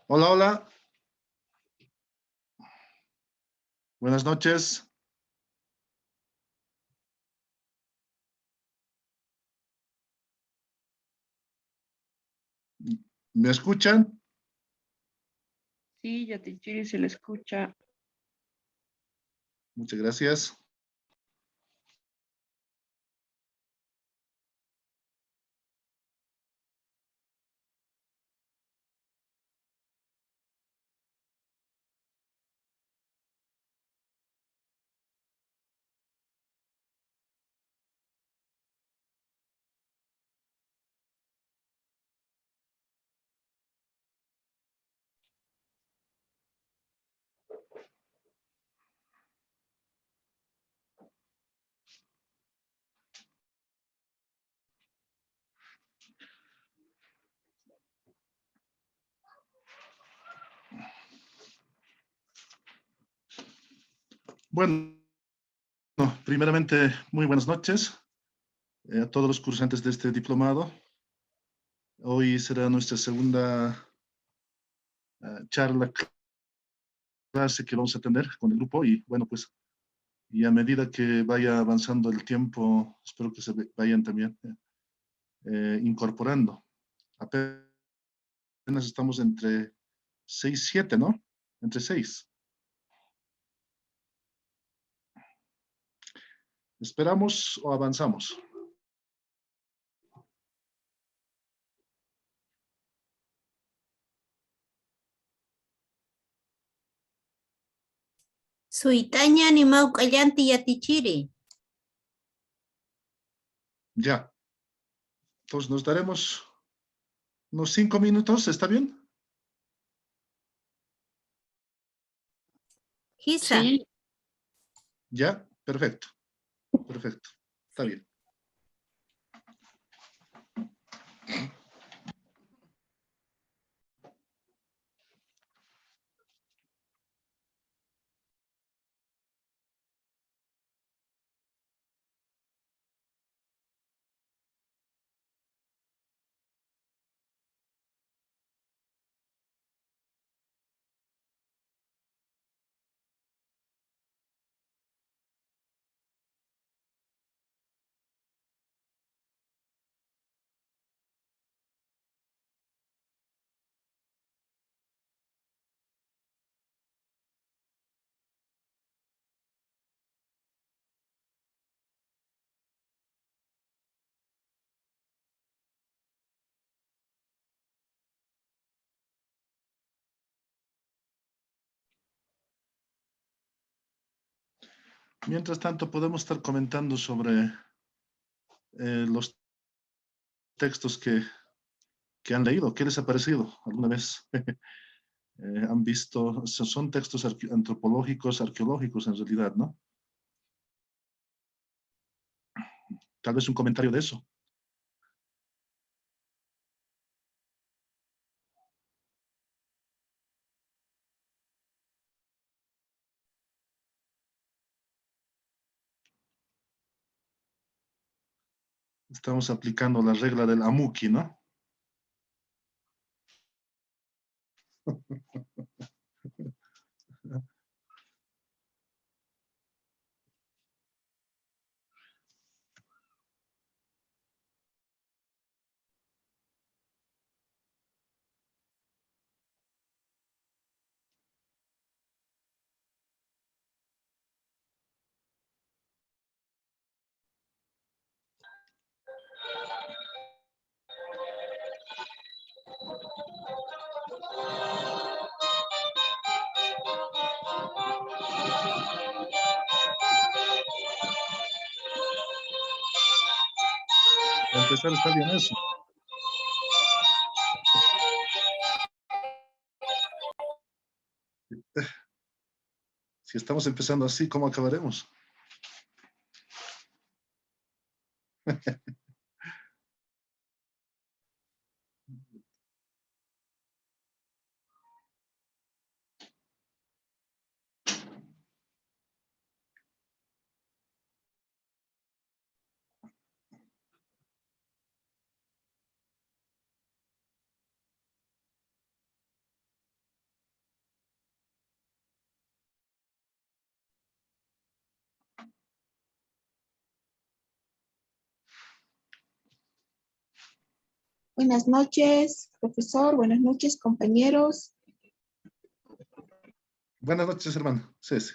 Hola, hola. Buenas noches. ¿Me escuchan? Sí, Yatichiri se le escucha. Muchas gracias. Bueno, primeramente, muy buenas noches a todos los cursantes de este diplomado. Hoy será nuestra segunda charla, clase que vamos a tener con el grupo y bueno, pues y a medida que vaya avanzando el tiempo, espero que se vayan también incorporando. Apenas estamos entre 6 7, ¿no? Entre 6. ¿Esperamos o avanzamos? Suitaña ni maucallanti Yatichiri. Ya. Entonces nos daremos unos 5 minutos, ¿está bien? Gisa. Sí, Ya, perfecto, perfecto. Está bien. Mientras tanto, podemos estar comentando sobre los textos que han leído. ¿Qué les ha parecido alguna vez? Han visto, son textos antropológicos, arqueológicos en realidad, ¿no? Tal vez un comentario de eso. Estamos aplicando la regla del Amuki, ¿no? Para empezar, está bien eso. Si estamos empezando así, ¿cómo acabaremos? Buenas noches, profesor. Buenas noches, compañeros. Buenas noches, hermano. Sí, sí.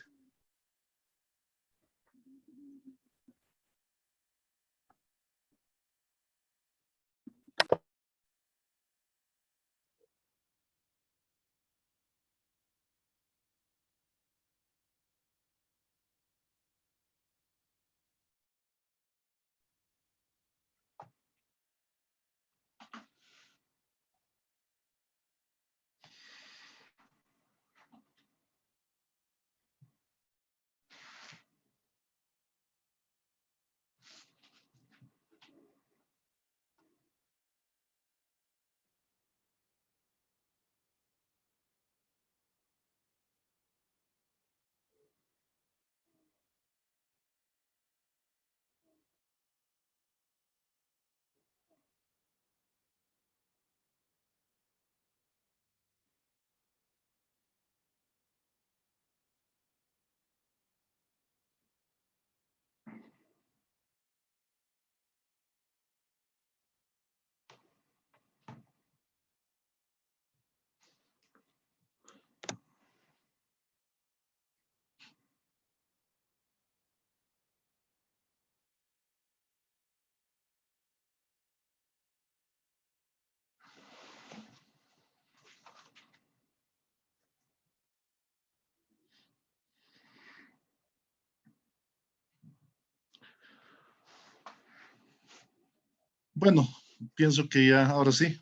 Bueno, pienso que ya, ahora sí,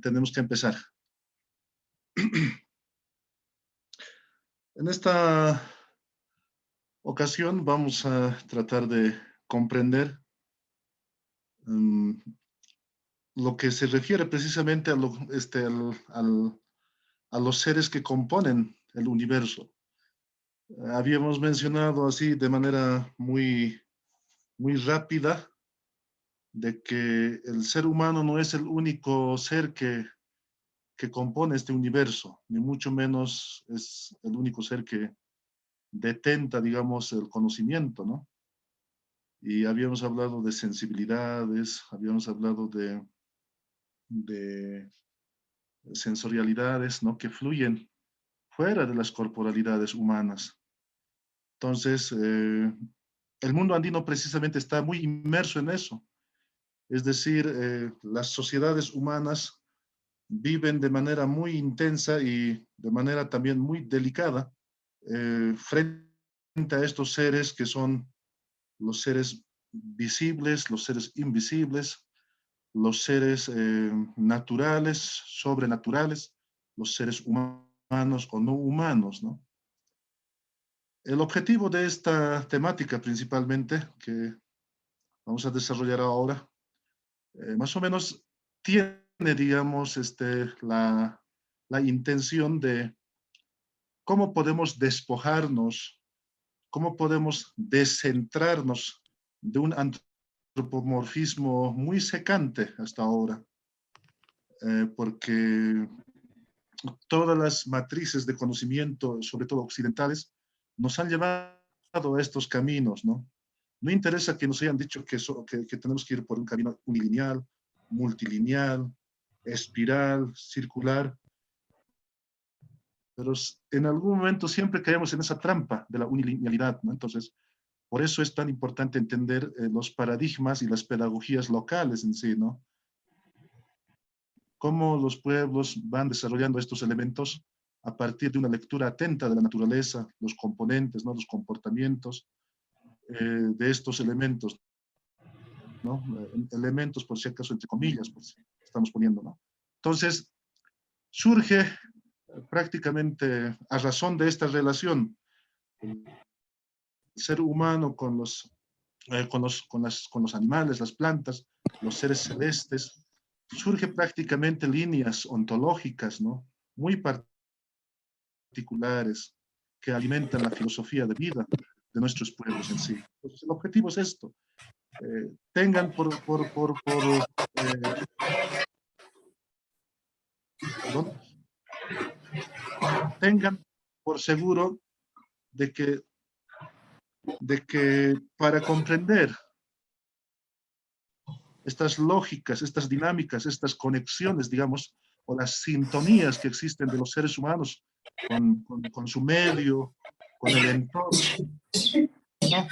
tenemos que empezar. En esta ocasión vamos a tratar de comprender lo que se refiere precisamente a los seres que componen el universo. Habíamos mencionado así de manera muy rápida de que el ser humano no es el único ser que compone este universo, ni mucho menos es el único ser que detenta, digamos, el conocimiento, ¿no? Y habíamos hablado de sensibilidades, habíamos hablado de sensorialidades, ¿no? Que fluyen fuera de las corporalidades humanas. Entonces, el mundo andino precisamente está muy inmerso en eso. Es decir, las sociedades humanas viven de manera muy intensa y de manera también muy delicada frente a estos seres que son los seres visibles, los seres invisibles, los seres naturales, sobrenaturales, los seres humanos o no humanos, ¿no? El objetivo de esta temática principalmente, que vamos a desarrollar ahora, más o menos tiene, digamos, la intención de cómo podemos despojarnos, cómo podemos descentrarnos de un antropomorfismo muy secante hasta ahora, porque todas las matrices de conocimiento, sobre todo occidentales, nos han llevado a estos caminos, ¿no? No interesa que nos hayan dicho que tenemos que ir por un camino unilineal, multilineal, espiral, circular, pero en algún momento siempre caemos en esa trampa de la unilinealidad, ¿no? Entonces, por eso es tan importante entender los paradigmas y las pedagogías locales en sí, ¿no? Cómo los pueblos van desarrollando estos elementos a partir de una lectura atenta de la naturaleza, los componentes, ¿no? Los comportamientos de estos elementos, ¿no? Elementos, por si acaso, entre comillas, pues estamos poniendo, ¿no? Entonces, surge prácticamente a razón de esta relación el ser humano con los animales, las plantas, los seres celestes, surge prácticamente líneas ontológicas, ¿no? Muy particulares que alimentan la filosofía de vida de nuestros pueblos en sí. Entonces, el objetivo es esto. Tengan perdón, tengan por seguro de que para comprender estas lógicas, estas dinámicas, estas conexiones, digamos, o las sintonías que existen de los seres humanos con su medio, con el entorno, ¿no?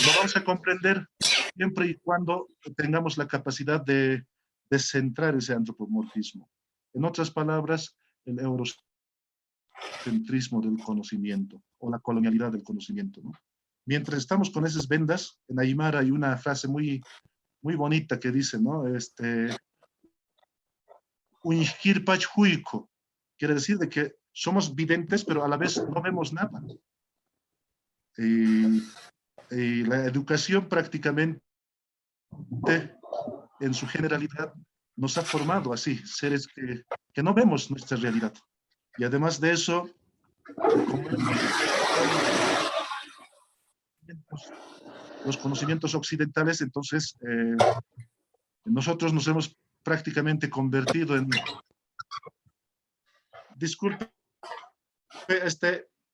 Lo vamos a comprender siempre y cuando tengamos la capacidad de centrar ese antropomorfismo. En otras palabras, el eurocentrismo del conocimiento o la colonialidad del conocimiento, ¿no? Mientras estamos con esas vendas, en Aymara hay una frase muy bonita que dice, ¿no? Quiere decir de que somos videntes, pero a la vez no vemos nada. Y la educación prácticamente, en su generalidad, nos ha formado así, seres que no vemos nuestra realidad. Y además de eso, como los conocimientos occidentales, entonces nosotros nos hemos prácticamente convertido en... Disculpe,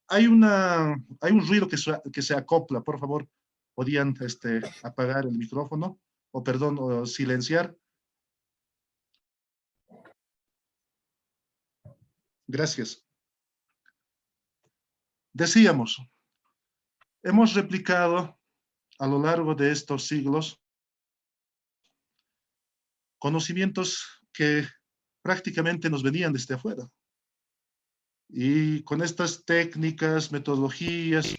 hay un ruido que se acopla, por favor, podían apagar el micrófono, o perdón, o silenciar. Gracias. Decíamos, hemos replicado a lo largo de estos siglos conocimientos que prácticamente nos venían desde afuera. Y con estas técnicas, metodologías,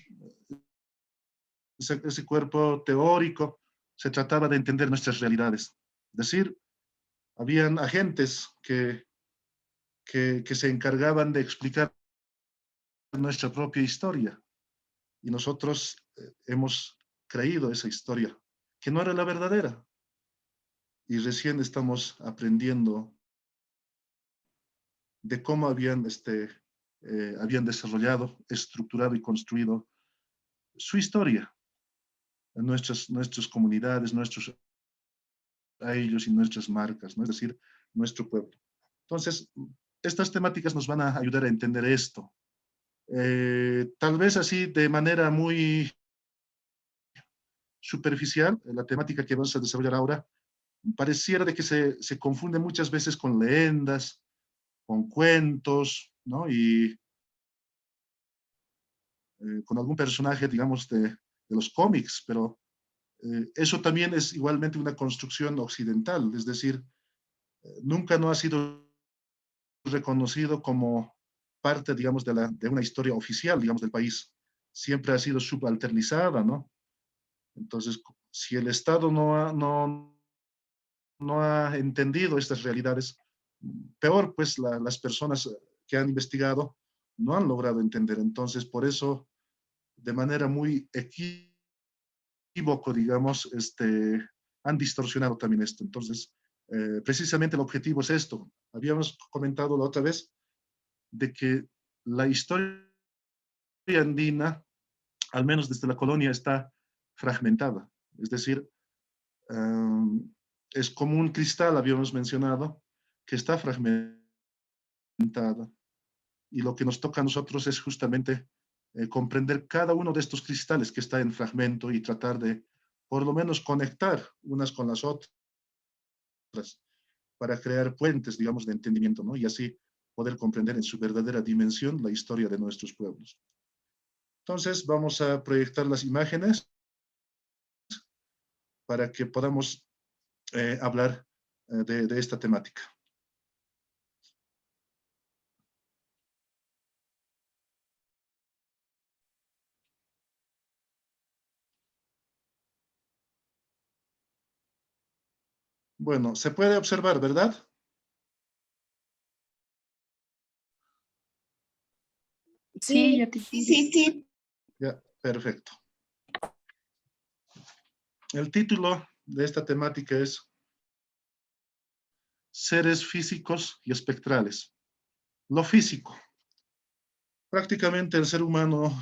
ese cuerpo teórico, se trataba de entender nuestras realidades. Es decir, habían agentes que se encargaban de explicar nuestra propia historia. Y nosotros hemos creído esa historia, que no era la verdadera. Y recién estamos aprendiendo de cómo habían desarrollado, estructurado y construido su historia en nuestras comunidades, a ellos y nuestras marcas, ¿no? Es decir, nuestro pueblo. Entonces, estas temáticas nos van a ayudar a entender esto. Tal vez así de manera muy superficial, la temática que vamos a desarrollar ahora, pareciera de que se confunde muchas veces con leyendas, con cuentos, ¿no? Y con algún personaje, digamos, de los cómics, pero eso también es igualmente una construcción occidental, es decir, nunca no ha sido reconocido como parte, digamos, de una historia oficial, digamos, del país. Siempre ha sido subalternizada, ¿no? Entonces, si el Estado no ha entendido estas realidades, peor, pues las personas que han investigado no han logrado entender. Entonces, por eso, de manera muy equívoco, digamos, han distorsionado también esto. Entonces, precisamente el objetivo es esto. Habíamos comentado la otra vez de que la historia andina, al menos desde la colonia, está fragmentada. Es decir, es como un cristal, habíamos mencionado, que está fragmentada. Y lo que nos toca a nosotros es justamente comprender cada uno de estos cristales que está en fragmento y tratar de, por lo menos, conectar unas con las otras para crear puentes, digamos, de entendimiento, ¿no? Y así poder comprender en su verdadera dimensión la historia de nuestros pueblos. Entonces, vamos a proyectar las imágenes para que podamos hablar de esta temática. Bueno, se puede observar, ¿verdad? Sí, ya te Sí. Ya, perfecto. El título de esta temática es Seres físicos y espectrales. Lo físico. Prácticamente el ser humano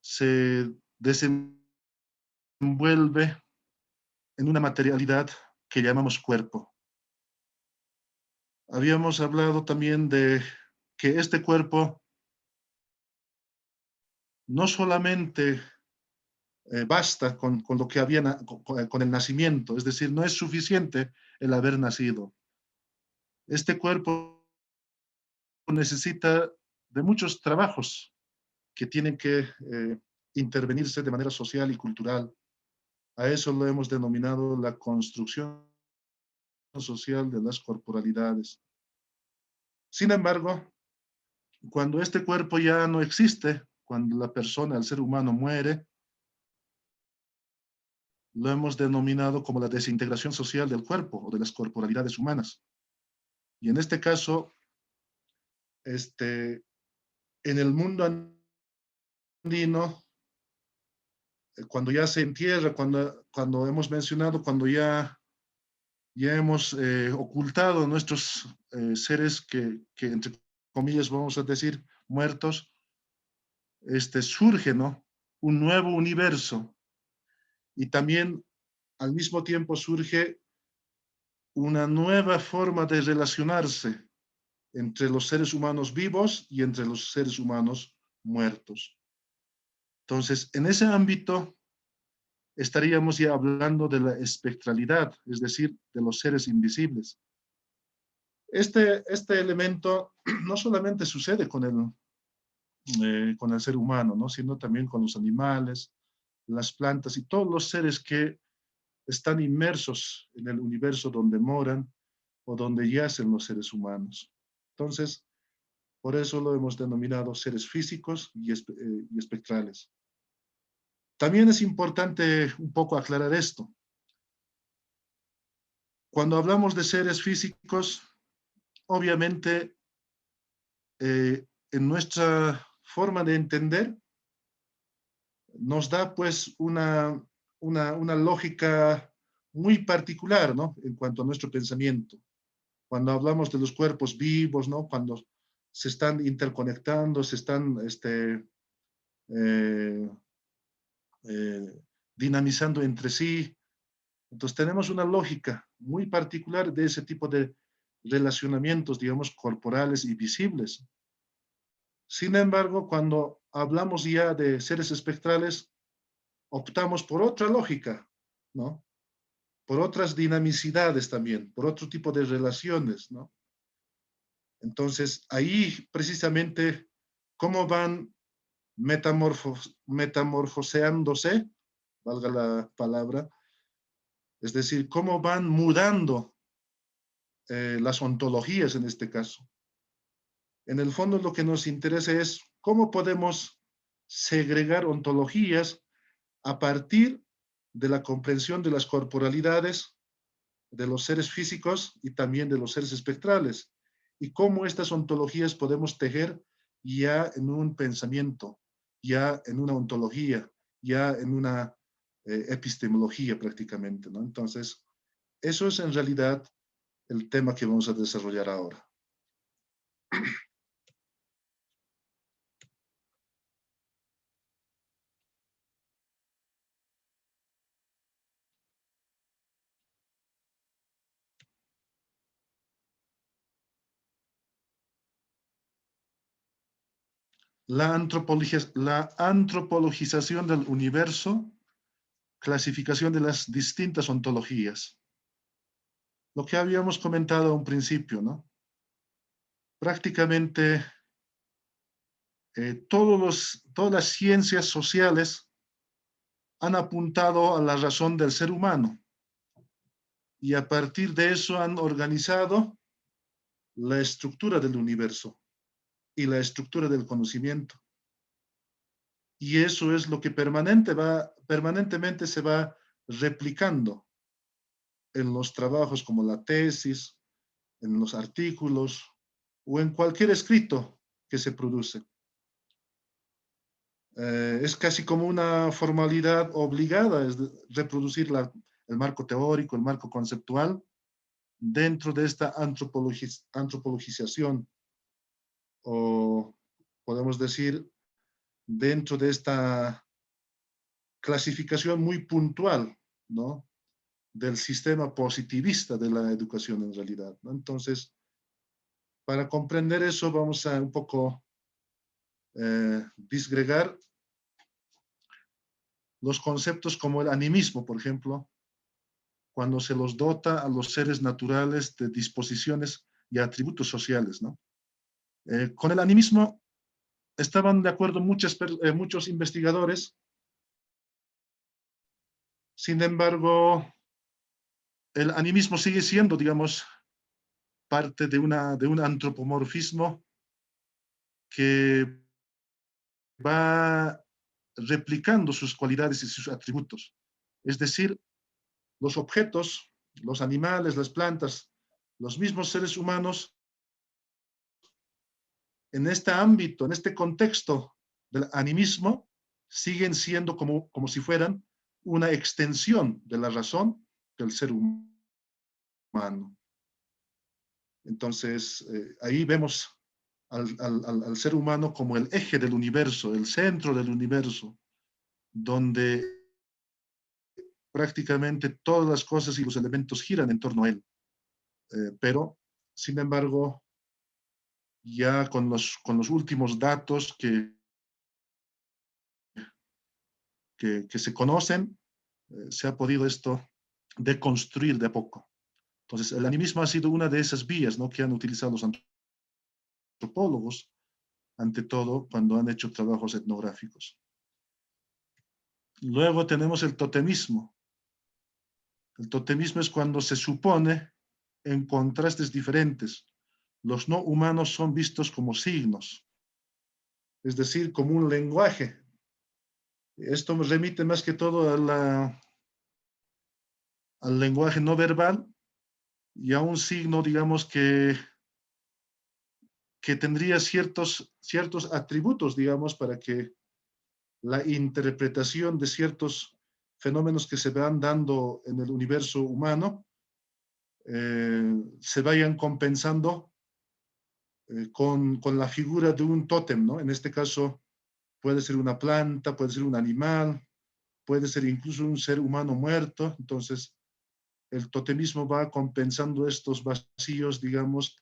se desenvuelve en una materialidad que llamamos cuerpo. Habíamos hablado también de que este cuerpo no solamente basta con lo que había con el nacimiento, es decir, no es suficiente el haber nacido. Este cuerpo necesita de muchos trabajos que tienen que intervenirse de manera social y cultural. A eso lo hemos denominado la construcción social de las corporalidades. Sin embargo, cuando este cuerpo ya no existe, cuando la persona, el ser humano muere, lo hemos denominado como la desintegración social del cuerpo o de las corporalidades humanas. Y en este caso, en el mundo andino, cuando ya se entierra, cuando hemos mencionado, cuando ya hemos ocultado nuestros seres que, entre comillas, vamos a decir, muertos, surge, ¿no? Un nuevo universo. Y también, al mismo tiempo, surge una nueva forma de relacionarse entre los seres humanos vivos y entre los seres humanos muertos. Entonces, en ese ámbito, estaríamos ya hablando de la espectralidad, es decir, de los seres invisibles. Este elemento no solamente sucede con el ser humano, ¿no? Sino también con los animales, las plantas y todos los seres que están inmersos en el universo donde moran o donde yacen los seres humanos. Entonces, por eso lo hemos denominado seres físicos y espectrales. También es importante un poco aclarar esto. Cuando hablamos de seres físicos, obviamente, en nuestra forma de entender, nos da pues una lógica muy particular, ¿no? En cuanto a nuestro pensamiento. Cuando hablamos de los cuerpos vivos, ¿no? Cuando se están interconectando, se están eh, dinamizando entre sí. Entonces tenemos una lógica muy particular de ese tipo de relacionamientos, digamos, corporales y visibles. Sin embargo, cuando hablamos ya de seres espectrales, optamos por otra lógica, ¿no? Por otras dinamicidades también, por otro tipo de relaciones, ¿no? Entonces, ahí precisamente, cómo van metamorfoseándose, valga la palabra, es decir, cómo van mudando las ontologías en este caso. En el fondo lo que nos interesa es cómo podemos segregar ontologías a partir de la comprensión de las corporalidades, de los seres físicos y también de los seres espectrales, y cómo estas ontologías podemos tejer ya en un pensamiento, ya en una ontología, ya en una epistemología prácticamente, ¿no? Entonces, eso es en realidad el tema que vamos a desarrollar ahora. La antropologización del universo, clasificación de las distintas ontologías. Lo que habíamos comentado a un principio, ¿no? Prácticamente todas las ciencias sociales han apuntado a la razón del ser humano y a partir de eso han organizado la estructura del universo y la estructura del conocimiento. Y eso es lo que permanentemente se va replicando en los trabajos como la tesis, en los artículos o en cualquier escrito que se produce. Es casi como una formalidad obligada, es reproducir el marco teórico, el marco conceptual, dentro de esta antropologización, o podemos decir, dentro de esta clasificación muy puntual, ¿no? Del sistema positivista de la educación en realidad, ¿no? Entonces, para comprender eso, vamos a un poco disgregar los conceptos como el animismo, por ejemplo, cuando se los dota a los seres naturales de disposiciones y atributos sociales, ¿no? Con el animismo estaban de acuerdo muchos investigadores. Sin embargo, el animismo sigue siendo, digamos, parte de un antropomorfismo que va replicando sus cualidades y sus atributos. Es decir, los objetos, los animales, las plantas, los mismos seres humanos, en este ámbito, en este contexto del animismo, siguen siendo como si fueran una extensión de la razón del ser humano. Entonces, ahí vemos al ser humano como el eje del universo, el centro del universo, donde prácticamente todas las cosas y los elementos giran en torno a él. Pero, sin embargo, ya con los últimos datos que se conocen, se ha podido esto deconstruir de a poco. Entonces, el animismo ha sido una de esas vías, ¿no?, que han utilizado los antropólogos, ante todo, cuando han hecho trabajos etnográficos. Luego tenemos el totemismo. El totemismo es cuando se supone, en contrastes diferentes, los no humanos son vistos como signos, es decir, como un lenguaje. Esto me remite más que todo al lenguaje no verbal y a un signo, digamos, que tendría ciertos atributos, digamos, para que la interpretación de ciertos fenómenos que se van dando en el universo humano se vayan compensando con la figura de un tótem, ¿no? En este caso puede ser una planta, puede ser un animal, puede ser incluso un ser humano muerto. Entonces, el totemismo va compensando estos vacíos, digamos,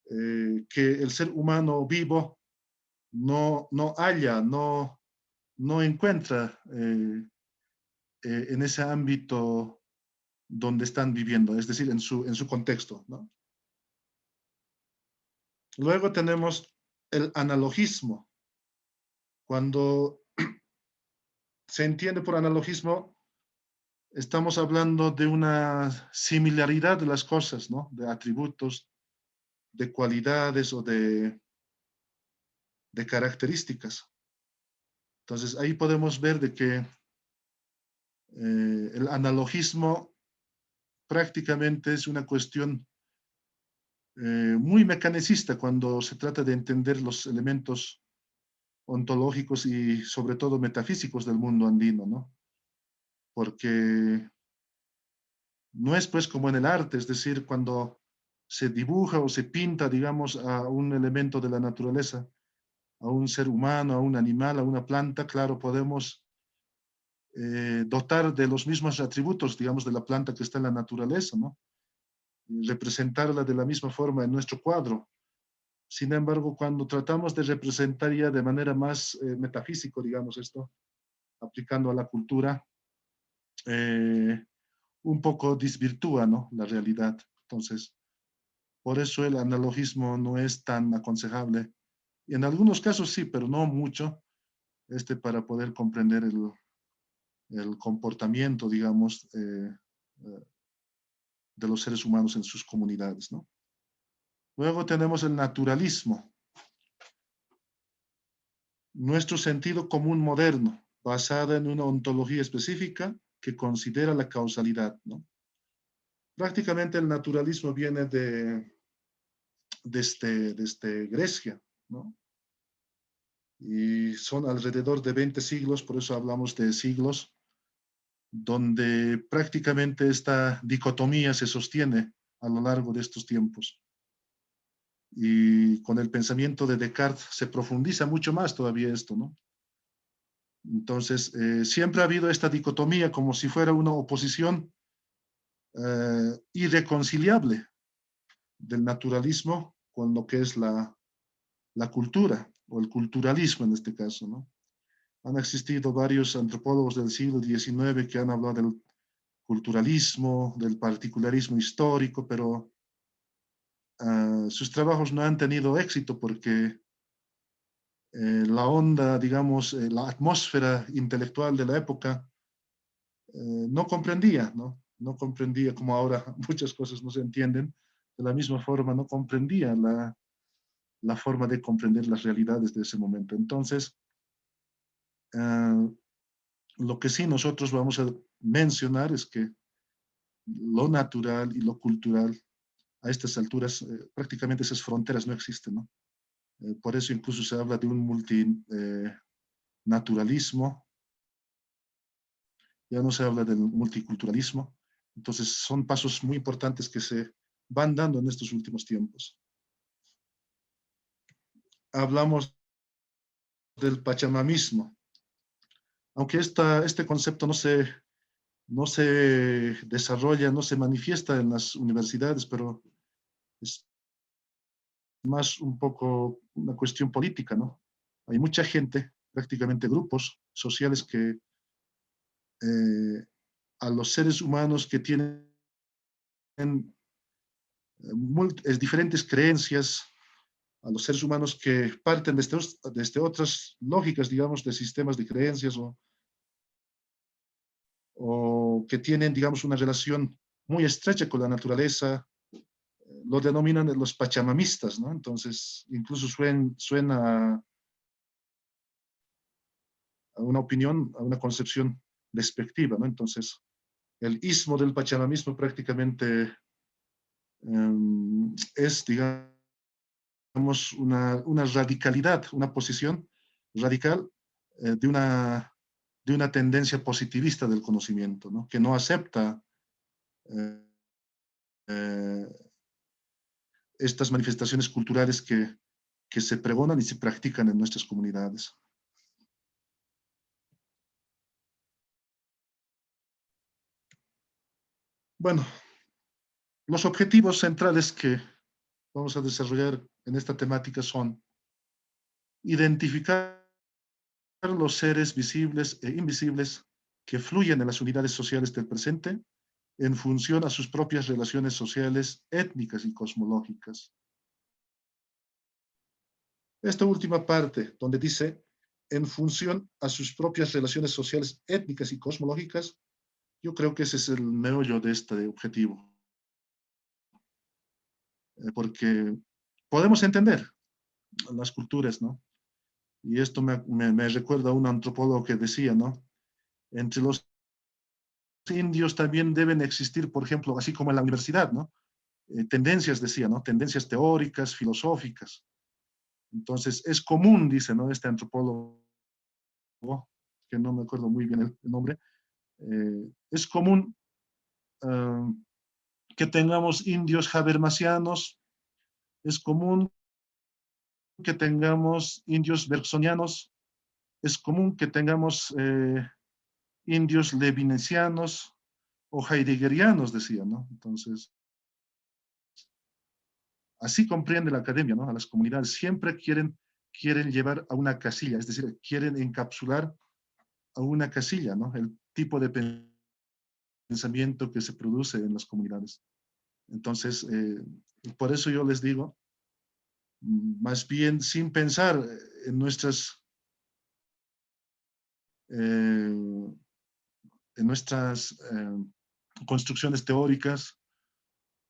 que el ser humano vivo no halla, no encuentra en ese ámbito donde están viviendo, es decir, en su contexto, ¿no? Luego tenemos el analogismo. Cuando se entiende por analogismo, estamos hablando de una similaridad de las cosas, ¿no?, de atributos, de cualidades o de características. Entonces, ahí podemos ver de que el analogismo prácticamente es una cuestión muy mecanicista cuando se trata de entender los elementos ontológicos y sobre todo metafísicos del mundo andino, ¿no? Porque no es pues como en el arte, es decir, cuando se dibuja o se pinta, digamos, a un elemento de la naturaleza, a un ser humano, a un animal, a una planta, claro, podemos dotar de los mismos atributos, digamos, de la planta que está en la naturaleza, ¿no? Y representarla de la misma forma en nuestro cuadro. Sin embargo, cuando tratamos de representar ya de manera más metafísico, digamos esto, aplicando a la cultura, un poco desvirtúa, ¿no?, la realidad. Entonces, por eso el analogismo no es tan aconsejable. Y en algunos casos sí, pero no mucho, para poder comprender el comportamiento, digamos, de los seres humanos en sus comunidades, ¿no? Luego tenemos el naturalismo. Nuestro sentido común moderno, basada en una ontología específica que considera la causalidad, ¿no? Prácticamente el naturalismo viene desde Grecia, ¿no? Y son alrededor de 20 siglos, por eso hablamos de siglos, donde prácticamente esta dicotomía se sostiene a lo largo de estos tiempos. Y con el pensamiento de Descartes se profundiza mucho más todavía esto, ¿no? Entonces, siempre ha habido esta dicotomía como si fuera una oposición irreconciliable del naturalismo con lo que es la cultura, o el culturalismo en este caso, ¿no? Han existido varios antropólogos del siglo XIX que han hablado del culturalismo, del particularismo histórico, pero sus trabajos no han tenido éxito porque la onda, digamos, la atmósfera intelectual de la época no comprendía, ¿no? No comprendía, como ahora muchas cosas no se entienden, de la misma forma no comprendía la forma de comprender las realidades de ese momento. Entonces, lo que sí nosotros vamos a mencionar es que lo natural y lo cultural a estas alturas, prácticamente esas fronteras no existen, ¿no? Por eso incluso se habla de un multinaturalismo, ya no se habla del multiculturalismo. Entonces son pasos muy importantes que se van dando en estos últimos tiempos. Hablamos del pachamamismo. Aunque este concepto no se desarrolla, no se manifiesta en las universidades, pero es más un poco una cuestión política, ¿no? Hay mucha gente, prácticamente grupos sociales que a los seres humanos que tienen diferentes creencias, a los seres humanos que parten desde otras lógicas, digamos, de sistemas de creencias o que tienen, digamos, una relación muy estrecha con la naturaleza, lo denominan los pachamamistas, ¿no? Entonces, incluso suena a una opinión, a una concepción despectiva, ¿no? Entonces, el ismo del pachamamismo prácticamente es, digamos, una radicalidad, una posición radical de una tendencia positivista del conocimiento, ¿no? Que no acepta eh, estas manifestaciones culturales que se pregonan y se practican en nuestras comunidades. Bueno, los objetivos centrales que vamos a desarrollar en esta temática son identificar los seres visibles e invisibles que fluyen en las unidades sociales del presente en función a sus propias relaciones sociales, étnicas y cosmológicas. Esta última parte, donde dice en función a sus propias relaciones sociales, étnicas y cosmológicas, yo creo que ese es el meollo de este objetivo. Porque podemos entender las culturas, ¿no? Y esto me recuerda a un antropólogo que decía, ¿no? Entre los indios también deben existir, por ejemplo, así como en la universidad, ¿no? Tendencias, decía, ¿no? Tendencias teóricas, filosóficas. Entonces, es común, dice, ¿no? Este antropólogo, que no me acuerdo muy bien el nombre, es común que tengamos indios habermasianos, es común que tengamos indios bergsonianos, es común que tengamos indios levinesianos o heideggerianos, decía, ¿no? Entonces, así comprende la academia, ¿no? A las comunidades. Siempre quieren llevar a una casilla, es decir, quieren encapsular a una casilla, ¿no? El tipo de pensamiento que se produce en las comunidades. Entonces, por eso yo les digo, más bien sin pensar en nuestras construcciones teóricas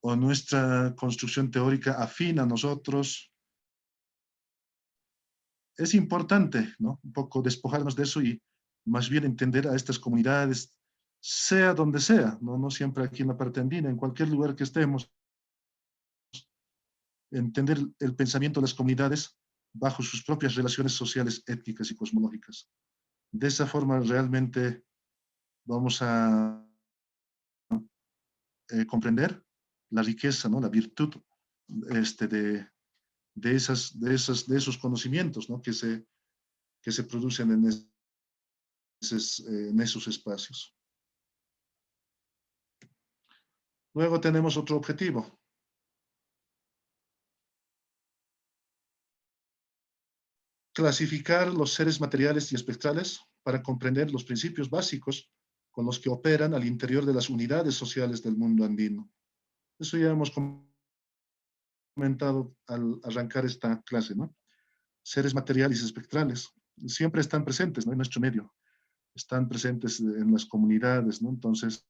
o nuestra construcción teórica afín a nosotros, es importante, ¿no? Un poco despojarnos de eso y más bien entender a estas comunidades, sea donde sea, ¿no? No siempre aquí en la parte andina, en cualquier lugar que estemos, entender el pensamiento de las comunidades bajo sus propias relaciones sociales, étnicas y cosmológicas. De esa forma realmente vamos a comprender la riqueza, ¿no? La virtud de esos conocimientos, ¿no? que se producen en esos espacios. Luego tenemos otro objetivo. clasificar los seres materiales y espectrales para comprender los principios básicos con los que operan al interior de las unidades sociales del mundo andino. Eso ya hemos comentado al arrancar esta clase, ¿no? Seres materiales y espectrales siempre están presentes, ¿no? En nuestro medio, están presentes en las comunidades, ¿no? Entonces,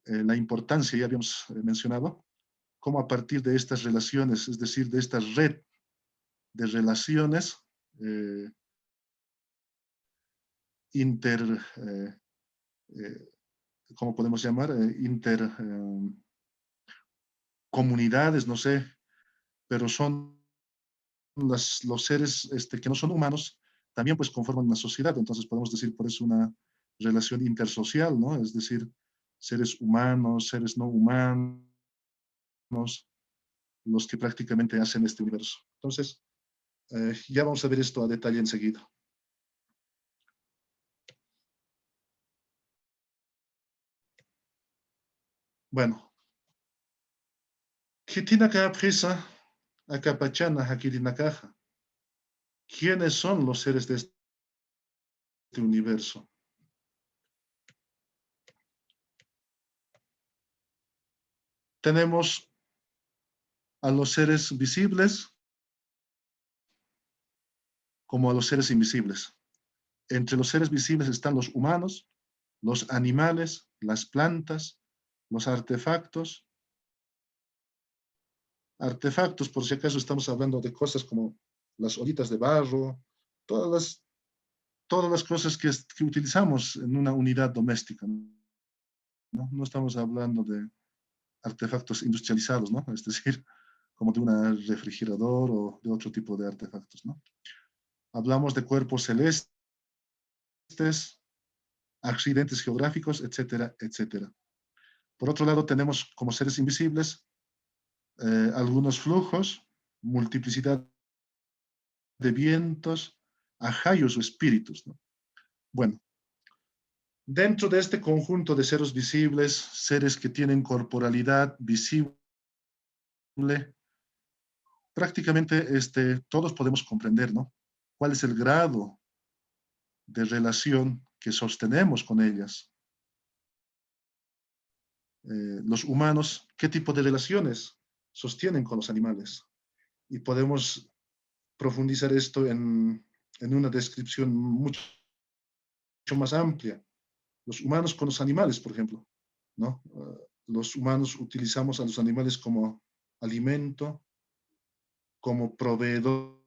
la importancia, ya habíamos mencionado, cómo a partir de estas relaciones, es decir, de esta red de relaciones ¿cómo podemos llamar? Comunidades, no sé, pero son los seres que no son humanos, también pues conforman una sociedad, entonces podemos decir por eso una relación intersocial, ¿no? Es decir, seres humanos, seres no humanos, los que prácticamente hacen este universo. Entonces, ya vamos a ver esto a detalle enseguida. Bueno, Hitinaka Prisa, Acapachana, Hakirinakaja. ¿Quiénes son los seres de este universo? Tenemos a los seres visibles como a los seres invisibles. Entre los seres visibles están los humanos, los animales, las plantas, los artefactos. Artefactos, por si acaso estamos hablando de cosas como las olitas de barro, todas las cosas que utilizamos en una unidad doméstica, ¿no? No estamos hablando de artefactos industrializados, ¿no? Es decir, como de un refrigerador o de otro tipo de artefactos, ¿no? Hablamos de cuerpos celestes, accidentes geográficos, etcétera, etcétera. Por otro lado, tenemos como seres invisibles algunos flujos, multiplicidad de vientos, ajayos o espíritus, ¿no? Bueno, dentro de este conjunto de seres visibles, seres que tienen corporalidad visible, prácticamente todos podemos comprender, ¿no? ¿Cuál es el grado de relación que sostenemos con ellas? Los humanos, ¿qué tipo de relaciones sostienen con los animales? Y podemos profundizar esto en una descripción mucho más amplia. Los humanos con los animales, por ejemplo, ¿no? Los humanos utilizamos a los animales como alimento, como proveedoras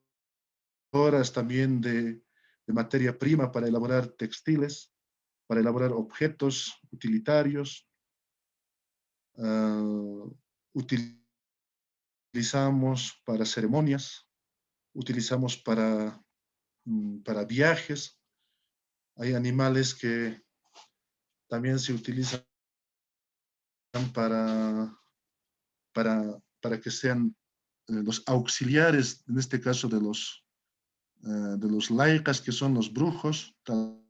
también de materia prima para elaborar textiles, para elaborar objetos utilitarios. Utilizamos para ceremonias, utilizamos para viajes. Hay animales que también se utilizan para que sean los auxiliares, en este caso de los laikas, que son los brujos, tal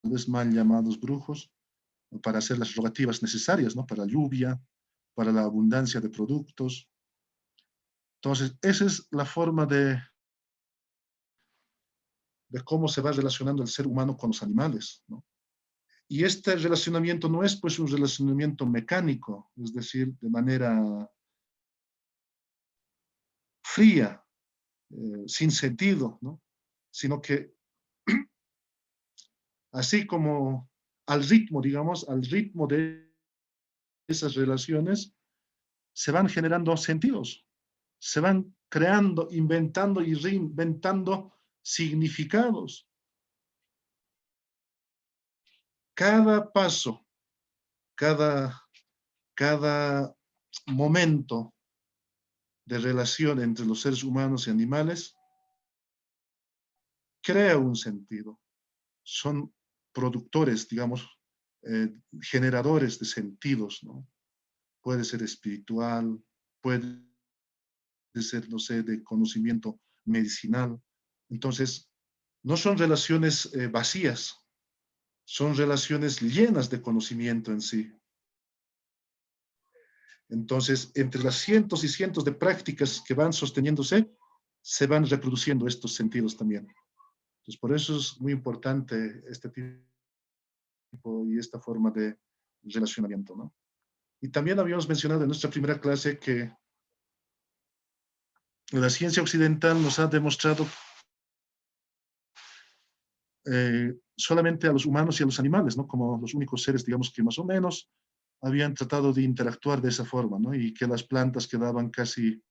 vez mal llamados brujos, para hacer las rogativas necesarias, ¿no? Para la lluvia, para la abundancia de productos. Entonces, esa es la forma de cómo se va relacionando el ser humano con los animales, ¿no? Y este relacionamiento no es pues un relacionamiento mecánico, es decir, de manera fría, sin sentido, ¿no? Sino que así como al ritmo, digamos, al ritmo de esas relaciones, se van generando sentidos, se van creando, inventando y reinventando significados. Cada paso, cada momento de relación entre los seres humanos y animales crea un sentido. Son productores, digamos, generadores de sentidos, ¿no? Puede ser espiritual, puede ser, no sé, de conocimiento medicinal. Entonces, no son relaciones vacías, son relaciones llenas de conocimiento en sí. Entonces, entre las cientos y cientos de prácticas que van sosteniéndose, se van reproduciendo estos sentidos también. Entonces, por eso es muy importante este tipo y esta forma de relacionamiento, ¿no? Y también habíamos mencionado en nuestra primera clase que la ciencia occidental nos ha demostrado solamente a los humanos y a los animales, ¿no? Como los únicos seres, digamos, que más o menos habían tratado de interactuar de esa forma, ¿no? Y que las plantas quedaban casi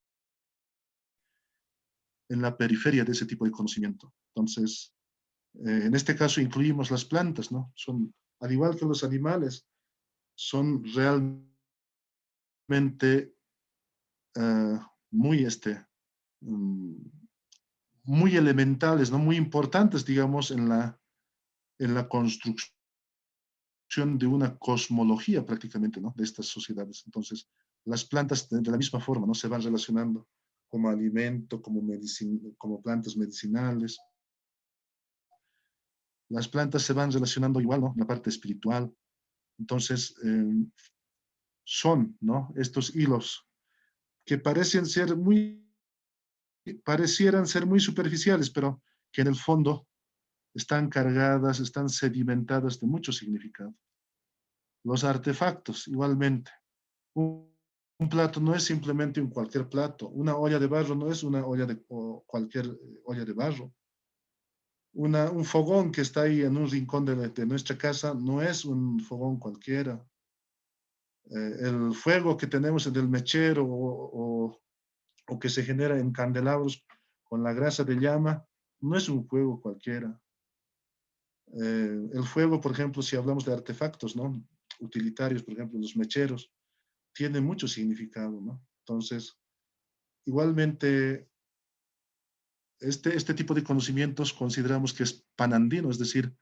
en la periferia de ese tipo de conocimiento. Entonces, en este caso incluimos las plantas, ¿no? Son, al igual que los animales, son realmente muy, mm, muy elementales, ¿no? Muy importantes, digamos, en la construcción de una cosmología prácticamente, ¿no? De estas sociedades. Entonces, las plantas de la misma forma, ¿no? Se van relacionando como alimento, como plantas medicinales. Las plantas se van relacionando igual, ¿no? La parte espiritual. Entonces, son, ¿no? Estos hilos que parecieran ser muy superficiales, pero que en el fondo están cargadas, están sedimentadas de mucho significado. Los artefactos, igualmente. Un plato no es simplemente un cualquier plato. Una olla de barro no es una olla cualquier olla de barro. Un fogón que está ahí en un rincón de nuestra casa no es un fogón cualquiera. El fuego que tenemos en el mechero o que se genera en candelabros con la grasa de llama no es un fuego cualquiera. El fuego, por ejemplo, si hablamos de artefactos, ¿no? Utilitarios, por ejemplo, los mecheros, tiene mucho significado, ¿no? Entonces, igualmente, este tipo de conocimientos consideramos que es panandino, es decir,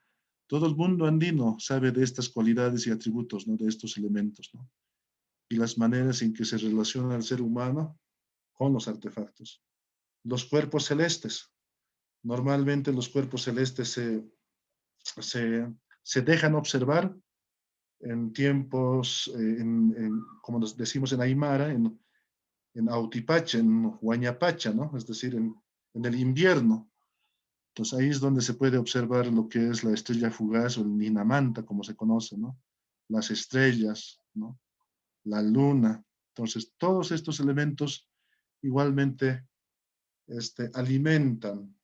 todo el mundo andino sabe de estas cualidades y atributos, ¿no? De estos elementos, ¿no? Y las maneras en que se relaciona el ser humano con los artefactos. Los cuerpos celestes. Normalmente los cuerpos celestes se dejan observar en tiempos, como nos decimos en Aymara, en Autipacha, en Huañapacha, ¿no? Es decir, en el invierno. Entonces ahí es donde se puede observar lo que es la estrella fugaz o el Ninamanta, como se conoce, ¿no? Las estrellas, ¿no? La luna. Entonces todos estos elementos igualmente alimentan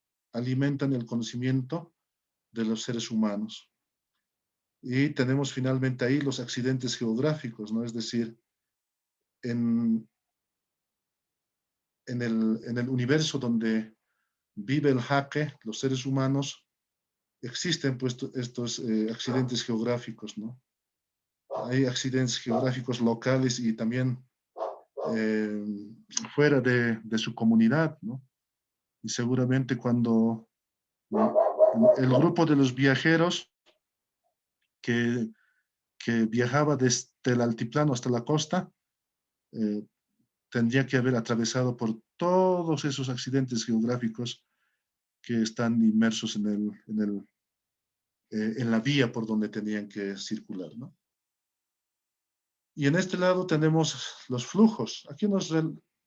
el conocimiento de los seres humanos. Y tenemos finalmente ahí los accidentes geográficos, ¿no? Es decir, en el universo donde vive el jaque, los seres humanos, existen pues estos accidentes geográficos, ¿no? Hay accidentes geográficos locales y también eh, fuera de su comunidad, ¿no? Y seguramente cuando el grupo de los viajeros que, que viajaba desde el altiplano hasta la costa, eh, tendría que haber atravesado por todos esos accidentes geográficos que están inmersos en la vía por donde tenían que circular, ¿no? Y en este lado tenemos los flujos. ¿A qué nos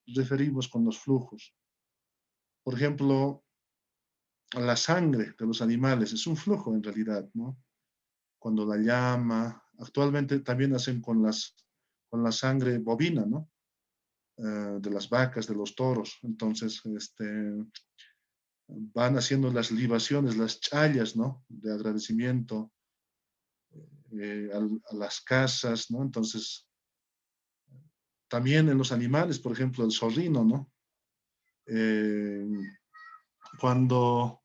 referimos con los flujos? Por ejemplo, la sangre de los animales es un flujo en realidad, ¿no? Cuando la llama, actualmente también hacen con la sangre bovina, ¿no? De las vacas, de los toros. Entonces, van haciendo las libaciones, las chayas, ¿no? De agradecimiento a las casas, ¿no? Entonces, también en los animales, por ejemplo, el zorrino, ¿no? Cuando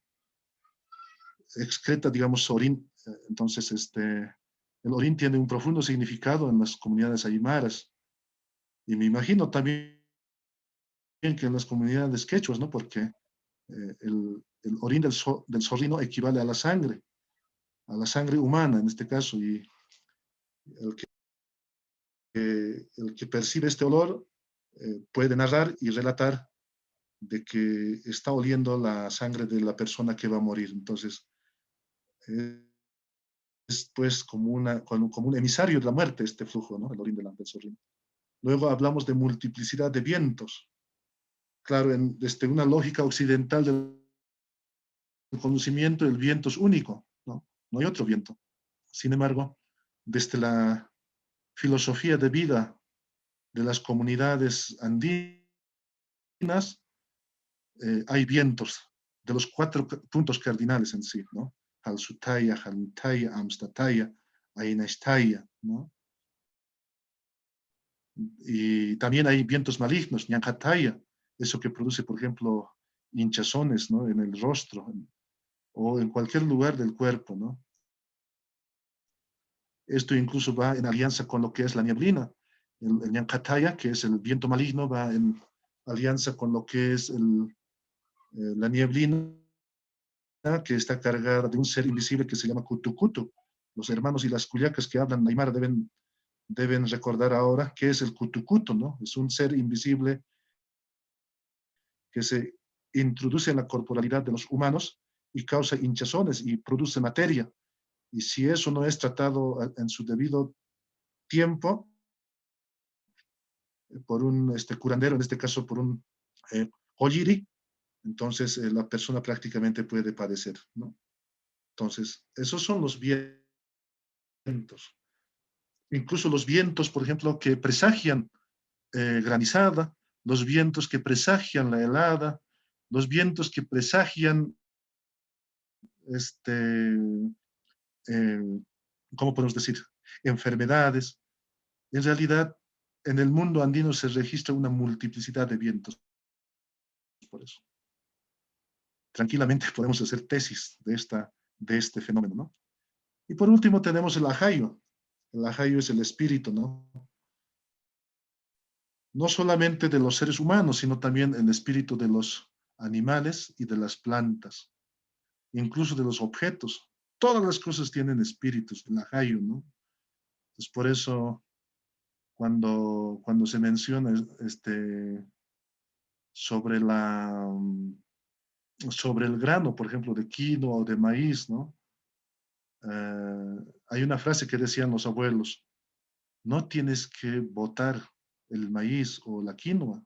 excreta, digamos, orín, entonces el orín tiene un profundo significado en las comunidades aymaras. Y me imagino también que en las comunidades quechuas, ¿no? Porque el orín del zorrino equivale a la sangre humana en este caso, y el que percibe este olor puede narrar y relatar de que está oliendo la sangre de la persona que va a morir. Entonces, es pues como un emisario de la muerte este flujo, ¿no? El orín del zorrino. Luego hablamos de multiplicidad de vientos. claro, desde una lógica occidental del conocimiento, el viento es único, ¿no? No hay otro viento. Sin embargo, desde la filosofía de vida de las comunidades andinas, hay vientos de los 4 puntos cardinales en sí, ¿no? Halsutaya, Halmutaya, Amstataya, Ainastaya, ¿no? Y también hay vientos malignos, Ñancataya, eso que produce, por ejemplo, hinchazones, ¿no? En el rostro o en cualquier lugar del cuerpo, ¿no? Esto incluso va en alianza con lo que es la nieblina. El Ñancataya, que es el viento maligno, va en alianza con lo que es la nieblina, que está cargada de un ser invisible que se llama Cutucutu. Los hermanos y las cuyacas que hablan Aymara deben recordar ahora qué es el Cutucutu, ¿no? Es un ser invisible que se introduce en la corporalidad de los humanos y causa hinchazones y produce materia. Y si eso no es tratado en su debido tiempo por un curandero, en este caso por un Ojiri, entonces la persona prácticamente puede padecer, ¿no? Entonces, esos son los vientos. Incluso los vientos, por ejemplo, que presagian granizada, los vientos que presagian la helada, los vientos que presagian, ¿cómo podemos decir? Enfermedades. En realidad, en el mundo andino se registra una multiplicidad de vientos. Por eso, tranquilamente podemos hacer tesis de este fenómeno, ¿no? Y por último tenemos el ajayo. El ajayo es el espíritu, ¿no? No solamente de los seres humanos, sino también el espíritu de los animales y de las plantas, incluso de los objetos. Todas las cosas tienen espíritus, el ajayo, ¿no? Es por eso cuando se menciona sobre sobre el grano, por ejemplo, de quinoa o de maíz, ¿no? Hay una frase que decían los abuelos: no tienes que botar el maíz o la quinoa,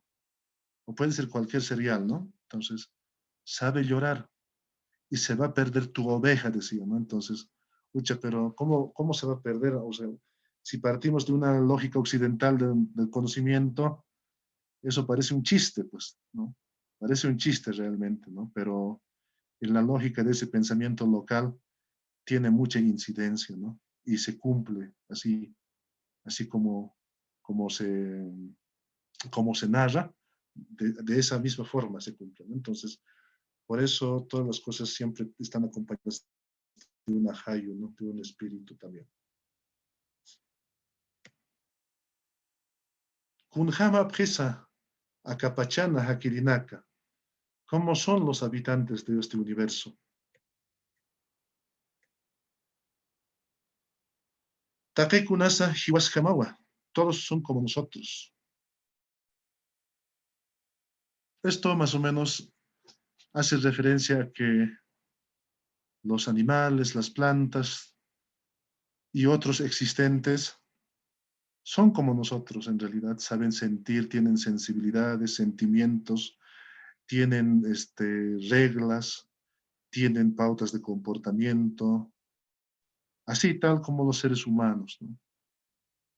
o puede ser cualquier cereal, ¿no? Entonces, sabe llorar y se va a perder tu oveja, decía, ¿no? Entonces, pucha, pero ¿cómo se va a perder? O sea, si partimos de una lógica occidental del conocimiento, eso parece un chiste, pues, ¿no? Parece un chiste realmente, ¿no? Pero en la lógica de ese pensamiento local tiene mucha incidencia, ¿no? Y se cumple así como se, como se narra, de esa misma forma se cumple, ¿no? Entonces, por eso todas las cosas siempre están acompañadas de un ajayo, ¿no? De un espíritu también. Kunjama Presa, Acapachana, Hakirinaka. ¿Cómo son los habitantes de este universo? Takekunasa Hiwaskamawa. Todos son como nosotros. Esto más o menos hace referencia a que los animales, las plantas y otros existentes son como nosotros en realidad, saben sentir, tienen sensibilidades, sentimientos, tienen reglas, tienen pautas de comportamiento, así tal como los seres humanos, ¿no?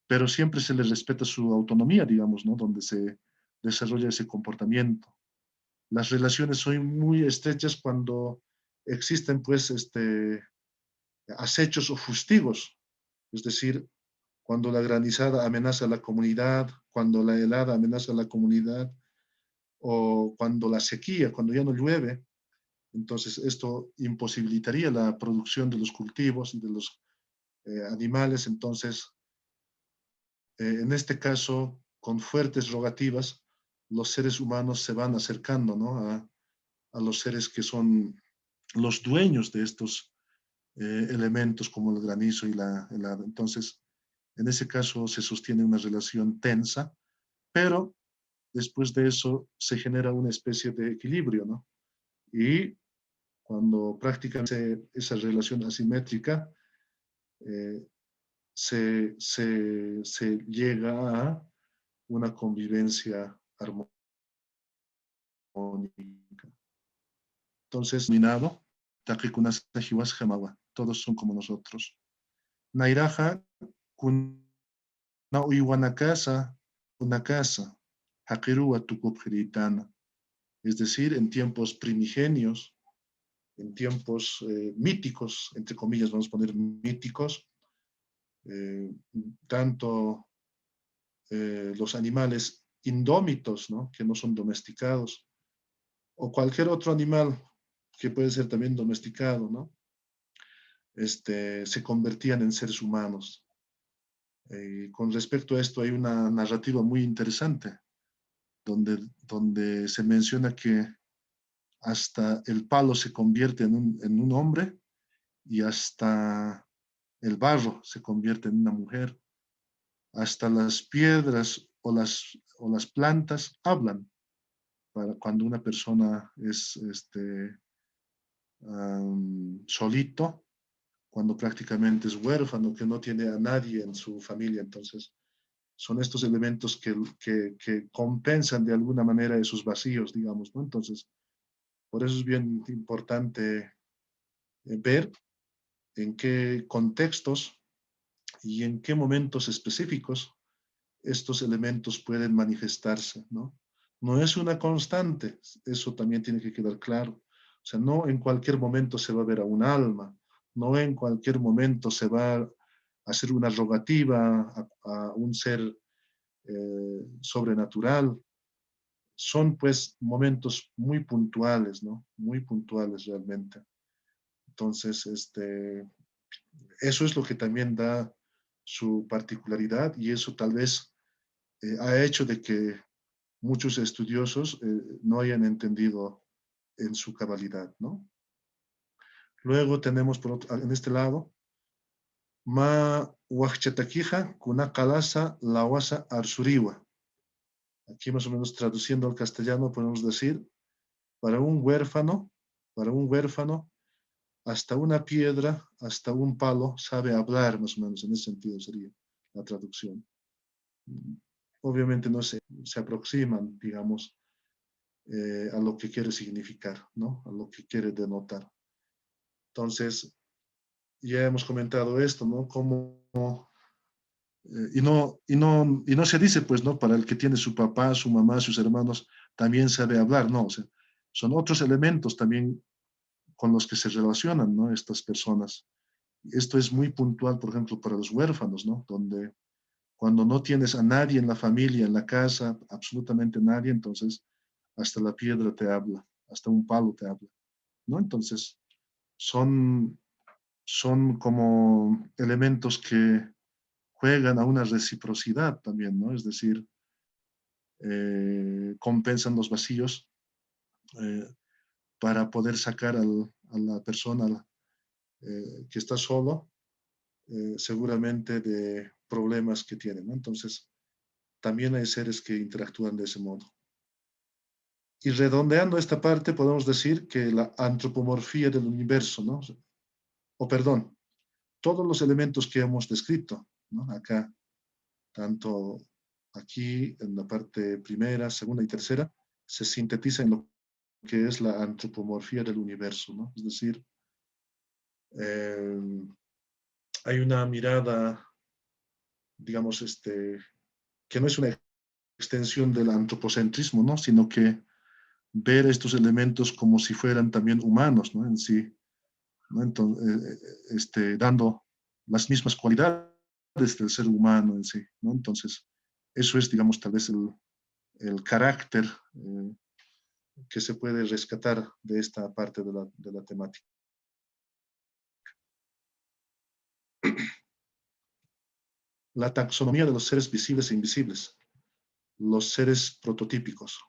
Pero siempre se les respeta su autonomía, digamos, ¿no? Donde se desarrolla ese comportamiento. Las relaciones son muy estrechas cuando existen, pues, acechos o fustigos, es decir, cuando la granizada amenaza a la comunidad, cuando la helada amenaza a la comunidad, o cuando la sequía, cuando ya no llueve. Entonces, esto imposibilitaría la producción de los cultivos y de los animales. Entonces, en este caso, con fuertes rogativas, los seres humanos se van acercando, ¿no? a los seres que son los dueños de estos elementos como el granizo y la helada. Entonces, en ese caso se sostiene una relación tensa, pero después de eso se genera una especie de equilibrio, ¿no? Y cuando prácticamente esa relación asimétrica eh, se llega a una convivencia armónica. Entonces, minado, taquikunasajiwas jamawa, todos son como nosotros. Nairaja, kuna uywanakasa, una casa, hakerua tukupjiritana. Es decir, en tiempos primigenios, en tiempos míticos, entre comillas, vamos a poner míticos, tanto los animales indómitos, ¿no?, que no son domesticados, o cualquier otro animal que puede ser también domesticado, ¿no?, se convertían en seres humanos. Con respecto a esto hay una narrativa muy interesante, donde se menciona que hasta el palo se convierte en un hombre y hasta el barro se convierte en una mujer. Hasta las piedras o las plantas hablan para cuando una persona es solito, cuando prácticamente es huérfano, que no tiene a nadie en su familia. Entonces, son estos elementos que compensan de alguna manera esos vacíos, digamos, ¿no? Entonces, por eso es bien importante ver en qué contextos y en qué momentos específicos estos elementos pueden manifestarse, ¿no? No es una constante, eso también tiene que quedar claro. O sea, no en cualquier momento se va a ver a un alma, no en cualquier momento se va a hacer una rogativa a un ser sobrenatural. Son pues momentos muy puntuales, ¿no? Muy puntuales realmente. Entonces, eso es lo que también da su particularidad y eso tal vez ha hecho de que muchos estudiosos no hayan entendido en su cabalidad, ¿no? Luego tenemos en este lado, ma huachataquija kuna kalasa lawasa arsuriwa. Aquí más o menos traduciendo al castellano podemos decir, para un huérfano, hasta una piedra, hasta un palo sabe hablar, más o menos, en ese sentido sería la traducción. Obviamente no se aproximan, digamos, a lo que quiere significar, ¿no? A lo que quiere denotar. Entonces, ya hemos comentado esto, ¿no? Como, y no se dice, pues, ¿no? Para el que tiene su papá, su mamá, sus hermanos, también sabe hablar, ¿no? O sea, son otros elementos también con los que se relacionan, ¿no?, estas personas. Esto es muy puntual, por ejemplo, para los huérfanos, ¿no? Donde cuando no tienes a nadie en la familia, en la casa, absolutamente nadie, entonces hasta la piedra te habla, hasta un palo te habla, ¿no? Entonces, son como elementos que juegan a una reciprocidad también, ¿no? Es decir, compensan los vacíos eh, para poder sacar a la persona que está solo, seguramente de problemas que tiene, ¿no? Entonces, también hay seres que interactúan de ese modo. Y redondeando esta parte, podemos decir que la antropomorfía del universo, ¿no? O perdón, todos los elementos que hemos descrito, ¿no?, acá, tanto aquí en la parte primera, segunda y tercera, se sintetiza en lo que es la antropomorfía del universo, ¿no? Es decir, hay una mirada, digamos, que no es una extensión del antropocentrismo, ¿no?, sino que ver estos elementos como si fueran también humanos, ¿no?, en sí, ¿no? Entonces, dando las mismas cualidades del ser humano en sí, ¿no? Entonces, eso es, digamos, tal vez el carácter que se puede rescatar de esta parte de la temática. La taxonomía de los seres visibles e invisibles, los seres prototípicos.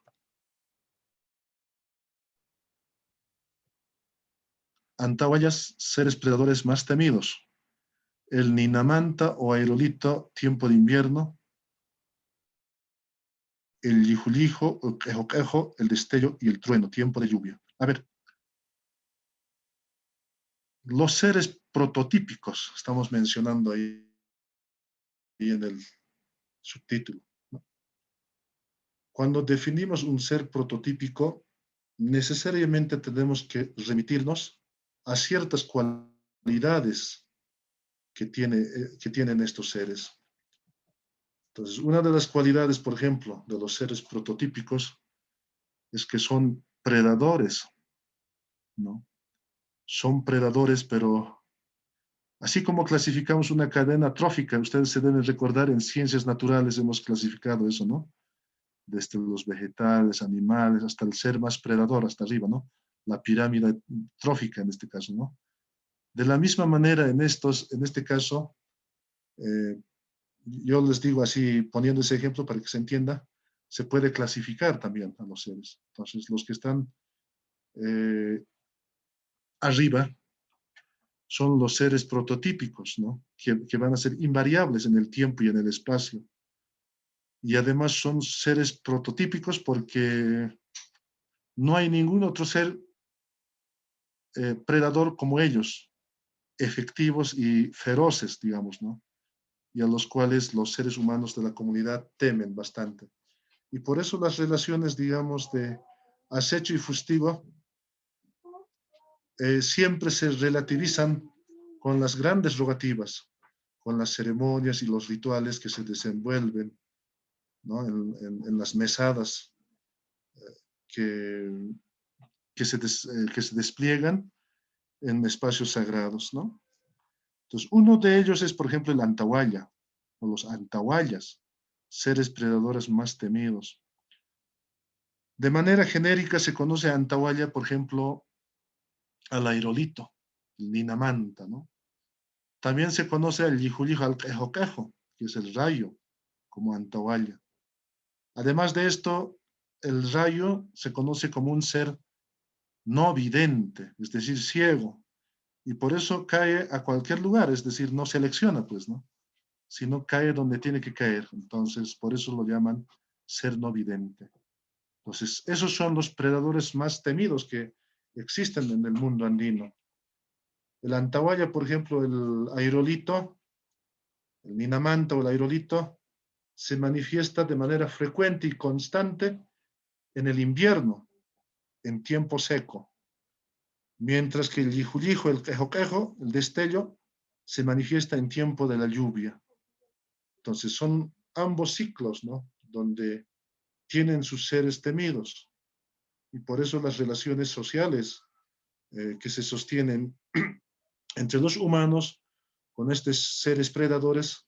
Antawayas, seres predadores más temidos. El ninamanta o aerolito, tiempo de invierno. El lijulijo, el quejoquejo, el destello y el trueno, tiempo de lluvia. A ver, los seres prototípicos, estamos mencionando ahí en el subtítulo, ¿no? Cuando definimos un ser prototípico, necesariamente tenemos que remitirnos a ciertas cualidades que tienen estos seres. Entonces, una de las cualidades, por ejemplo, de los seres prototípicos es que son predadores, ¿no? Son predadores, pero así como clasificamos una cadena trófica, ustedes se deben recordar, en ciencias naturales hemos clasificado eso, ¿no? Desde los vegetales, animales, hasta el ser más predador, hasta arriba, ¿no? La pirámide trófica en este caso, ¿no? De la misma manera, en este caso, yo les digo así, poniendo ese ejemplo para que se entienda, se puede clasificar también a los seres. Entonces, los que están arriba son los seres prototípicos, ¿no? Que van a ser invariables en el tiempo y en el espacio. Y además son seres prototípicos porque no hay ningún otro ser predador como ellos, efectivos y feroces, digamos, ¿no? Y a los cuales los seres humanos de la comunidad temen bastante. Y por eso las relaciones, digamos, de acecho y fustigo siempre se relativizan con las grandes rogativas, con las ceremonias y los rituales que se desenvuelven, ¿no? En las mesadas que, que se despliegan en espacios sagrados, ¿no? Entonces, uno de ellos es, por ejemplo, el Antawaya, o los Antawayas, seres predadores más temidos. De manera genérica se conoce a Antawaya, por ejemplo, al airolito, el Ninamanta, ¿no? También se conoce al Yijulijo, al Quejoquejo, que es el rayo, como Antawaya. Además de esto, el rayo se conoce como un ser no vidente, es decir, ciego, y por eso cae a cualquier lugar, es decir, no selecciona, pues, ¿no? Sino cae donde tiene que caer. Entonces, por eso lo llaman ser no vidente. Entonces, esos son los predadores más temidos que existen en el mundo andino. El Antawaya, por ejemplo, el airolito, el Ninamanta o el airolito, se manifiesta de manera frecuente y constante en el invierno, en tiempo seco, mientras que el Yijulijo, el Quejoquejo, el destello, se manifiesta en tiempo de la lluvia. Entonces son ambos ciclos, ¿no? Donde tienen sus seres temidos. Y por eso las relaciones sociales que se sostienen entre los humanos con estos seres predadores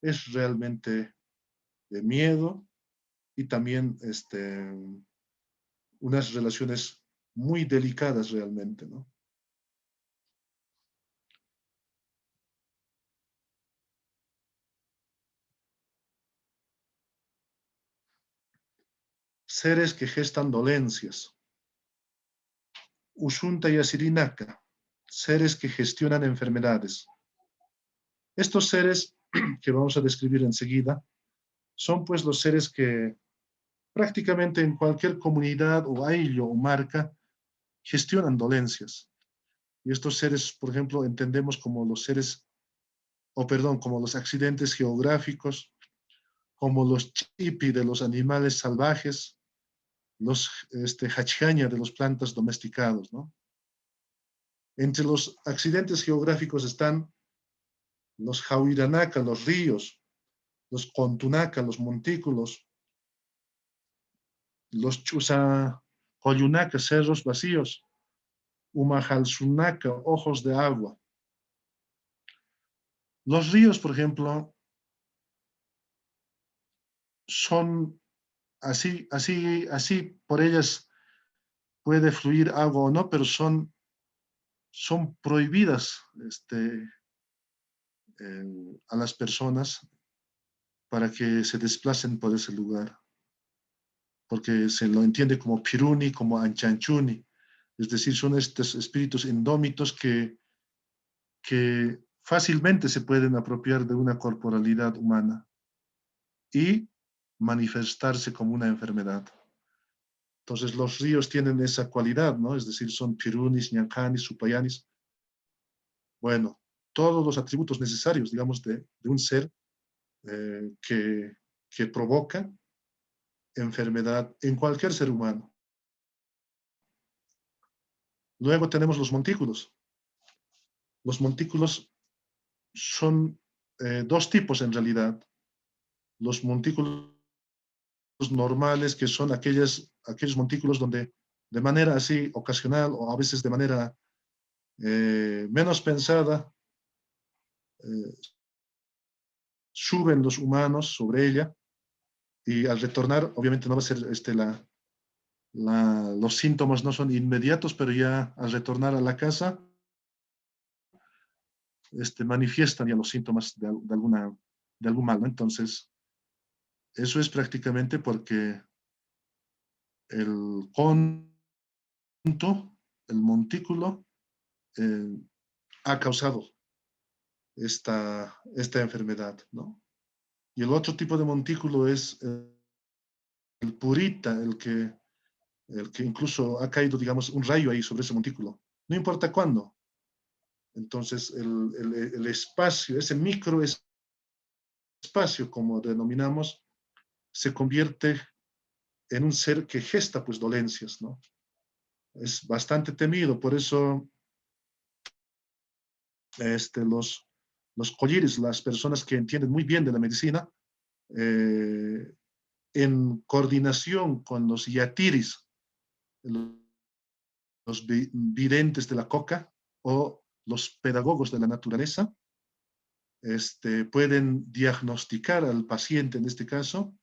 es realmente de miedo y también unas relaciones muy delicadas realmente, ¿no? Seres que gestan dolencias. Ushunta y Asirinaka, seres que gestionan enfermedades. Estos seres que vamos a describir enseguida son pues los seres que prácticamente en cualquier comunidad o ayllo o marca gestionan dolencias. Y estos seres, por ejemplo, entendemos como los seres, o perdón, como los accidentes geográficos, como los chipi de los animales salvajes, los hachcaña de los plantas domesticados, ¿no? Entre los accidentes geográficos están los jauiranaka, los ríos, los contunaca, los montículos, los chusacoyunaca, cerros vacíos, umajalsunaca, ojos de agua. Los ríos, por ejemplo, son así por ellas puede fluir agua o no, pero son prohibidas a las personas para que se desplacen por ese lugar, porque se lo entiende como piruni, como anchanchuni, es decir, son estos espíritus indómitos que fácilmente se pueden apropiar de una corporalidad humana y manifestarse como una enfermedad. Entonces los ríos tienen esa cualidad, ¿no? Es decir, son pirunis, ñancanis, supayanis. Bueno, todos los atributos necesarios, digamos, de un ser que provoca enfermedad en cualquier ser humano. Luego tenemos los montículos. Los montículos son dos tipos en realidad. Los montículos normales, que son aquellos montículos donde de manera así ocasional o a veces de manera menos pensada, suben los humanos sobre ella y al retornar, obviamente no va a ser los síntomas no son inmediatos, pero ya al retornar a la casa, manifiestan ya los síntomas de algún mal, ¿no? Entonces, eso es prácticamente porque el conto, el montículo, ha causado esta enfermedad, ¿no? Y el otro tipo de montículo es el purita, el que incluso ha caído, digamos, un rayo ahí sobre ese montículo. No importa cuándo. Entonces, el espacio, ese microespacio, como denominamos, se convierte en un ser que gesta, pues, dolencias, ¿no? Es bastante temido, por eso los colliris, las personas que entienden muy bien de la medicina, en coordinación con los yatiris, los videntes de la coca o los pedagogos de la naturaleza, pueden diagnosticar al paciente, en este caso,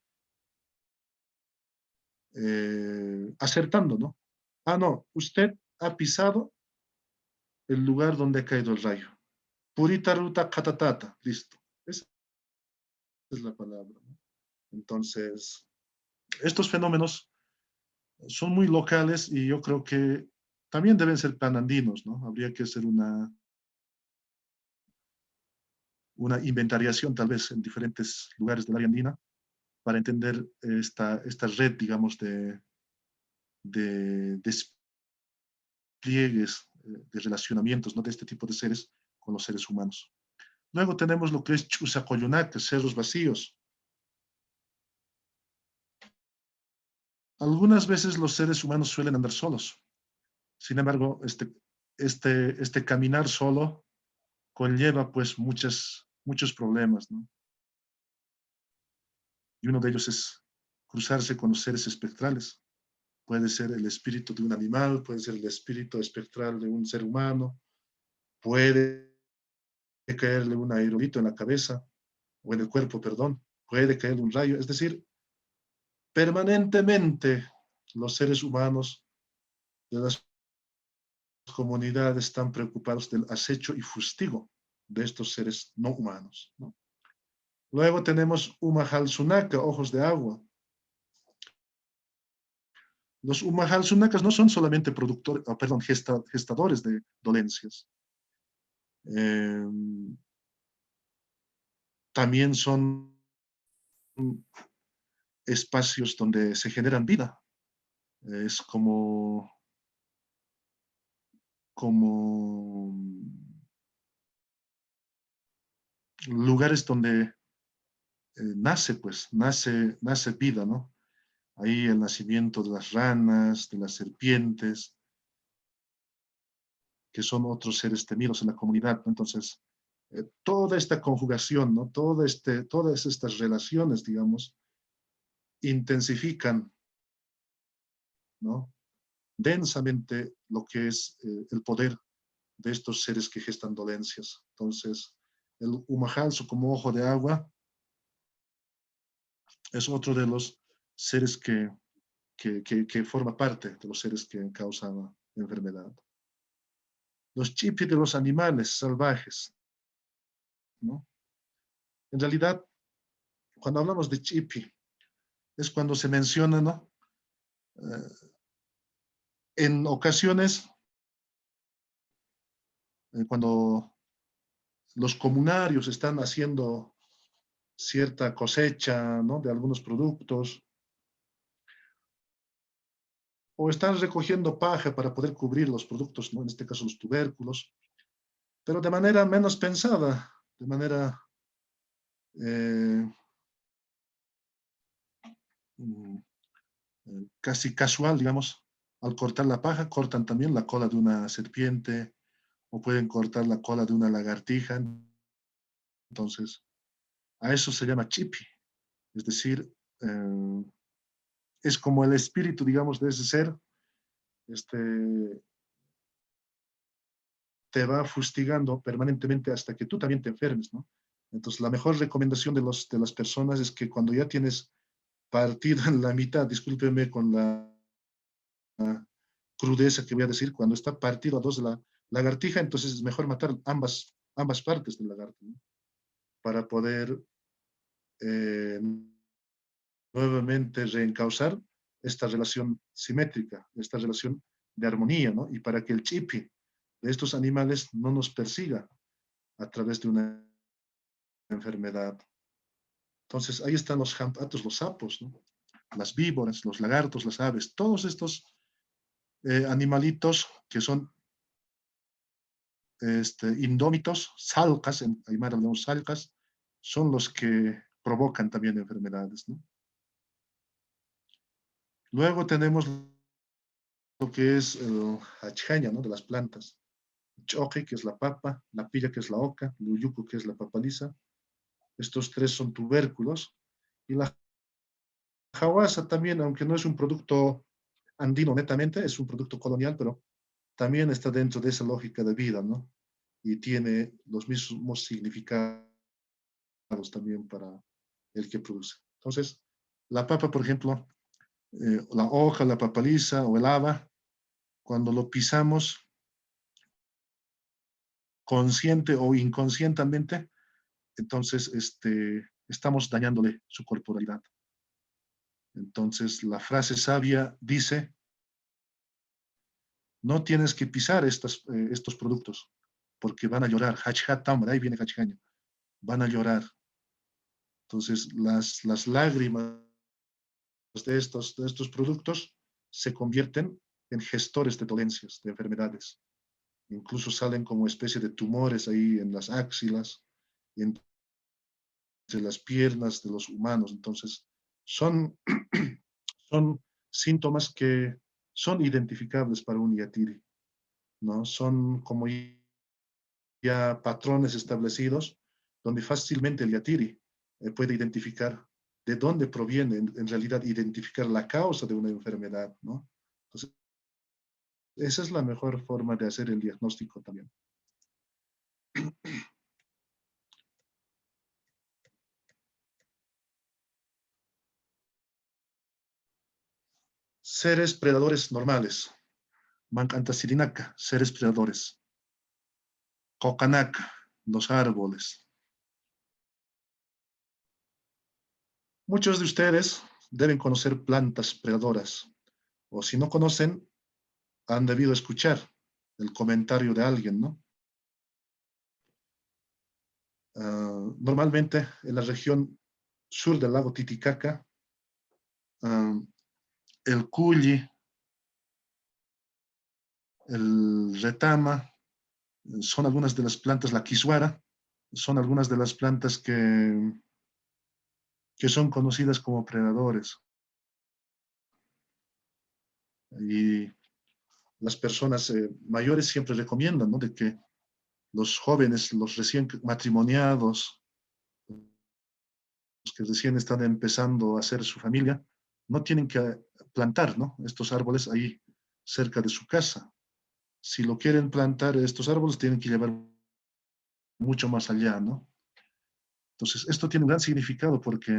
acertando, ¿no? Ah, no, usted ha pisado el lugar donde ha caído el rayo. Purita ruta katatata, listo. Esa es la palabra, ¿no? Entonces, estos fenómenos son muy locales y yo creo que también deben ser panandinos, ¿no? Habría que hacer una inventariación tal vez en diferentes lugares del área andina para entender esta red, digamos, de despliegues, de relacionamientos, ¿no? De este tipo de seres con los seres humanos. Luego tenemos lo que es Chusacoyunac, cerros vacíos. Algunas veces los seres humanos suelen andar solos. Sin embargo, este caminar solo conlleva pues muchos problemas, ¿no? Y uno de ellos es cruzarse con los seres espectrales. Puede ser el espíritu de un animal, puede ser el espíritu espectral de un ser humano, puede caerle un aerolito en la cabeza, o en el cuerpo, perdón, puede caerle un rayo. Es decir, permanentemente los seres humanos de las comunidades están preocupados del acecho y fustigo de estos seres no humanos, ¿no? Luego tenemos Umahal Sunaka, ojos de agua. Los Umahal Sunakas no son solamente gestadores de dolencias. También son espacios donde se generan vida. Es como lugares donde nace vida, ¿no? Ahí el nacimiento de las ranas, de las serpientes, que son otros seres temidos en la comunidad, ¿no? Entonces, toda esta conjugación, ¿no? Todas estas relaciones, digamos, intensifican, ¿no? Densamente lo que es el poder de estos seres que gestan dolencias. Entonces, el Umahalso como ojo de agua es otro de los seres que forma parte de los seres que causan enfermedad. Los chipi de los animales salvajes, ¿no? En realidad, cuando hablamos de chipi, es cuando se menciona, ¿no? En ocasiones, cuando los comunarios están haciendo cierta cosecha, ¿no? De algunos productos, o están recogiendo paja para poder cubrir los productos, ¿no? En este caso los tubérculos, pero de manera menos pensada, de manera casi casual, digamos, al cortar la paja, cortan también la cola de una serpiente o pueden cortar la cola de una lagartija. Entonces, a eso se llama chipi. Es decir, es como el espíritu, digamos, de ese ser, este, te va fustigando permanentemente hasta que tú también te enfermes, ¿no? Entonces, la mejor recomendación de las personas es que cuando ya tienes partido en la mitad, discúlpeme con la crudeza que voy a decir, cuando está partido a dos de la lagartija, entonces es mejor matar ambas partes del lagarto, ¿no? Para poder eh, nuevamente reencauzar esta relación simétrica, esta relación de armonía, ¿no? Y para que el chipi de estos animales no nos persiga a través de una enfermedad. Entonces, ahí están los jampatos, los sapos, ¿no? Las víboras, los lagartos, las aves, todos estos animalitos que son indómitos, salcas, en Aymara hablamos salcas, son los que provocan también enfermedades, ¿no? Luego tenemos lo que es el achjaña, ¿no? De las plantas. Choque, que es la papa, la pilla, que es la oca, el uyuco, que es la papaliza. Estos tres son tubérculos. Y la jawasa también, aunque no es un producto andino netamente, es un producto colonial, pero también está dentro de esa lógica de vida, ¿no? Y tiene los mismos significados también para el que produce. Entonces, la papa, por ejemplo, la hoja, la papaliza o el haba, cuando lo pisamos consciente o inconscientemente, entonces estamos dañándole su corporalidad. Entonces, la frase sabia dice, no tienes que pisar estos productos, porque van a llorar. Hachhatam, ahí viene Hachhaña. Van a llorar. Entonces, las lágrimas de estos productos se convierten en gestores de dolencias, de enfermedades. Incluso salen como especie de tumores ahí en las axilas, entre las piernas de los humanos. Entonces, son, son síntomas que son identificables para un yatiri, ¿no? Son como ya patrones establecidos donde fácilmente el yatiri puede identificar de dónde proviene, en realidad identificar la causa de una enfermedad, ¿no? Entonces, esa es la mejor forma de hacer el diagnóstico también. Seres predadores normales. Mancantasirinaka, seres predadores. Cocanaka, los árboles. Muchos de ustedes deben conocer plantas predadoras, o si no conocen, han debido escuchar el comentario de alguien, ¿no? Normalmente en la región sur del lago Titicaca, el cuyi, el retama, son algunas de las plantas, la quisuara, son algunas de las plantas que son conocidas como predadores. Y las personas mayores siempre recomiendan, ¿no? De que los jóvenes, los recién matrimoniados, los que recién están empezando a hacer su familia, no tienen que plantar, ¿no? Estos árboles ahí cerca de su casa. Si lo quieren plantar estos árboles, tienen que llevar mucho más allá, ¿no? Entonces, esto tiene un gran significado porque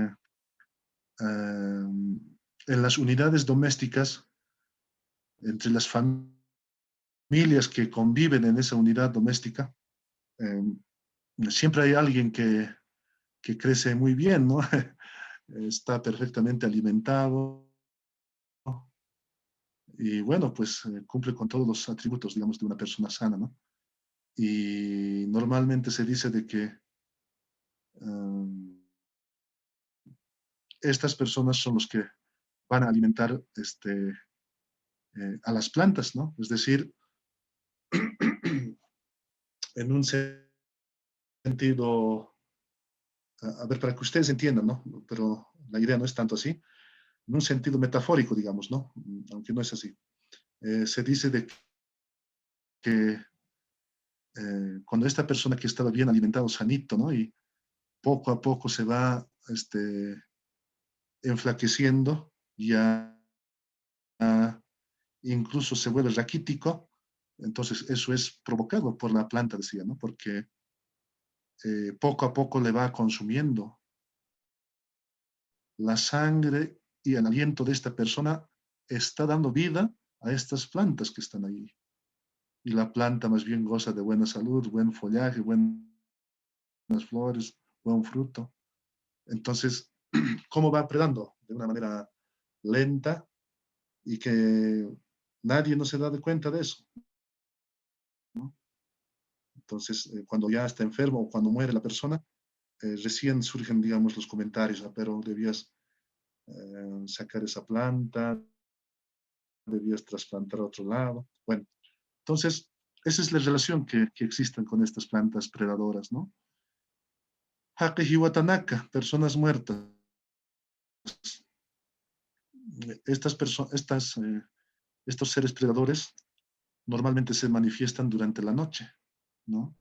en las unidades domésticas, entre las familias que conviven en esa unidad doméstica, siempre hay alguien que crece muy bien, ¿no? Está perfectamente alimentado y bueno, pues cumple con todos los atributos, digamos, de una persona sana, ¿no? Y normalmente se dice de que estas personas son los que van a alimentar a las plantas, ¿no? Es decir, en un sentido, a ver, para que ustedes entiendan, ¿no? Pero la idea no es tanto así, en un sentido metafórico, digamos, ¿no? Aunque no es así. Se dice de que cuando esta persona que estaba bien alimentado, sanito, ¿no? Y poco a poco se va enflaqueciendo, ya incluso se vuelve raquítico, entonces eso es provocado por la planta, decía, ¿no? Porque poco a poco le va consumiendo la sangre y el aliento de esta persona está dando vida a estas plantas que están ahí. Y la planta más bien goza de buena salud, buen follaje, buenas flores, buen fruto. Entonces, ¿cómo va predando? De una manera lenta y que nadie no se da de cuenta de eso, ¿no? Entonces, cuando ya está enfermo o cuando muere la persona, recién surgen, digamos, los comentarios, ¿no? Pero debías sacar esa planta, debías trasplantar a otro lado. Bueno, entonces, esa es la relación que existen con estas plantas predadoras, ¿no? Hakehiwatanaka, personas muertas. Estos seres predadores normalmente se manifiestan durante la noche, ¿no?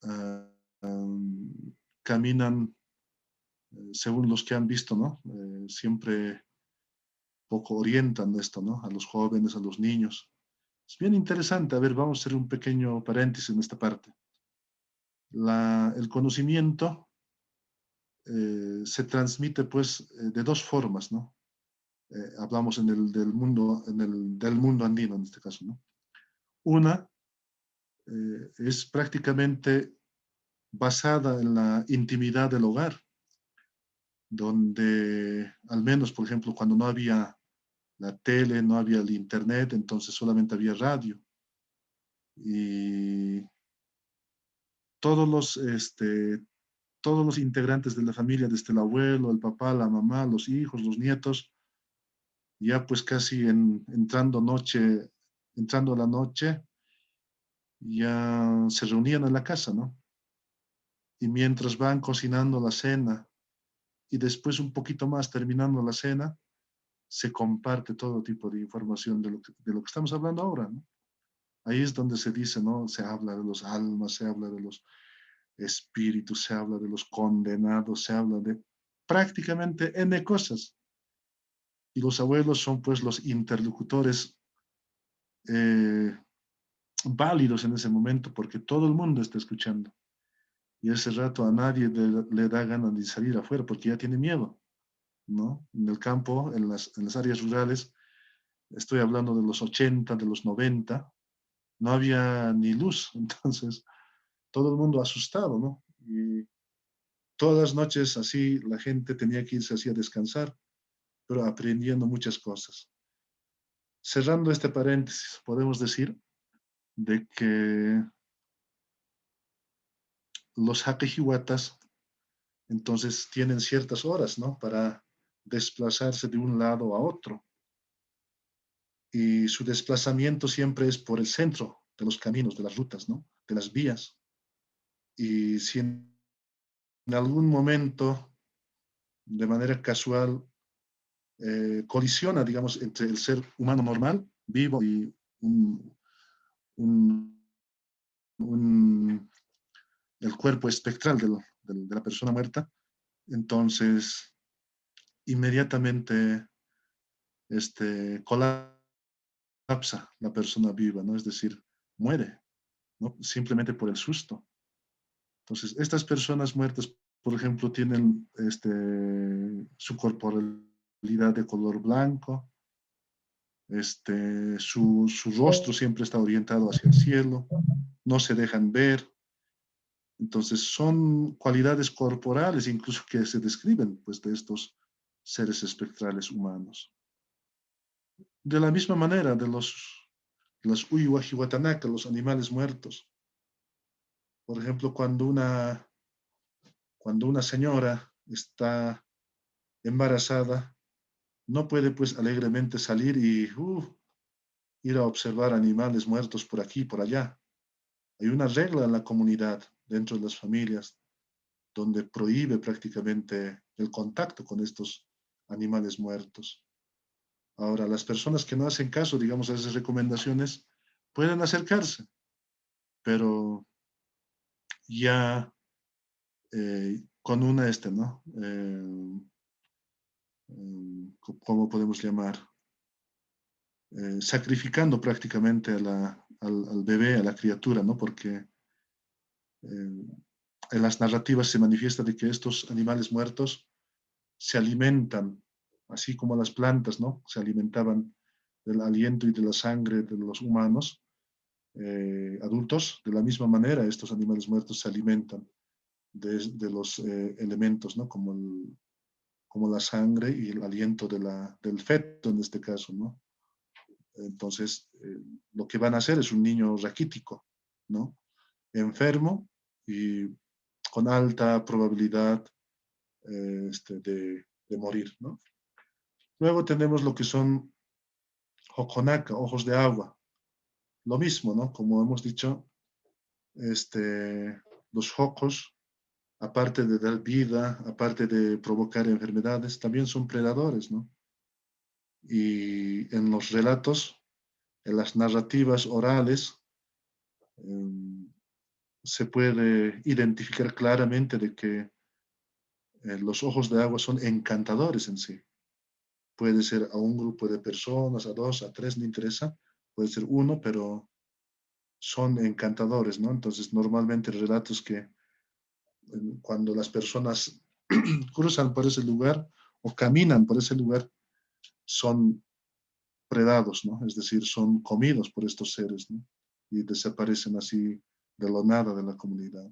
Uh, caminan, según los que han visto, ¿no? Siempre poco orientan esto, ¿no? A los jóvenes, a los niños. Es bien interesante. A ver, vamos a hacer un pequeño paréntesis en esta parte. El conocimiento se transmite, pues, de dos formas, ¿no? Hablamos del mundo andino en este caso, ¿no? Una es prácticamente basada en la intimidad del hogar, donde al menos, por ejemplo, cuando no había la tele, no había el internet, entonces solamente había radio. Y todos los integrantes de la familia, desde el abuelo, el papá, la mamá, los hijos, los nietos, ya pues casi entrando a la noche, ya se reunían en la casa, ¿no? Y mientras van cocinando la cena y después un poquito más terminando la cena, se comparte todo tipo de información de lo que estamos hablando ahora, ¿no? Ahí es donde se dice, ¿no? Se habla de los almas, se habla de los espíritus, se habla de los condenados, se habla de prácticamente N cosas. Y los abuelos son pues los interlocutores válidos en ese momento porque todo el mundo está escuchando. Y ese rato a nadie le da ganas de salir afuera porque ya tiene miedo, ¿no? En el campo, en las áreas rurales, estoy hablando de los 80, de los 90, no había ni luz, entonces todo el mundo asustado, ¿no? Y todas las noches así la gente tenía que irse así a descansar, pero aprendiendo muchas cosas. Cerrando este paréntesis, podemos decir de que los jaquejihuatas entonces tienen ciertas horas, ¿no? Para desplazarse de un lado a otro. Y su desplazamiento siempre es por el centro de los caminos, de las rutas, ¿no? De las vías. Y si en algún momento, de manera casual, colisiona, digamos, entre el ser humano normal, vivo, y un, un, el cuerpo espectral de la persona muerta, entonces inmediatamente colapsa la persona viva, ¿no? Es decir, muere, ¿no? Simplemente por el susto. Entonces, estas personas muertas, por ejemplo, tienen su corporalidad de color blanco, su rostro siempre está orientado hacia el cielo, no se dejan ver. Entonces, son cualidades corporales incluso que se describen pues, de estos seres espectrales humanos. De la misma manera, de los Uyuajiwatanaka, los animales muertos. Por ejemplo, cuando una señora está embarazada, no puede pues alegremente salir y ir a observar animales muertos por aquí y por allá. Hay una regla en la comunidad, dentro de las familias, donde prohíbe prácticamente el contacto con estos animales muertos. Ahora, las personas que no hacen caso, digamos, a esas recomendaciones, pueden acercarse, pero ya con una ¿no? ¿Cómo podemos llamar? Sacrificando prácticamente al bebé, a la criatura, ¿no? Porque en las narrativas se manifiesta de que estos animales muertos se alimentan, así como las plantas, ¿no? Se alimentaban del aliento y de la sangre de los humanos adultos. De la misma manera, estos animales muertos se alimentan de los elementos, ¿no? Como la sangre y el aliento del feto en este caso, ¿no? Entonces, lo que van a hacer es un niño raquítico, ¿no? Enfermo y con alta probabilidad de morir, ¿no? Luego tenemos lo que son hokonaka, ojos de agua. Lo mismo, ¿no? Como hemos dicho, los hokos, aparte de dar vida, aparte de provocar enfermedades, también son predadores, ¿no? Y en los relatos, en las narrativas orales, se puede identificar claramente de que los ojos de agua son encantadores en sí. Puede ser a un grupo de personas, a dos, a tres, no interesa. Puede ser uno, pero son encantadores, ¿no? Entonces, normalmente relatos que cuando las personas cruzan por ese lugar o caminan por ese lugar, son predados, ¿no? Es decir, son comidos por estos seres, ¿no? Y desaparecen así de la nada de la comunidad.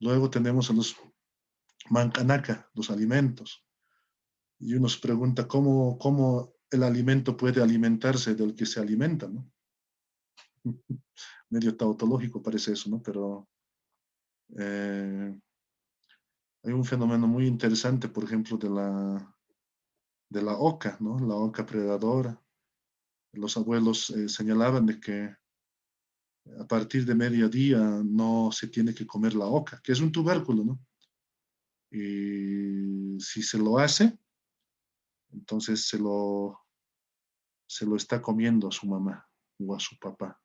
Luego tenemos a los mankanaka, los alimentos. Y uno se pregunta cómo el alimento puede alimentarse del que se alimenta, ¿no? Medio tautológico parece eso, ¿no? Pero hay un fenómeno muy interesante, por ejemplo, de la oca, ¿no? La oca predadora. Los abuelos señalaban de que a partir de mediodía no se tiene que comer la oca, que es un tubérculo, ¿no? Y si se lo hace, entonces se lo está comiendo a su mamá o a su papá.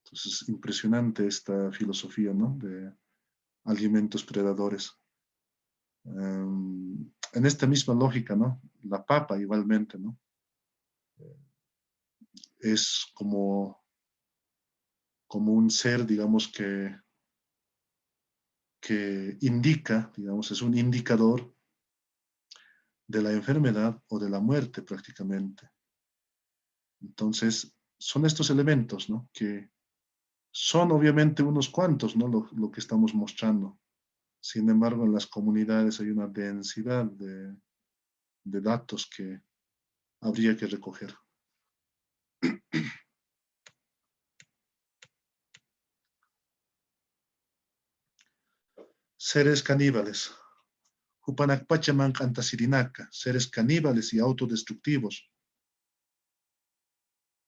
Entonces, es impresionante esta filosofía, ¿no? De alimentos predadores. En esta misma lógica, ¿no? La papa igualmente, ¿no? Es como un ser, digamos, que indica, digamos, es un indicador de la enfermedad o de la muerte prácticamente. Entonces, son estos elementos, ¿no? Que son obviamente unos cuantos, ¿no? Lo que estamos mostrando. Sin embargo, en las comunidades hay una densidad de datos que habría que recoger. Seres caníbales. Hupanakpachaman Antasirinaka, seres caníbales y autodestructivos.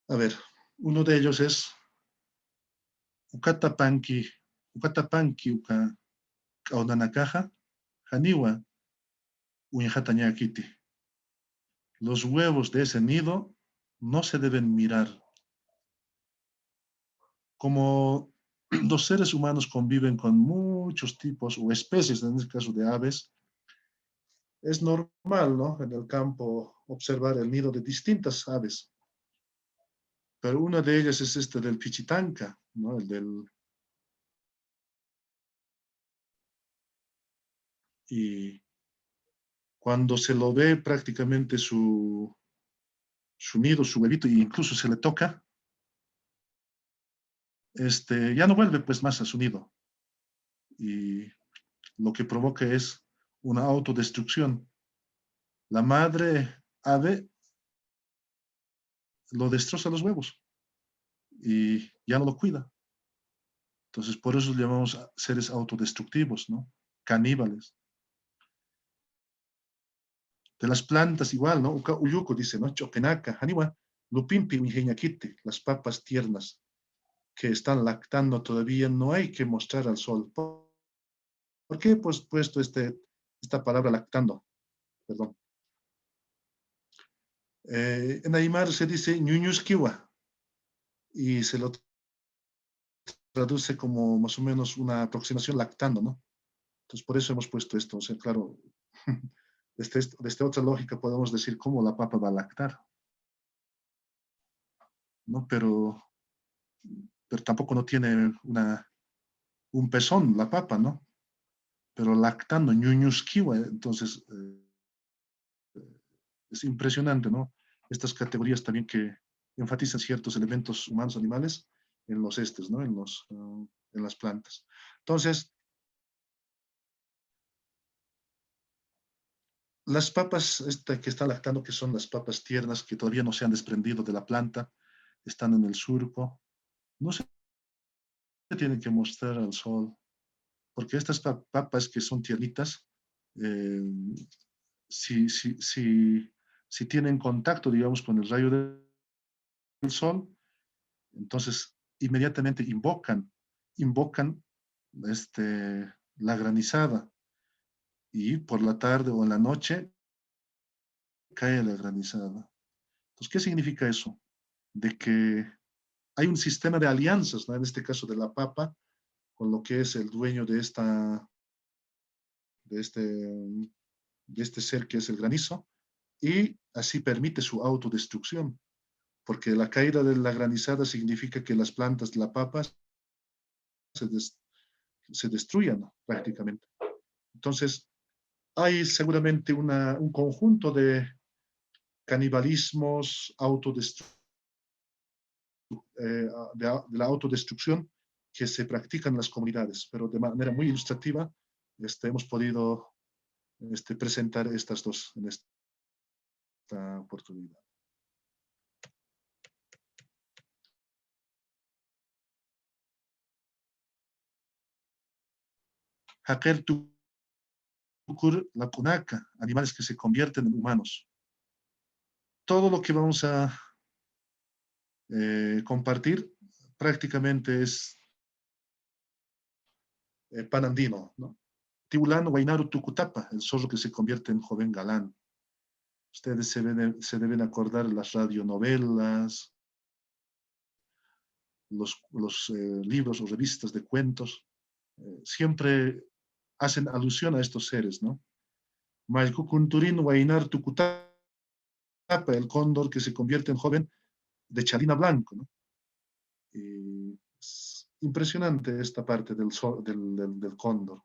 A ver, uno de ellos es Ukatapanki uka kaunanakaja, Haniwa, Uinjatañakiti. Los huevos de ese nido no se deben mirar. Como los seres humanos conviven con muchos tipos o especies, en este caso de aves, es normal, ¿no? En el campo observar el nido de distintas aves. Pero una de ellas es este del pichitanca, ¿no? Y cuando se lo ve prácticamente su nido, su huevito, e incluso se le toca, ya no vuelve pues más a su nido. Y lo que provoca es una autodestrucción. La madre ave lo destroza los huevos y ya no lo cuida. Entonces, por eso le llamamos seres autodestructivos, ¿no? Caníbales. De las plantas igual, ¿no? Uka uyuko dice, ¿no? Choquenaca, haniwa, lupimpi, uijeñaquite, las papas tiernas que están lactando todavía no hay que mostrar al sol. ¿Por qué he puesto esta palabra lactando? Perdón. En Aymar se dice ñuñusquiwa y se lo traduce como más o menos una aproximación lactando, ¿no? Entonces, por eso hemos puesto esto. O sea, claro, desde otra lógica podemos decir cómo la papa va a lactar, ¿no? Pero tampoco no tiene un pezón la papa, ¿no? Pero lactando, ñuñusquiwa, entonces es impresionante, ¿no? Estas categorías también que enfatizan ciertos elementos humanos, animales, en los estes, ¿no? En las plantas. Entonces, las papas que están lactando, que son las papas tiernas, que todavía no se han desprendido de la planta, están en el surco, no se tienen que mostrar al sol, porque estas papas que son tiernitas, eh, si tienen contacto, digamos, con el rayo del sol, entonces inmediatamente invocan la granizada y por la tarde o en la noche cae la granizada. Entonces, ¿qué significa eso? De que hay un sistema de alianzas, ¿no? En este caso de la papa, con lo que es el dueño de este, de este ser que es el granizo, y así permite su autodestrucción, porque la caída de la granizada significa que las plantas de la papa se, des, se destruyan, ¿no? Prácticamente. Entonces, hay seguramente un conjunto de canibalismos, de la autodestrucción que se practican en las comunidades, pero de manera muy ilustrativa hemos podido presentar estas dos en esta oportunidad. Haker tukur la kunaca, animales que se convierten en humanos. Todo lo que vamos a compartir prácticamente es panandino, ¿no? Tiulano Guainaru Tucutapa, el zorro que se convierte en joven galán. Ustedes se deben acordar de las radionovelas, los libros o revistas de cuentos, siempre hacen alusión a estos seres, ¿no? Malcucunturin Guainar Tucutapa, el cóndor que se convierte en joven de chalina blanco, ¿no? Es impresionante esta parte del cóndor,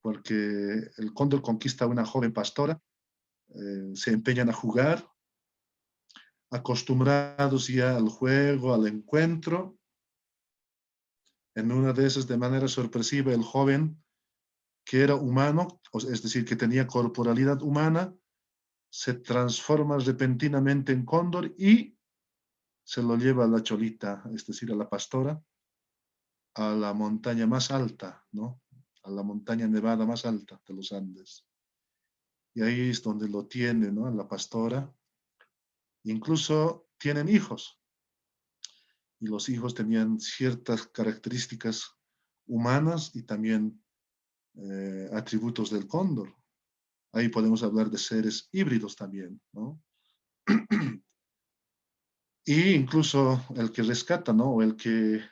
porque el cóndor conquista a una joven pastora, se empeñan a jugar, acostumbrados ya al juego, al encuentro. En una de esas, de manera sorpresiva, el joven, que era humano, es decir, que tenía corporalidad humana, se transforma repentinamente en cóndor y se lo lleva a la cholita, es decir, a la pastora, a la montaña más alta, ¿no? A la montaña nevada más alta de los Andes. Y ahí es donde lo tiene, ¿no? A la pastora. Incluso tienen hijos. Y los hijos tenían ciertas características humanas y también atributos del cóndor. Ahí podemos hablar de seres híbridos también, ¿no? Y incluso el que rescata, ¿no? O el que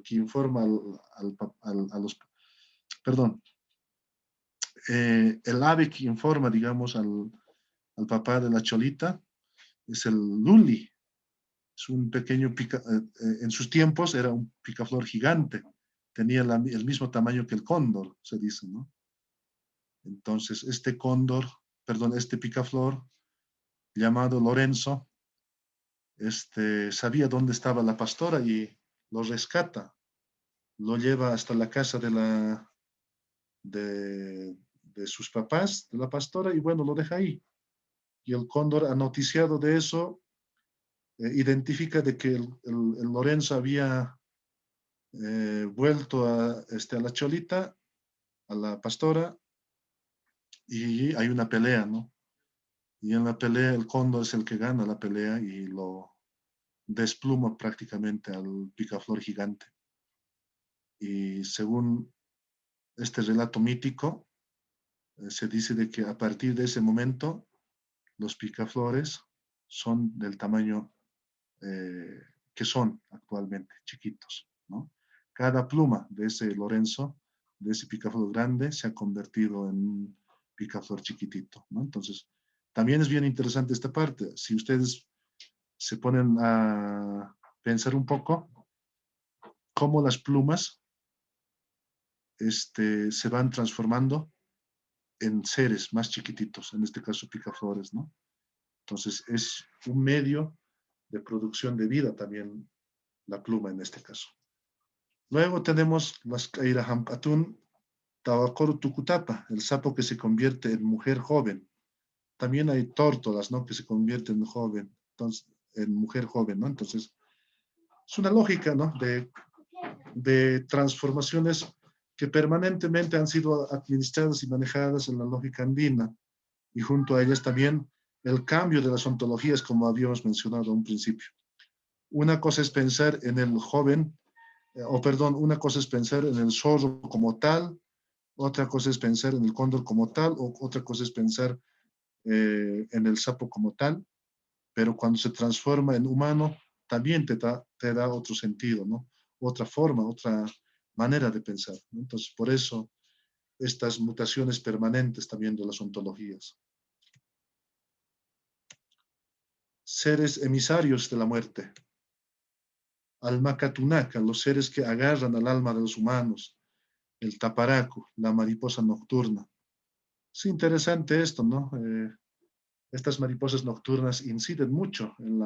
informa a los, perdón, el ave que informa, digamos, al papá de la cholita es el luli. Es un pequeño en sus tiempos era un picaflor gigante. Tenía el mismo tamaño que el cóndor, se dice, ¿no? Entonces, este picaflor, llamado Lorenzo, sabía dónde estaba la pastora y lo rescata, lo lleva hasta la casa de sus papás, de la pastora, y bueno, lo deja ahí. Y el cóndor, anoticiado de eso, identifica de que el Lorenzo había vuelto a la cholita, a la pastora, y hay una pelea, ¿no? Y en la pelea el cóndor es el que gana la pelea y lo despluma prácticamente al picaflor gigante. Y según este relato mítico, se dice de que a partir de ese momento los picaflores son del tamaño que son actualmente, chiquitos, ¿no? Cada pluma de ese Lorenzo, de ese picaflor grande, se ha convertido en un picaflor chiquitito, ¿no? Entonces, también es bien interesante esta parte. Si ustedes se ponen a pensar un poco, cómo las plumas se van transformando en seres más chiquititos, en este caso picaflores, ¿no? Entonces, es un medio de producción de vida también la pluma en este caso. Luego tenemos las Kairahampatun Tawakoru Tukutapa, el sapo que se convierte en mujer joven. También hay tórtolas, ¿no? Que se convierten en joven, entonces, en mujer joven, ¿no? Entonces, es una lógica, ¿no? De transformaciones que permanentemente han sido administradas y manejadas en la lógica andina, y junto a ellas también el cambio de las ontologías, como habíamos mencionado a un principio. Una cosa es pensar en el joven, una cosa es pensar en el zorro como tal, otra cosa es pensar en el cóndor como tal, o otra cosa es pensar en el sapo como tal, pero cuando se transforma en humano, también te da otro sentido, ¿no? Otra forma, otra manera de pensar, ¿no? Entonces, por eso, estas mutaciones permanentes también de las ontologías. Seres emisarios de la muerte. Almacatunaka, los seres que agarran al alma de los humanos. El taparaco, la mariposa nocturna. Es interesante esto, ¿no? Estas mariposas nocturnas inciden mucho en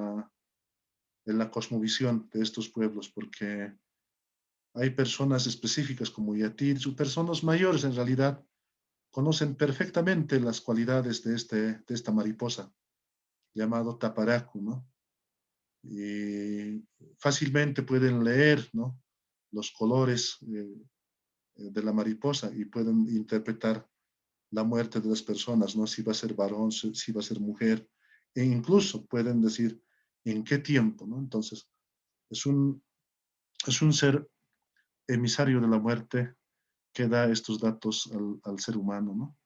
la cosmovisión de estos pueblos, porque hay personas específicas como Yatir, personas mayores en realidad, conocen perfectamente las cualidades de esta mariposa, llamado taparacu, ¿no? Y fácilmente pueden leer, ¿no? Los colores de la mariposa y pueden interpretar la muerte de las personas, ¿no? Si va a ser varón, si va a ser mujer, e incluso pueden decir en qué tiempo, ¿no? Entonces, es un ser emisario de la muerte que da estos datos al ser humano, ¿no?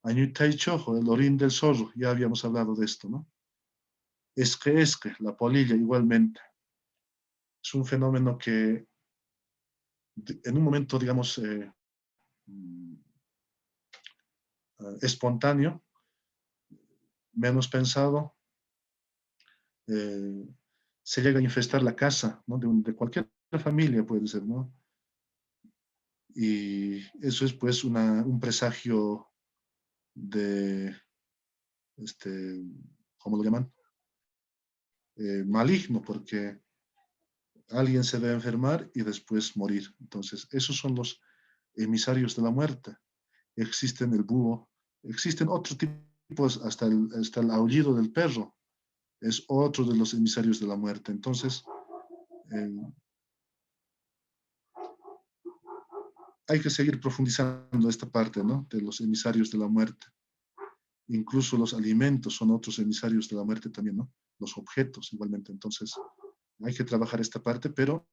Añuitay Chojo, el orín del zorro, ya habíamos hablado de esto, ¿no? Esque, la polilla igualmente. Es un fenómeno que en un momento, digamos, espontáneo, menos pensado, se llega a infestar la casa, ¿no? De cualquier familia puede ser, ¿no? Y eso es pues un presagio de, ¿cómo lo llaman? Maligno, porque alguien se va a enfermar y después morir. Entonces, esos son los emisarios de la muerte. Existen el búho, existen otros tipos, hasta el aullido del perro, es otro de los emisarios de la muerte. Entonces, hay que seguir profundizando esta parte, ¿no? De los emisarios de la muerte. Incluso los alimentos son otros emisarios de la muerte también, ¿no? Los objetos igualmente. Entonces, hay que trabajar esta parte, pero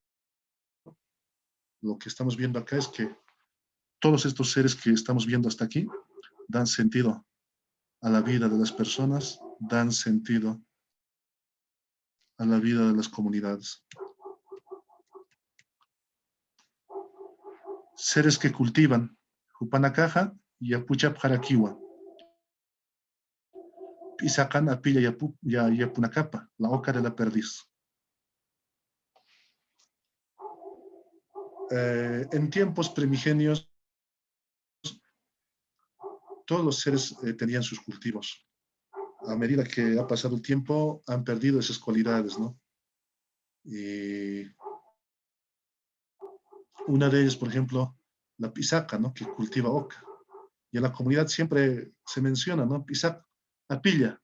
lo que estamos viendo acá es que todos estos seres que estamos viendo hasta aquí dan sentido a la vida de las personas, dan sentido a la vida de las comunidades. Seres que cultivan Jupanakaja y Apuchap Jarakiwa. Pisakan Apilla y Yapunacapa, la oca de la perdiz. En tiempos primigenios, todos los seres tenían sus cultivos. A medida que ha pasado el tiempo, han perdido esas cualidades, ¿no? Y una de ellas, por ejemplo, la pisaca, ¿no? Que cultiva oca. Y en la comunidad siempre se menciona, ¿no? Pisaca, apilla,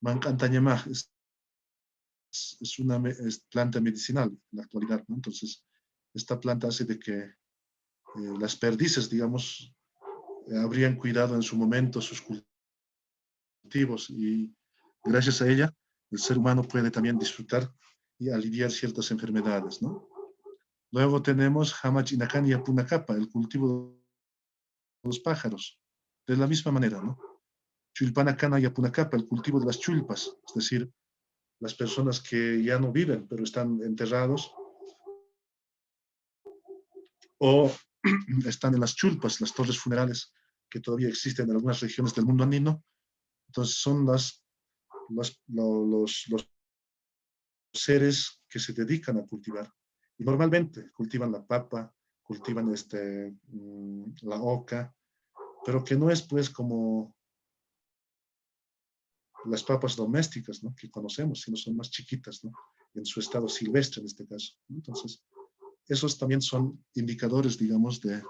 mancantañamaj, es una planta medicinal en la actualidad, ¿no? Entonces, esta planta hace de que las perdices, digamos, habrían cuidado en su momento sus cultivos y gracias a ella el ser humano puede también disfrutar y aliviar ciertas enfermedades, ¿no? Luego tenemos Hamachinacan y Apunacapa, el cultivo de los pájaros, de la misma manera, ¿no? Chulpana Cana y Apunacapa, el cultivo de las chulpas, es decir, las personas que ya no viven, pero están enterrados, o están en las chulpas, las torres funerales que todavía existen en algunas regiones del mundo andino. Entonces son los seres que se dedican a cultivar. Y normalmente cultivan la papa, cultivan la oca, pero que no es pues como las papas domésticas, ¿no?, que conocemos, sino son más chiquitas, ¿no?, en su estado silvestre en este caso. Entonces, esos también son indicadores, digamos, del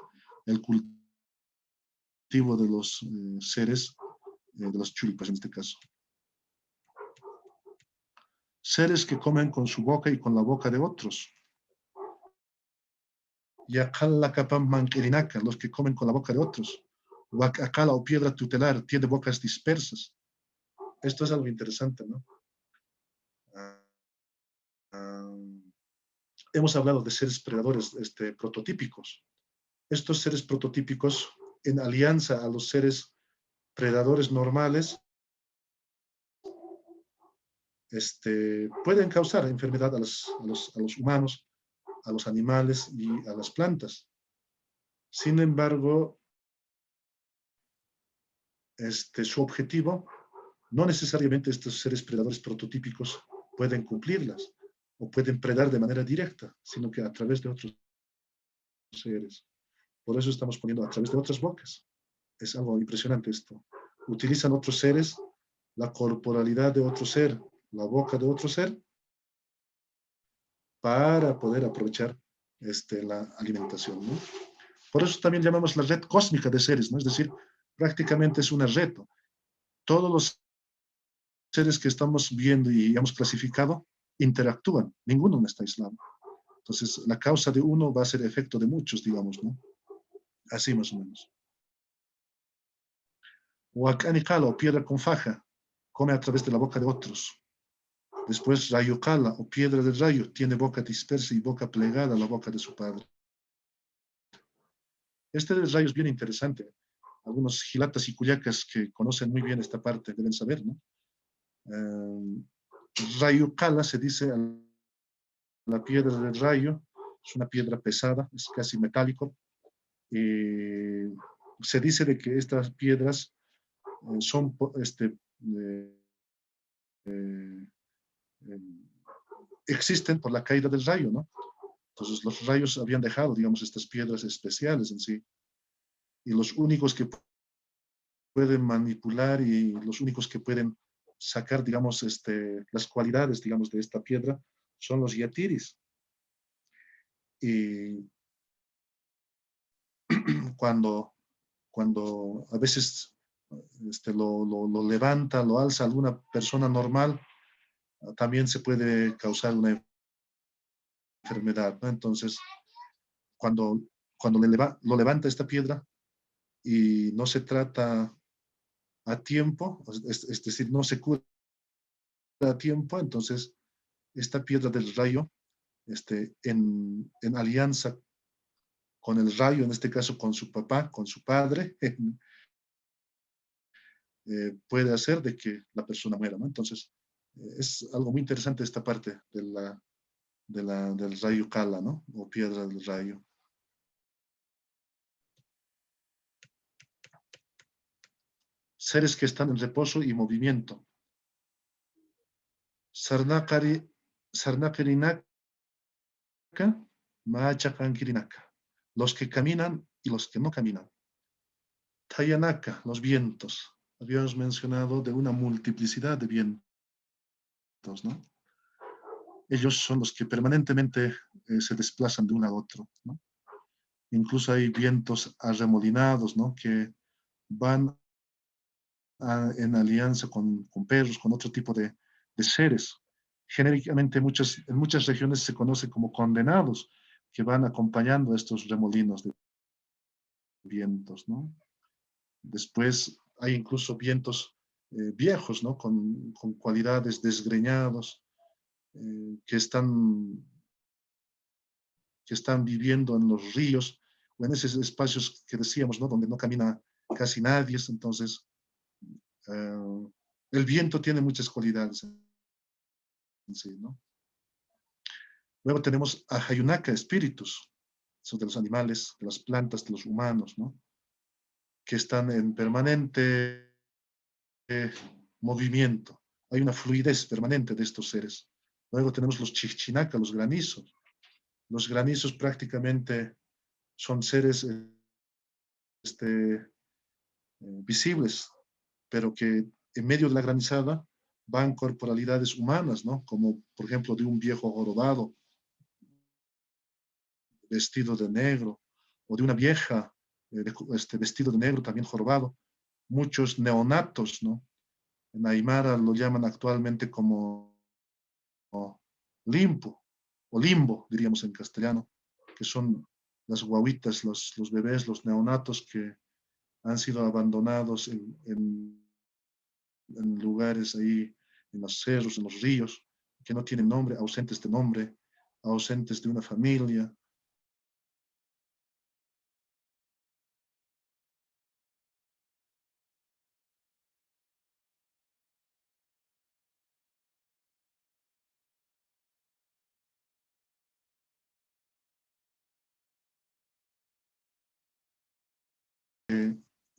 cultivo de los seres, de los chulpas en este caso. Seres que comen con su boca y con la boca de otros. Yakala kapam mankirinaka, los que comen con la boca de otros. Wakakala o piedra tutelar, tiene bocas dispersas. Esto es algo interesante, ¿no? Hemos hablado de seres predadores prototípicos. Estos seres prototípicos, en alianza a los seres predadores normales, pueden causar enfermedad a los humanos, a los animales y a las plantas. Sin embargo, su objetivo, no necesariamente estos seres predadores prototípicos pueden cumplirlas o pueden predar de manera directa, sino que a través de otros seres. Por eso estamos poniendo a través de otras bocas. Es algo impresionante esto. Utilizan otros seres, la corporalidad de otro ser, la boca de otro ser, para poder aprovechar la alimentación, ¿no? Por eso también llamamos la red cósmica de seres, ¿no? Es decir, prácticamente es una red. Todos los seres que estamos viendo y hemos clasificado interactúan, ninguno está aislado. Entonces, la causa de uno va a ser efecto de muchos, digamos, ¿no? Así más o menos. Huacanicala o piedra con faja, come a través de la boca de otros. Después, rayocala o piedra de rayo, tiene boca dispersa y boca plegada a la boca de su padre. Este del rayo es bien interesante. Algunos gilatas y cuyacas que conocen muy bien esta parte deben saber, ¿no? Rayocala se dice a la piedra del rayo, es una piedra pesada, es casi metálico. Se dice de que estas piedras son existen por la caída del rayo, ¿no? Entonces los rayos habían dejado, digamos, estas piedras especiales en sí. Y los únicos que pueden manipular y los únicos que pueden sacar, digamos, las cualidades, digamos, de esta piedra son los yatiris. Y cuando a veces lo levanta, lo alza alguna persona normal, también se puede causar una enfermedad, ¿no? Entonces, cuando lo levanta esta piedra y no se trata a tiempo, es decir, no se cura a tiempo, entonces esta piedra del rayo, en alianza con el rayo, en este caso con su papá, con su padre, puede hacer de que la persona muera, ¿no? Entonces, es algo muy interesante esta parte del rayo Kala, ¿no? O piedra del rayo. Seres que están en reposo y movimiento. Sarnakarinaka, Maachakankirinaca. Los que caminan y los que no caminan. Tayanaka, los vientos. Habíamos mencionado de una multiplicidad de vientos, ¿no? Ellos son los que permanentemente se desplazan de uno a otro, ¿no? Incluso hay vientos arremolinados, ¿no?, que van en alianza con perros, con otro tipo de seres. Genéricamente en muchas regiones se conoce como condenados, que van acompañando a estos remolinos de vientos, ¿no? Después hay incluso vientos viejos, ¿no?, con cualidades desgreñados, que están viviendo en los ríos o en esos espacios que decíamos, ¿no?, donde no camina casi nadie. Entonces, el viento tiene muchas cualidades en sí, ¿no? Luego tenemos a Hayunaka, espíritus, son de los animales, de las plantas, de los humanos, ¿no? Que están en permanente movimiento. Hay una fluidez permanente de estos seres. Luego tenemos los Chichinaca, los granizos. Los granizos prácticamente son seres visibles, pero que en medio de la granizada van corporalidades humanas, ¿no? Como por ejemplo de un viejo jorobado vestido de negro, o de una vieja vestido de negro también jorobado. Muchos neonatos, ¿no? En Aymara lo llaman actualmente como limpo, o limbo, diríamos en castellano, que son las guaguitas, los bebés, los neonatos que han sido abandonados en lugares ahí, en los cerros, en los ríos, que no tienen nombre, ausentes de nombre, ausentes de una familia.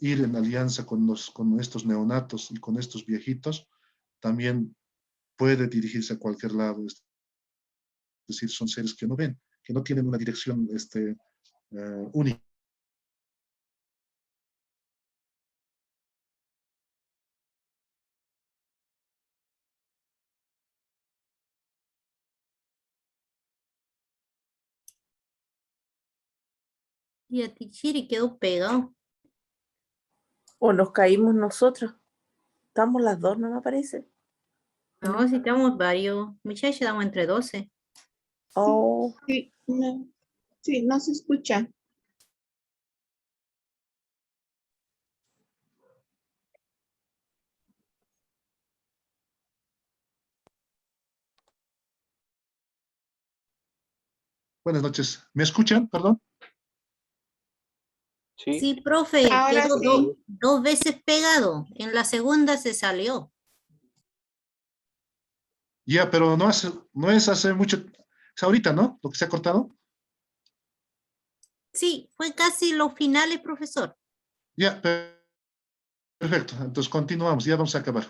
Ir en alianza con estos neonatos y con estos viejitos, también puede dirigirse a cualquier lado. Es decir, son seres que no ven, que no tienen una dirección única. Yatichiri quedó pegado. O nos caímos nosotros. Estamos las dos, no me parece. No, si estamos varios. Muchachos, estamos entre 12. Oh, Sí, no se escucha. Buenas noches. ¿Me escuchan? Perdón. Sí, Sí, profe, Ahora quedó sí. dos veces pegado. En la segunda se salió. Ya, pero no es hace mucho, es ahorita, ¿no? Lo que se ha cortado. Sí, fue casi los finales, profesor. Ya, perfecto. Entonces continuamos, ya vamos a acabar.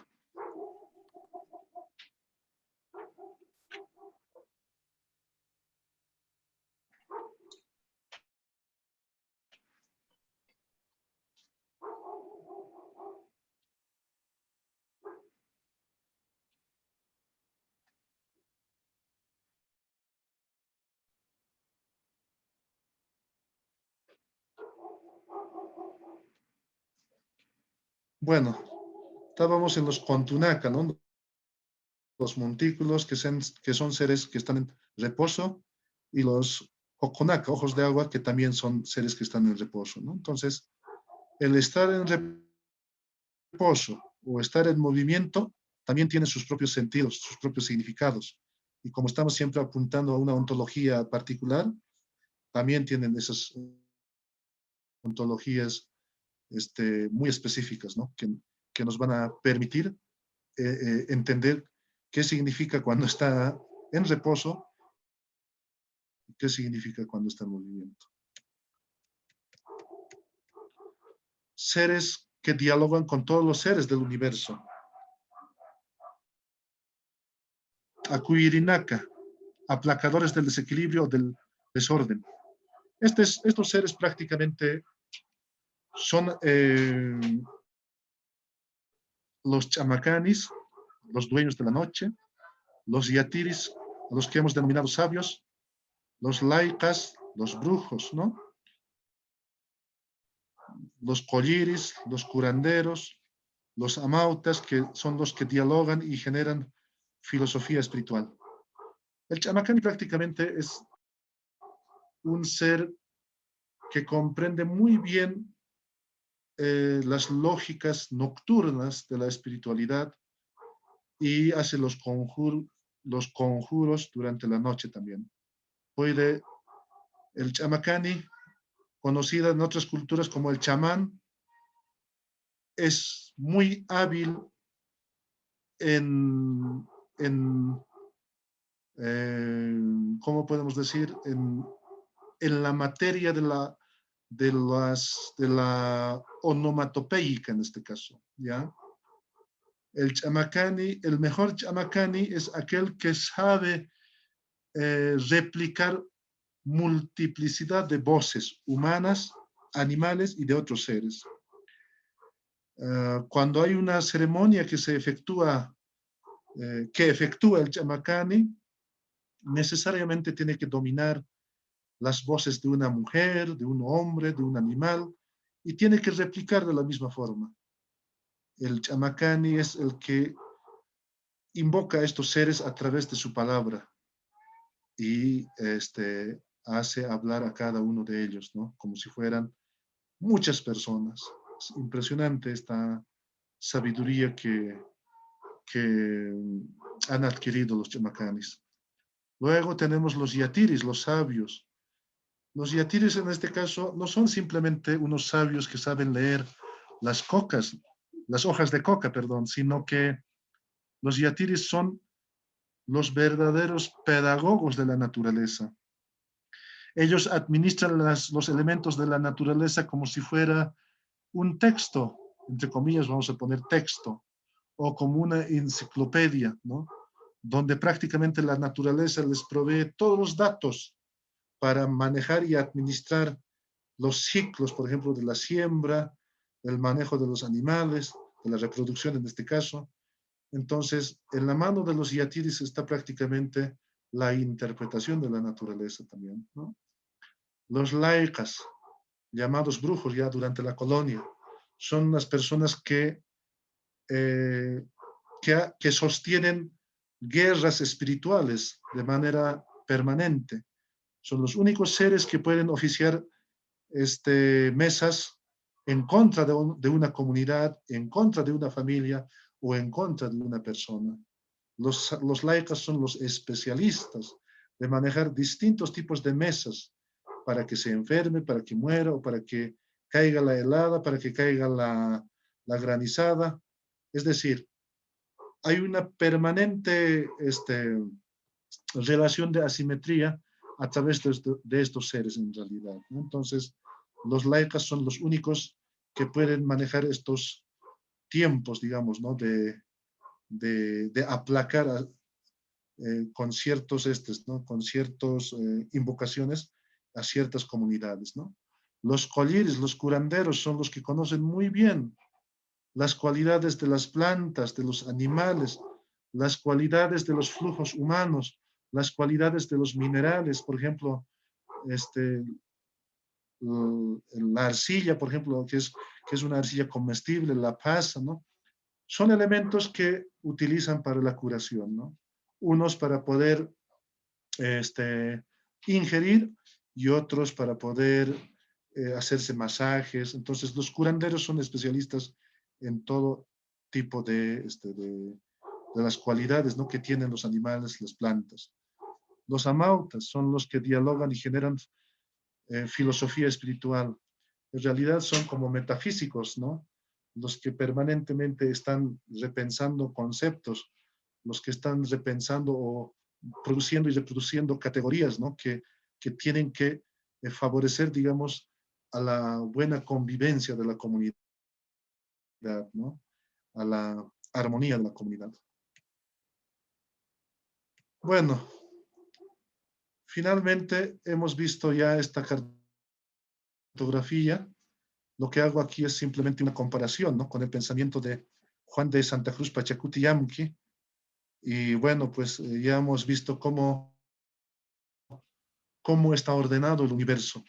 Bueno, estábamos en los Contunaca, ¿no? Los montículos que son seres que están en reposo, y los Hokonaka, ojos de agua, que también son seres que están en reposo, ¿no? Entonces, el estar en reposo o estar en movimiento también tiene sus propios sentidos, sus propios significados. Y como estamos siempre apuntando a una ontología particular, también tienen esas ontologías muy específicas, ¿no? Que nos van a permitir entender qué significa cuando está en reposo y qué significa cuando está en movimiento. Seres que dialogan con todos los seres del universo. Akuirinaka, aplacadores del desequilibrio o del desorden. Estos seres prácticamente son los chamacanis, los dueños de la noche, los yatiris, los que hemos denominado sabios, los laikas, los brujos, ¿no? Los colliris, los curanderos, los amautas, que son los que dialogan y generan filosofía espiritual. El chamacani prácticamente es un ser que comprende muy bien las lógicas nocturnas de la espiritualidad y hace los conjuros durante la noche también. El chamacani, conocida en otras culturas como el chamán, es muy hábil en ¿cómo podemos decir? En la materia de la onomatopeica en este caso, ¿ya? El chamacani, el mejor chamacani es aquel que sabe replicar multiplicidad de voces humanas, animales y de otros seres. Cuando hay una ceremonia que se efectúa, que efectúa el chamacani, necesariamente tiene que dominar las voces de una mujer, de un hombre, de un animal, y tiene que replicar de la misma forma. El chamacani es el que invoca a estos seres a través de su palabra y hace hablar a cada uno de ellos, ¿no? Como si fueran muchas personas. Es impresionante esta sabiduría que han adquirido los chamacanis. Luego tenemos los yatiris, los sabios. Los yatiris en este caso no son simplemente unos sabios que saben leer las hojas de coca, perdón, sino que los yatiris son los verdaderos pedagogos de la naturaleza. Ellos administran los elementos de la naturaleza como si fuera un texto, entre comillas vamos a poner texto, o como una enciclopedia, ¿no? Donde prácticamente la naturaleza les provee todos los datos para manejar y administrar los ciclos, por ejemplo, de la siembra, del manejo de los animales, de la reproducción en este caso. Entonces, en la mano de los yatiris está prácticamente la interpretación de la naturaleza también, ¿no? Los laicas, llamados brujos ya durante la colonia, son las personas que sostienen guerras espirituales de manera permanente. Son los únicos seres que pueden oficiar mesas en contra de una comunidad, en contra de una familia o en contra de una persona. Los laicas son los especialistas de manejar distintos tipos de mesas para que se enferme, para que muera o para que caiga la helada, para que caiga la granizada. Es decir, hay una permanente relación de asimetría a través de estos seres en realidad, ¿no? Entonces, los laicas son los únicos que pueden manejar estos tiempos, digamos, ¿no? De aplacar con ciertos ¿no? Con ciertas invocaciones a ciertas comunidades, ¿no? Los colliris, los curanderos son los que conocen muy bien las cualidades de las plantas, de los animales, las cualidades de los flujos humanos, las cualidades de los minerales, por ejemplo, la arcilla, por ejemplo, que es una arcilla comestible, la pasa, ¿no? Son elementos que utilizan para la curación, ¿no? Unos para poder ingerir y otros para poder hacerse masajes. Entonces, los curanderos son especialistas en todo tipo de las cualidades, ¿no? Que tienen los animales, las plantas. Los amautas son los que dialogan y generan filosofía espiritual. En realidad son como metafísicos, ¿no? Los que permanentemente están repensando conceptos, los que están repensando o produciendo y reproduciendo categorías, ¿no? Que tienen que favorecer, digamos, a la buena convivencia de la comunidad, ¿no? A la armonía de la comunidad. Bueno, finalmente hemos visto ya esta cartografía. Lo que hago aquí es simplemente una comparación, ¿no? Con el pensamiento de Juan de Santa Cruz Pachacuti Yamqui. Y bueno, pues ya hemos visto cómo está ordenado el universo.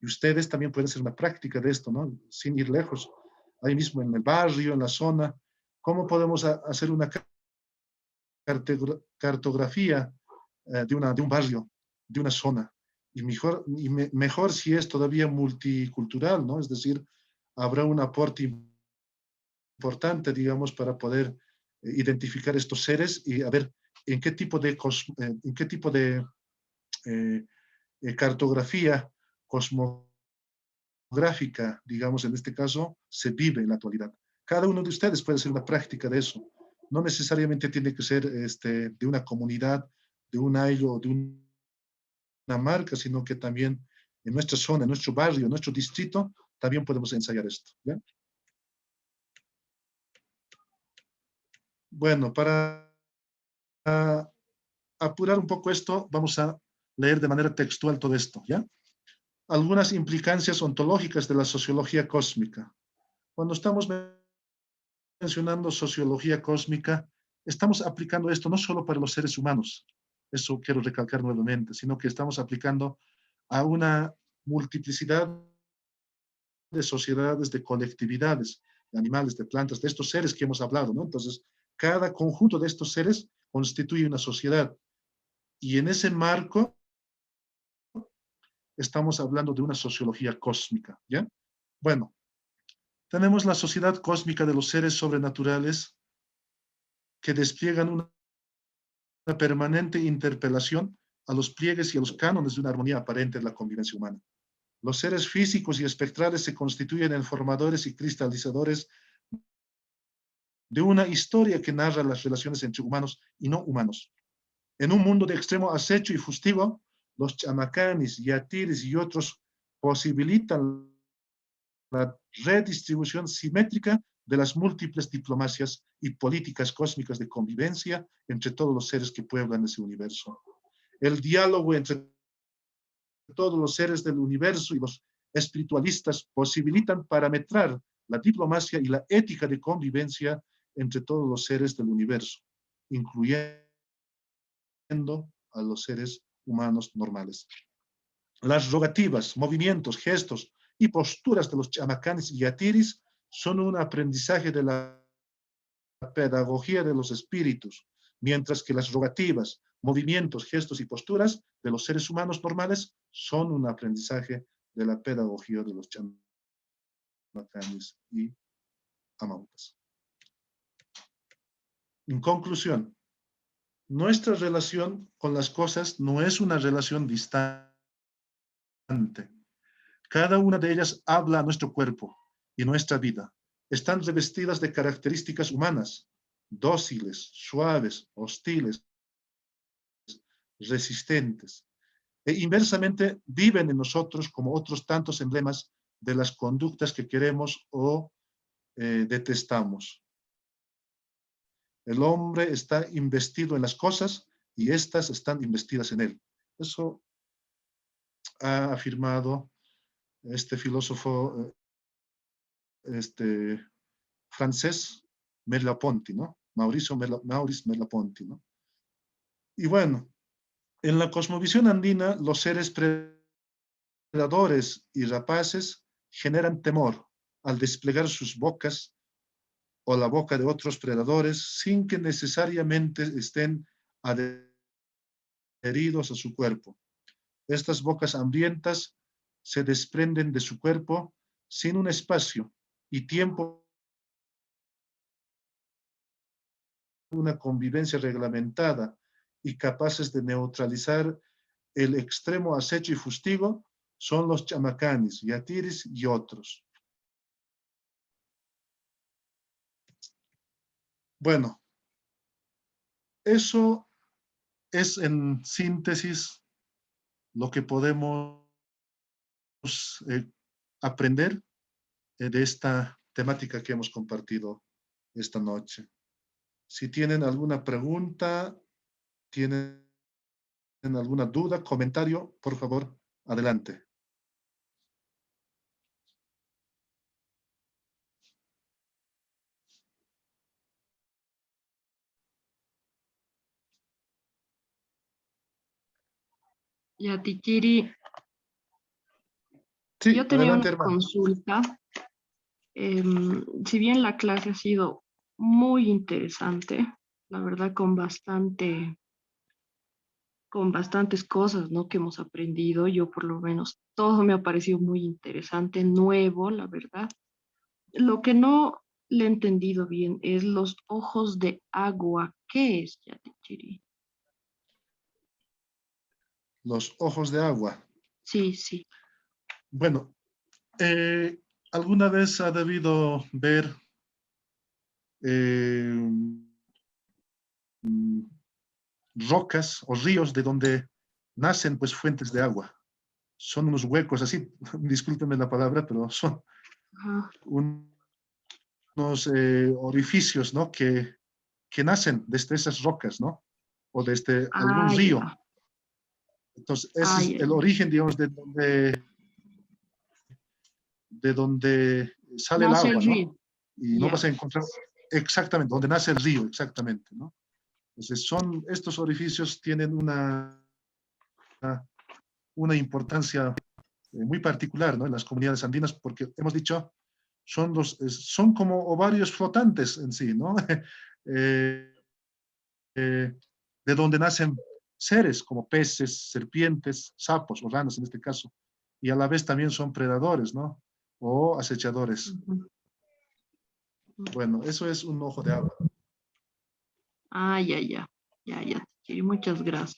Y ustedes también pueden hacer una práctica de esto, ¿no? Sin ir lejos. Ahí mismo en el barrio, en la zona. ¿Cómo podemos hacer una cartografía de un barrio, de una zona? Y mejor si es todavía multicultural, ¿no? Es decir, habrá un aporte importante, digamos, para poder identificar estos seres y a ver en qué tipo de cartografía cosmográfica, digamos, en este caso, se vive en la actualidad. cada uno de ustedes puede hacer una práctica de eso. No necesariamente tiene que ser de una comunidad, de un ayllo, de una marca, sino que también en nuestra zona, en nuestro barrio, en nuestro distrito, también podemos ensayar esto. ¿Ya? Bueno, para apurar un poco esto, vamos a leer de manera textual todo esto, ¿ya? Algunas implicancias ontológicas de la sociología cósmica. Cuando estamos mencionando sociología cósmica, estamos aplicando esto no solo para los seres humanos, eso quiero recalcar nuevamente, sino que estamos aplicando a una multiplicidad de sociedades, de colectividades, de animales, de plantas, de estos seres que hemos hablado, ¿no? Entonces, cada conjunto de estos seres constituye una sociedad. Y en ese marco estamos hablando de una sociología cósmica, ¿ya? Bueno, tenemos la sociedad cósmica de los seres sobrenaturales que despliegan una permanente interpelación a los pliegues y a los cánones de una armonía aparente en la convivencia humana. Los seres físicos y espectrales se constituyen en formadores y cristalizadores de una historia que narra las relaciones entre humanos y no humanos. En un mundo de extremo acecho y fustigo, los chamacanis, yatiris y otros posibilitan la redistribución simétrica de las múltiples diplomacias y políticas cósmicas de convivencia entre todos los seres que pueblan ese universo. El diálogo entre todos los seres del universo y los espiritualistas posibilitan parametrar la diplomacia y la ética de convivencia entre todos los seres del universo, incluyendo a los seres humanos normales. Las rogativas, movimientos, gestos y posturas de los chamacanes y yatiris son un aprendizaje de la pedagogía de los espíritus, mientras que las rogativas, movimientos, gestos y posturas de los seres humanos normales son un aprendizaje de la pedagogía de los chamacanes y amautas. En conclusión, nuestra relación con las cosas no es una relación distante. Cada una de ellas habla a nuestro cuerpo y nuestra vida. Están revestidas de características humanas, dóciles, suaves, hostiles, resistentes. E inversamente viven en nosotros como otros tantos emblemas de las conductas que queremos o detestamos. El hombre está investido en las cosas y éstas están investidas en él. Eso ha afirmado este filósofo francés Merleau-Ponty, ¿no? Maurice Merleau-Ponty, ¿no? Y bueno, en la cosmovisión andina, los seres predadores y rapaces generan temor al desplegar sus bocas o la boca de otros predadores sin que necesariamente estén adheridos a su cuerpo. Estas bocas hambrientas se desprenden de su cuerpo sin un espacio y tiempo, una convivencia reglamentada y capaces de neutralizar el extremo acecho y fustigo son los chamacanis, yatiris y otros. Bueno, eso es en síntesis lo que podemos aprender de esta temática que hemos compartido esta noche. Si tienen alguna pregunta, tienen alguna duda, comentario, por favor, adelante. Yatichiri, Sí, yo tenía adelante, una hermano. consulta. Si bien la clase ha sido muy interesante, la verdad con bastantes cosas, ¿no? Que hemos aprendido, yo por lo menos todo me ha parecido muy interesante, nuevo, la verdad. Lo que no le he entendido bien es los ojos de agua. ¿Qué es Yatichiri? Los ojos de agua. Sí, sí. Bueno, alguna vez ha debido ver eh, rocas o ríos de donde nacen pues fuentes de agua. Son unos huecos así, discúlpenme la palabra, pero son Ajá. unos orificios, ¿no? Que nacen desde esas rocas, ¿no? O desde algún Ah, río. ya. Entonces, ese Ah, es ya, el ya. origen, digamos, de donde sale el Nace el agua, ¿no? río. Y no vas Ya. a encontrar exactamente donde nace el río, exactamente, ¿no? Entonces, estos orificios tienen una importancia muy particular, ¿no? En las comunidades andinas, porque hemos dicho, son como ovarios flotantes en sí, ¿no? Eh, de donde nacen seres como peces, serpientes, sapos o ranas en este caso, y a la vez también son predadores, ¿no? O acechadores. Ujú. Bueno, eso es un ojo de agua. Ah, ya, ya. Ya, ya. Sí, muchas gracias.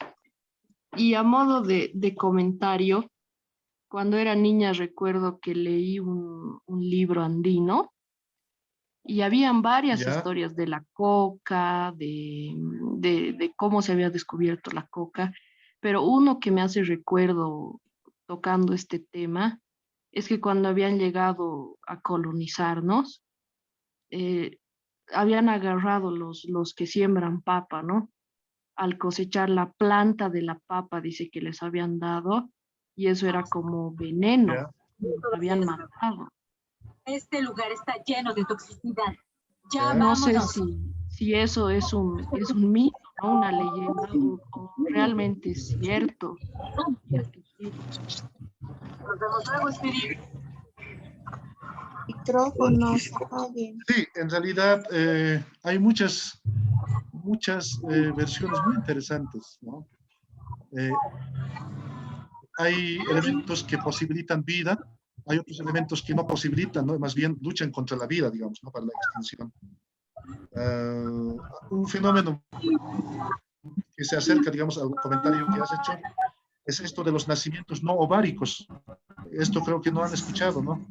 Y a modo de comentario, cuando era niña recuerdo que leí un libro andino y habían varias ¿Ya? historias de la coca, de cómo se había descubierto la coca, pero uno que me hace recuerdo tocando este tema es que cuando habían llegado a colonizarnos, eh, habían agarrado los que siembran papa, ¿no? Al cosechar la planta de la papa, dice que les habían dado, y eso era como veneno, ¿Ya? los habían matado. Este lugar está lleno de toxicidad. Ya ¿Ya? No sé vámonos. si eso es un mito, ¿no? Una leyenda, o realmente es cierto. Nos vemos luego, Spirit. Micrófonos, apaguen. Sí, en realidad hay muchas versiones muy interesantes, ¿no? Hay elementos que posibilitan vida, hay otros elementos que no posibilitan, ¿no? Más bien luchan contra la vida, digamos, ¿no? Para la extinción. Un fenómeno que se acerca, digamos, al comentario que has hecho, es esto de los nacimientos no ováricos. Esto creo que no han escuchado, ¿no?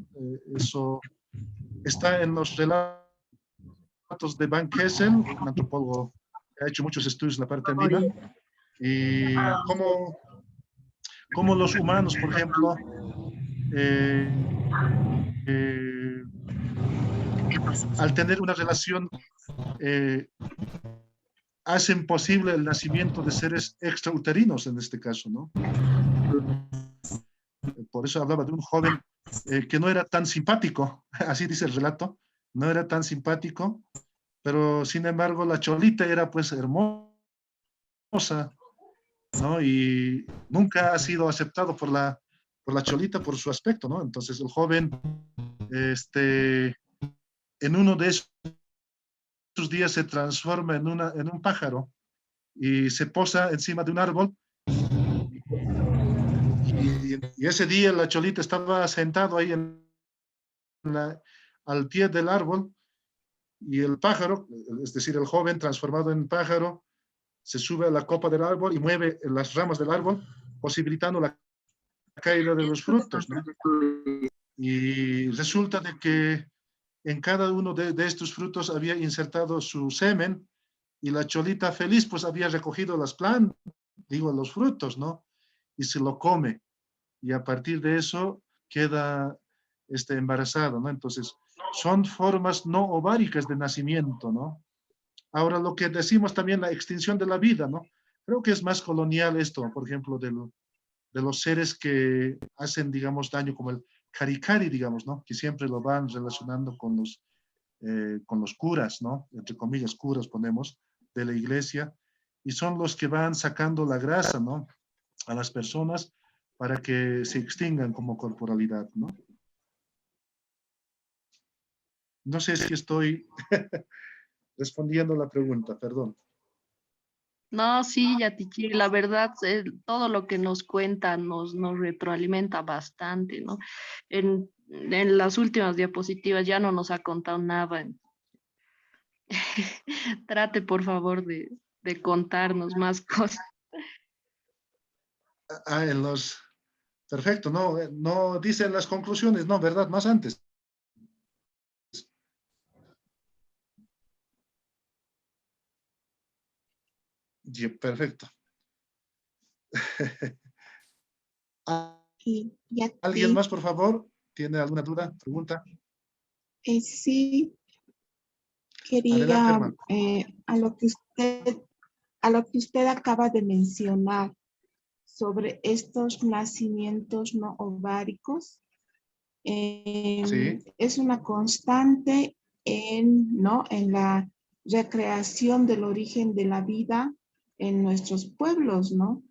Eso está en los relatos de Van Kessel, un antropólogo que ha hecho muchos estudios en la parte andina, y cómo los humanos, por ejemplo, al tener una relación, hacen posible el nacimiento de seres extrauterinos en este caso, ¿no? Por eso hablaba de un joven que no era tan simpático, así dice el relato, no era tan simpático, pero sin embargo la cholita era pues hermosa, ¿no? Y nunca ha sido aceptado por la cholita por su aspecto, ¿no? Entonces el joven, en uno de esos días se transforma en un pájaro y se posa encima de un árbol. Y ese día la cholita estaba sentado ahí al pie del árbol y el pájaro, es decir, el joven transformado en pájaro, se sube a la copa del árbol y mueve las ramas del árbol, posibilitando la caída de los frutos, ¿no? Y resulta de que en cada uno de estos frutos había insertado su semen y la cholita feliz pues había recogido las plantas, digo, los frutos, ¿no? Y se lo come. Y a partir de eso queda embarazada, ¿no? Entonces, son formas no ováricas de nacimiento, ¿no? Ahora, lo que decimos también, la extinción de la vida, ¿no? Creo que es más colonial esto, por ejemplo, de los seres que hacen, digamos, daño, como el caricari, digamos, ¿no? Que siempre lo van relacionando con los curas, ¿no? Entre comillas, curas ponemos, de la iglesia, y son los que van sacando la grasa, ¿no? A las personas para que se extingan como corporalidad, ¿no? No sé si estoy respondiendo la pregunta, perdón. No, sí, Yatichi, la verdad, todo lo que nos cuenta nos retroalimenta bastante, ¿no? En las últimas diapositivas ya no nos ha contado nada. Trate, por favor, de contarnos más cosas. En los... Perfecto, no, no dicen las conclusiones, no, ¿verdad? Más antes. Perfecto. Y ya ¿Alguien más, por favor? ¿Tiene alguna duda, pregunta? sí, Adelante, quería hermano. a lo que usted acaba de mencionar sobre estos nacimientos no ováricos. Sí, Es una constante ¿no? en la recreación del origen de la vida en nuestros pueblos, ¿no?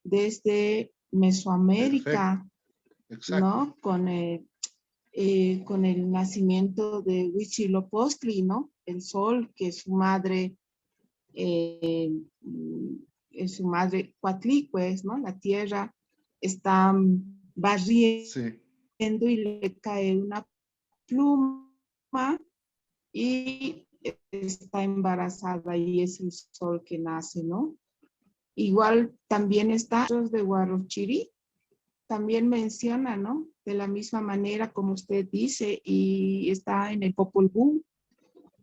Desde perfecto, Mesoamérica, exacto. ¿no? Con el nacimiento de Huitzilopochtli, ¿no? El sol, que es su madre Coatlicue, ¿no? La tierra está barriendo Sí, y le cae una pluma y está embarazada y es el sol que nace, ¿no? Igual también está de Huarochirí, también menciona, ¿no? De la misma manera como usted dice, y está en el Popol Vuh.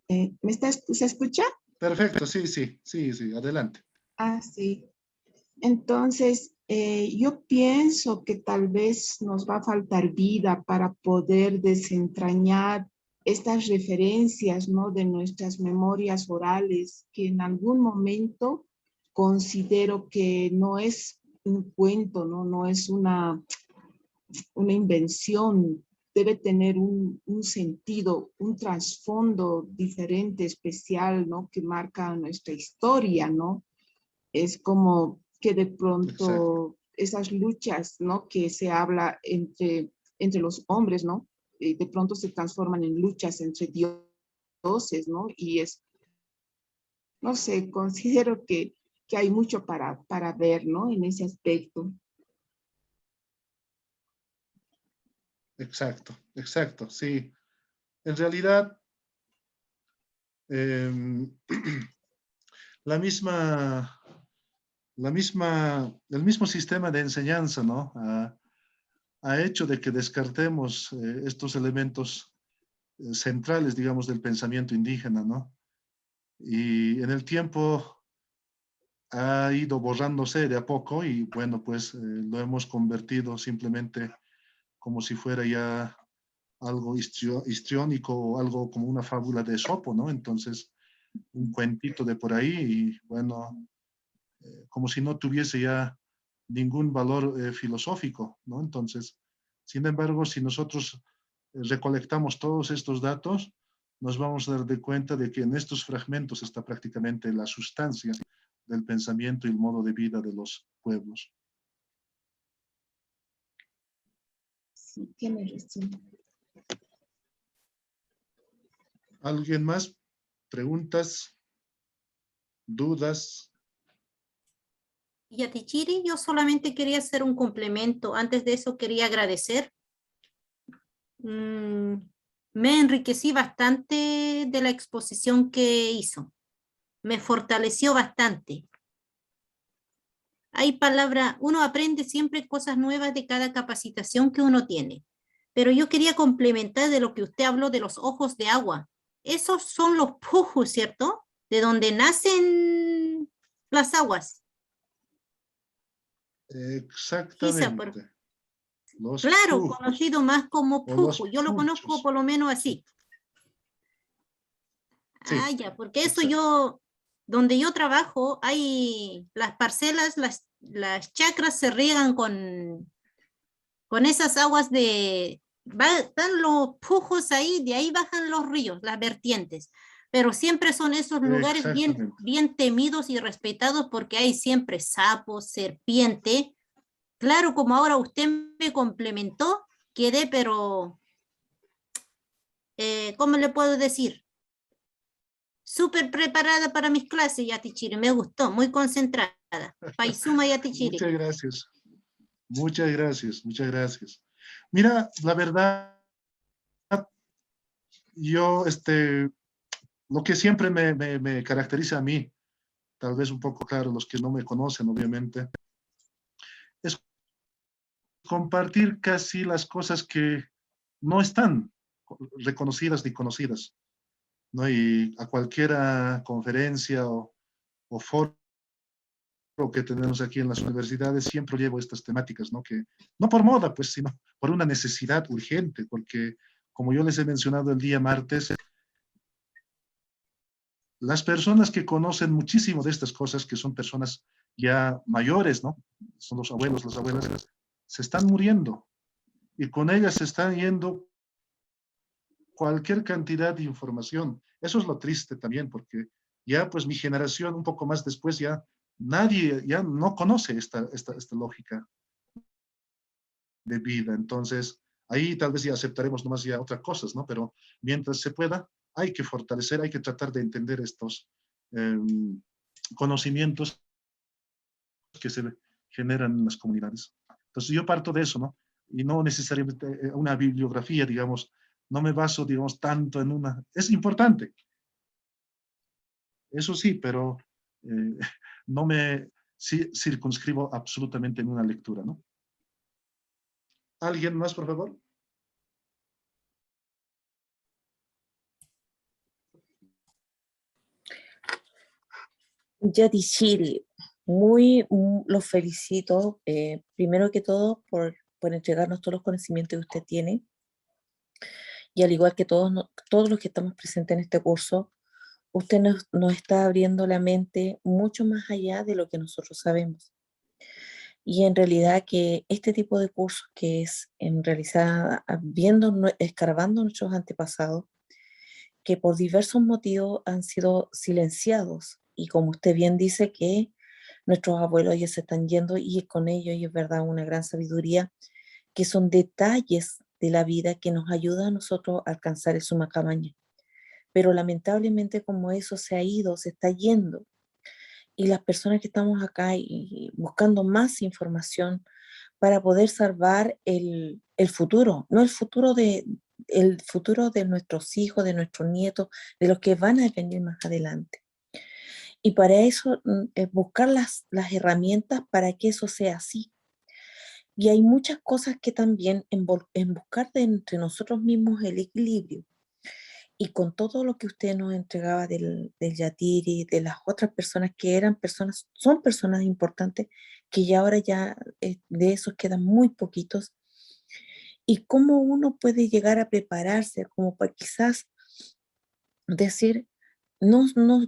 ¿Se escucha? perfecto, sí, sí, sí, sí, adelante. Ah, sí. Entonces, yo pienso que tal vez nos va a faltar vida para poder desentrañar estas referencias, ¿no? De nuestras memorias orales, que en algún momento considero que no es un cuento, ¿no? No es una invención, debe tener un sentido, un trasfondo diferente, especial, ¿no? Que marca nuestra historia, ¿no? Es como que de Exacto, pronto esas luchas, ¿no? Que se habla entre los hombres, ¿no? De pronto se transforman en luchas entre dioses, ¿no? Y es, no sé, considero que hay mucho para ver, ¿no? En ese aspecto. exacto, exacto, sí. En realidad, em, la misma, el mismo sistema de enseñanza, ¿no? Ha hecho de que descartemos estos elementos centrales, digamos, del pensamiento indígena, ¿no? Y en el tiempo ha ido borrándose de a poco y bueno, pues lo hemos convertido simplemente como si fuera ya algo histriónico o algo como una fábula de Esopo, ¿no? Entonces, un cuentito de por ahí y bueno, como si no tuviese ya ningún valor filosófico, ¿no? Entonces, sin embargo, si nosotros recolectamos todos estos datos, nos vamos a dar de cuenta de que en estos fragmentos está prácticamente la sustancia del pensamiento y el modo de vida de los pueblos. Sí, tiene razón. ¿Alguien más? ¿Preguntas? ¿Dudas? Y a Tichiri, yo solamente quería hacer un complemento. Antes de eso quería agradecer. Me enriquecí bastante de la exposición que hizo. Me fortaleció bastante. Hay palabra, uno aprende siempre cosas nuevas de cada capacitación que uno tiene. Pero yo quería complementar de lo que usted habló de los ojos de agua. Esos son los pujos, ¿cierto? De donde nacen las aguas. Quizá, Exactamente. Los claro, pujos conocido más como o los pujo. Yo lo conozco puchos. por lo menos así. Ah, Sí, ya, porque eso exacto. yo, donde yo trabajo, hay las parcelas, las chacras se riegan con esas aguas están los pujos ahí, de ahí bajan los ríos, las vertientes. Pero siempre son esos lugares bien, Exactamente. bien temidos y respetados porque hay siempre sapos, serpiente. Claro, como ahora usted me complementó, quedé, pero, ¿cómo le puedo decir? Súper preparada para mis clases, Yatichiri, me gustó, muy concentrada. Paisuma Yatichiri. Muchas gracias. Muchas gracias. Muchas gracias. Mira, la verdad, yo, lo que siempre me caracteriza a mí, tal vez un poco claro, los que no me conocen, obviamente, es compartir casi las cosas que no están reconocidas ni conocidas, ¿no? Y a cualquiera conferencia o foro que tenemos aquí en las universidades, siempre llevo estas temáticas, ¿no? Que no por moda, pues, sino por una necesidad urgente, porque como yo les he mencionado el día martes, las personas que conocen muchísimo de estas cosas, que son personas ya mayores, ¿no? Son los abuelos, las abuelas, se están muriendo y con ellas se están yendo cualquier cantidad de información. Eso es lo triste también, porque ya pues mi generación un poco más después ya nadie ya no conoce esta lógica de vida. Entonces, ahí tal vez ya aceptaremos nomás ya otras cosas, ¿no? Pero mientras se pueda, hay que fortalecer, hay que tratar de entender estos conocimientos que se generan en las comunidades. Entonces, yo parto de eso, ¿no? Y no necesariamente una bibliografía, digamos, no me baso, digamos, tanto en una... Es importante, eso sí, pero no me circunscribo absolutamente en una lectura, ¿no? ¿Alguien más, por favor? Yadishiri, los felicito, primero que todo, por entregarnos todos los conocimientos que usted tiene, y al igual que todos, todos los que estamos presentes en este curso, usted nos está abriendo la mente mucho más allá de lo que nosotros sabemos. Y en realidad que este tipo de cursos que es en realidad escarbando nuestros antepasados, que por diversos motivos han sido silenciados, y como usted bien dice que nuestros abuelos ya se están yendo y con ello, y es verdad, una gran sabiduría, que son detalles de la vida que nos ayudan a nosotros a alcanzar el Sumacamaña. Pero lamentablemente como eso se ha ido, se está yendo, y las personas que estamos acá y buscando más información para poder salvar el futuro, no el futuro de nuestros hijos, de nuestros nietos, de los que van a venir más adelante. Y para eso buscar las herramientas para que eso sea así. Y hay muchas cosas que también en buscar de entre nosotros mismos el equilibrio. Y con todo lo que usted nos entregaba del Yatiri, de las otras personas que son personas importantes, que ya ahora ya de esos quedan muy poquitos, y cómo uno puede llegar a prepararse, como para quizás decir, no,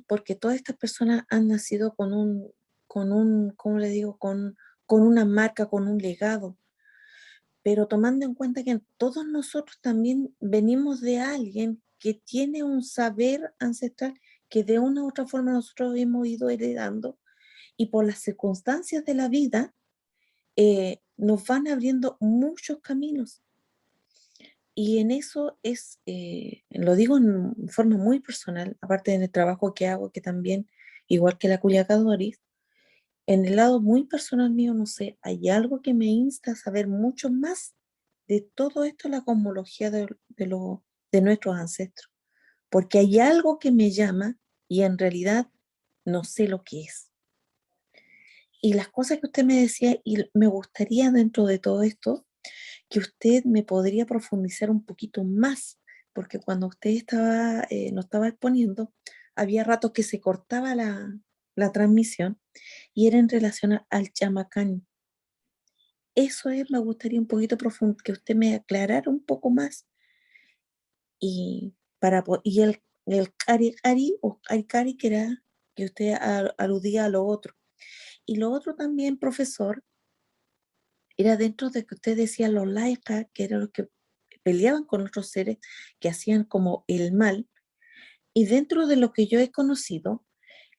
porque todas estas personas han nacido ¿cómo le digo? Con una marca, con un legado, pero tomando en cuenta que todos nosotros también venimos de alguien que tiene un saber ancestral que de una u otra forma nosotros hemos ido heredando, y por las circunstancias de la vida nos van abriendo muchos caminos. Y en eso lo digo en forma muy personal, aparte del trabajo que hago, que también, igual que la Culiaca Doris, en el lado muy personal mío, no sé, hay algo que me insta a saber mucho más de todo esto, la cosmología de nuestros ancestros, porque hay algo que me llama y en realidad no sé lo que es. Y las cosas que usted me decía, y me gustaría dentro de todo esto, que usted me podría profundizar un poquito más, porque cuando usted nos estaba exponiendo, había ratos que se cortaba la transmisión y era en relación al chamacán. Eso es, me gustaría un poquito que usted me aclarara un poco más, y, y el cari cari o cari cari, que era que usted aludía a lo otro. Y lo otro también, profesor, era dentro de que usted decía los laicas, que eran los que peleaban con otros seres que hacían como el mal, y dentro de lo que yo he conocido,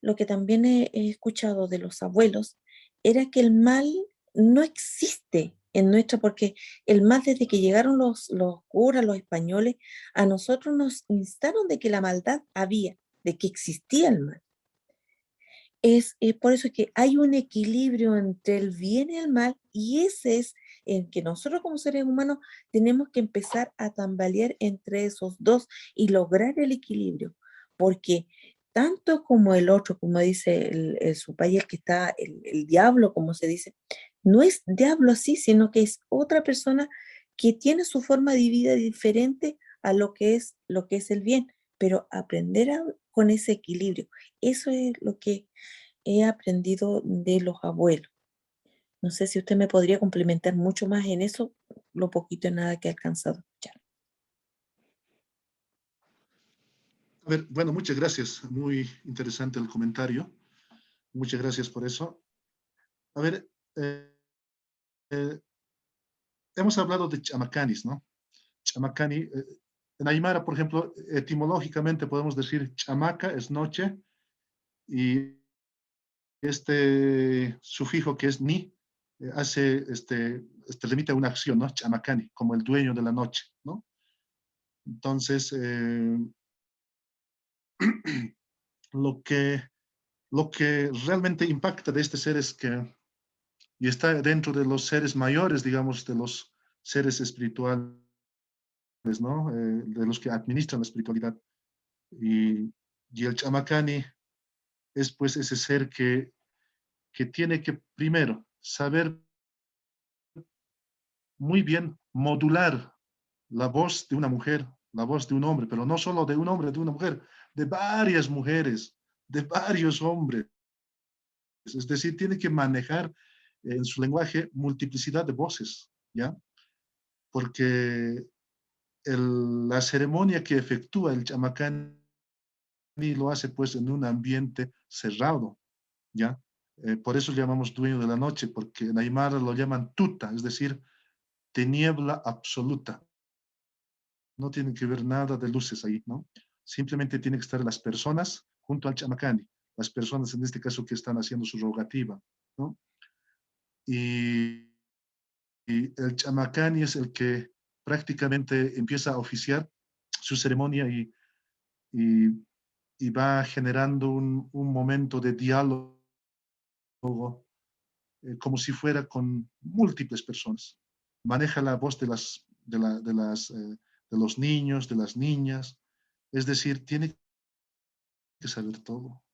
lo que también he escuchado de los abuelos, era que el mal no existe en nuestra, porque el mal desde que llegaron los curas, los españoles, a nosotros nos instaron de que la maldad había, de que existía el mal. Es por eso que hay un equilibrio entre el bien y el mal, y ese es en que nosotros como seres humanos tenemos que empezar a tambalear entre esos dos y lograr el equilibrio, porque tanto como el otro, como dice su país, el que está, el diablo, como se dice, no es diablo así, sino que es otra persona que tiene su forma de vida diferente a lo que es el bien, pero aprender con ese equilibrio, eso es lo que he aprendido de los abuelos. No sé si usted me podría complementar mucho más en eso, lo poquito y nada que he alcanzado a escuchar. A ver, bueno, muchas gracias. Muy interesante el comentario. Muchas gracias por eso. A ver, hemos hablado de chamacanis, ¿no? Chamacani, en Aymara, por ejemplo, etimológicamente podemos decir chamaca es noche y este sufijo que es ni remite a una acción, ¿no? Chamacani, como el dueño de la noche, ¿no? Entonces, lo que realmente impacta de este ser es que, y está dentro de los seres mayores, digamos, de los seres espirituales, ¿no? De los que administran la espiritualidad. Y el chamacani es pues ese ser que tiene que primero saber muy bien modular la voz de una mujer, la voz de un hombre, pero no solo de un hombre, de una mujer, de varias mujeres, de varios hombres. Es decir, tiene que manejar en su lenguaje multiplicidad de voces, ¿ya? Porque la ceremonia que efectúa el chamacani lo hace pues en un ambiente cerrado, ¿ya? Por eso le llamamos dueño de la noche, porque en Aymara lo llaman tuta, es decir, tiniebla absoluta. No tiene que ver nada de luces ahí, ¿no? Simplemente tienen que estar las personas junto al chamacani, las personas en este caso que están haciendo su rogativa, ¿no? Y el chamacani es el que prácticamente empieza a oficiar su ceremonia y, y va generando un momento de diálogo como si fuera con múltiples personas. Maneja la voz de los niños, de las niñas, es decir, tiene que saber todo,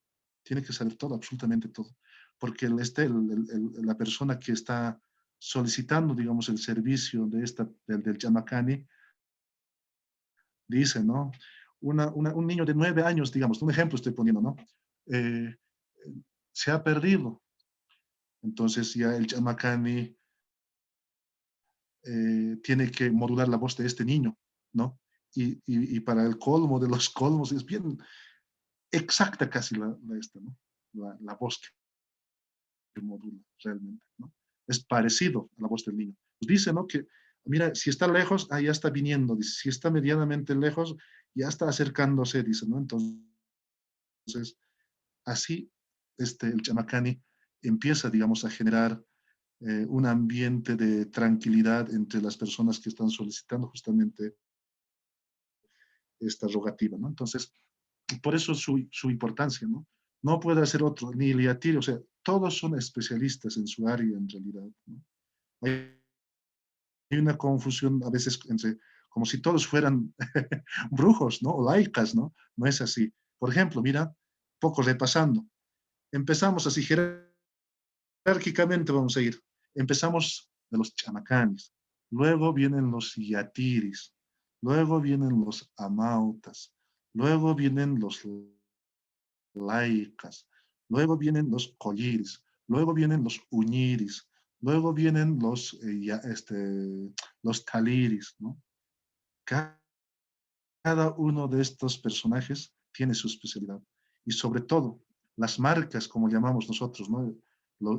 tiene que saber todo, absolutamente todo, porque la persona que está solicitando, digamos, el servicio del chamacani, dice, ¿no? Un niño de 9 años, digamos, un ejemplo estoy poniendo, ¿no? Eh, se ha perdido. Entonces ya el chamacani tiene que modular la voz de este niño, ¿no? Y para el colmo de los colmos es bien exacta casi ¿no? La voz que modula realmente, ¿no? Es parecido a la voz del niño. Pues dice, ¿no? Que, mira, si está lejos, ya está viniendo, dice, si está medianamente lejos, ya está acercándose, dice, ¿no? Entonces, así el chamacani empieza, digamos, a generar un ambiente de tranquilidad entre las personas que están solicitando justamente esta rogativa, ¿no? Entonces, por eso su importancia, ¿no? No puede hacer otro, ni Liatiri, o sea, todos son especialistas en su área en realidad, ¿no? Hay una confusión a veces entre, como si todos fueran brujos, ¿no? O laicas, ¿no? No es así. Por ejemplo, mira, poco repasando. Empezamos así jerárquicamente, vamos a ir. Empezamos de los chamacanes, luego vienen los yatiris, luego vienen los amautas, luego vienen los laicas, luego vienen los colliris, luego vienen los uñiris, luego vienen los taliris, ¿no? Cada uno de estos personajes tiene su especialidad y sobre todo las marcas, como llamamos nosotros, ¿no?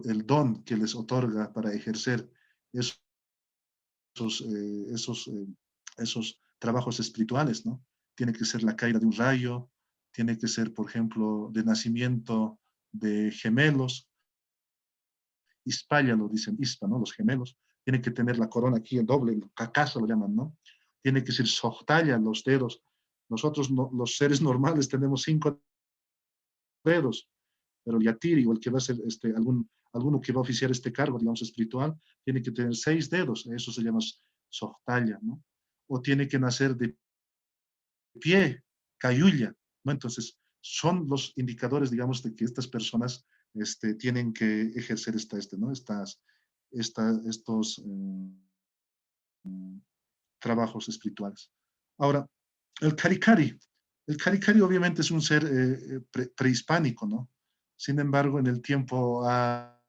El don que les otorga para ejercer esos, esos, esos trabajos espirituales, ¿no? Tiene que ser la caída de un rayo, tiene que ser, por ejemplo, de nacimiento de gemelos, Ispaya lo dicen, Ispa, ¿no? Los gemelos, tiene que tener la corona aquí, el doble, el cacazo lo llaman, ¿no? Tiene que ser sohtalla, los dedos. Nosotros, los seres normales, tenemos 5 dedos, pero el yatiri o el que va a ser alguno que va a oficiar este cargo, digamos, espiritual, tiene que tener 6 dedos, eso se llama sohtalla, ¿no? O tiene que nacer de pie, cayulla, ¿no? Entonces, son los indicadores, digamos, de que estas personas tienen que ejercer ¿no? Estos trabajos espirituales. Ahora, el Karikari. El Karikari obviamente es un ser prehispánico, ¿no? Sin embargo, en el tiempo ha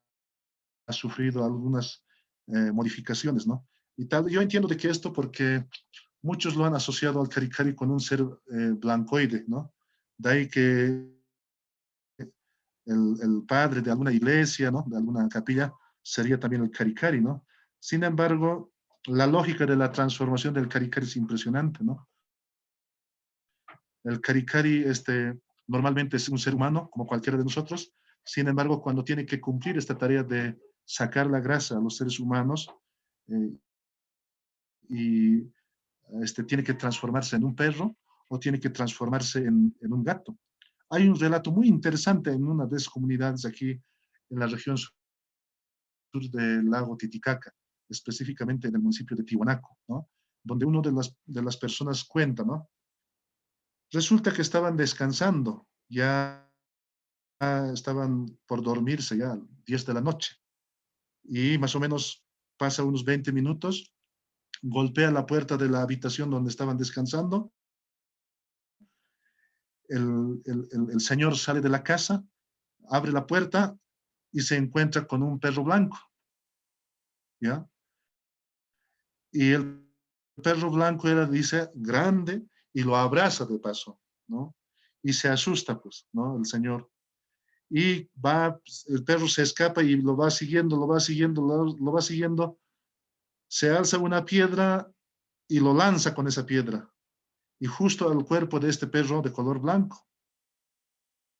sufrido algunas modificaciones, ¿no? Y tal, yo entiendo de que esto porque muchos lo han asociado al Caricari con un ser blancoide, ¿no? De ahí que el padre de alguna iglesia, ¿no? De alguna capilla, sería también el Caricari, ¿no? Sin embargo, la lógica de la transformación del Caricari es impresionante, ¿no? El Caricari normalmente es un ser humano, como cualquiera de nosotros. Sin embargo, cuando tiene que cumplir esta tarea de sacar la grasa a los seres humanos eh, y tiene que transformarse en un perro o tiene que transformarse en un gato. Hay un relato muy interesante en una de esas comunidades aquí en la región sur del lago Titicaca, específicamente en el municipio de Tiwanaku, ¿no? Donde uno de las personas cuenta, ¿no? Resulta que estaban descansando, ya estaban por dormirse, ya 10 de la noche, y más o menos pasa unos 20 minutos, golpea la puerta de la habitación donde estaban descansando, el señor sale de la casa, abre la puerta y se encuentra con un perro blanco, ¿ya? Y el perro blanco era, dice, grande y lo abraza de paso, ¿no? Y se asusta, pues, ¿no? El señor. Y va, el perro se escapa y lo va siguiendo, lo va siguiendo, lo va siguiendo. Se alza una piedra y lo lanza con esa piedra. Y justo al cuerpo de este perro de color blanco.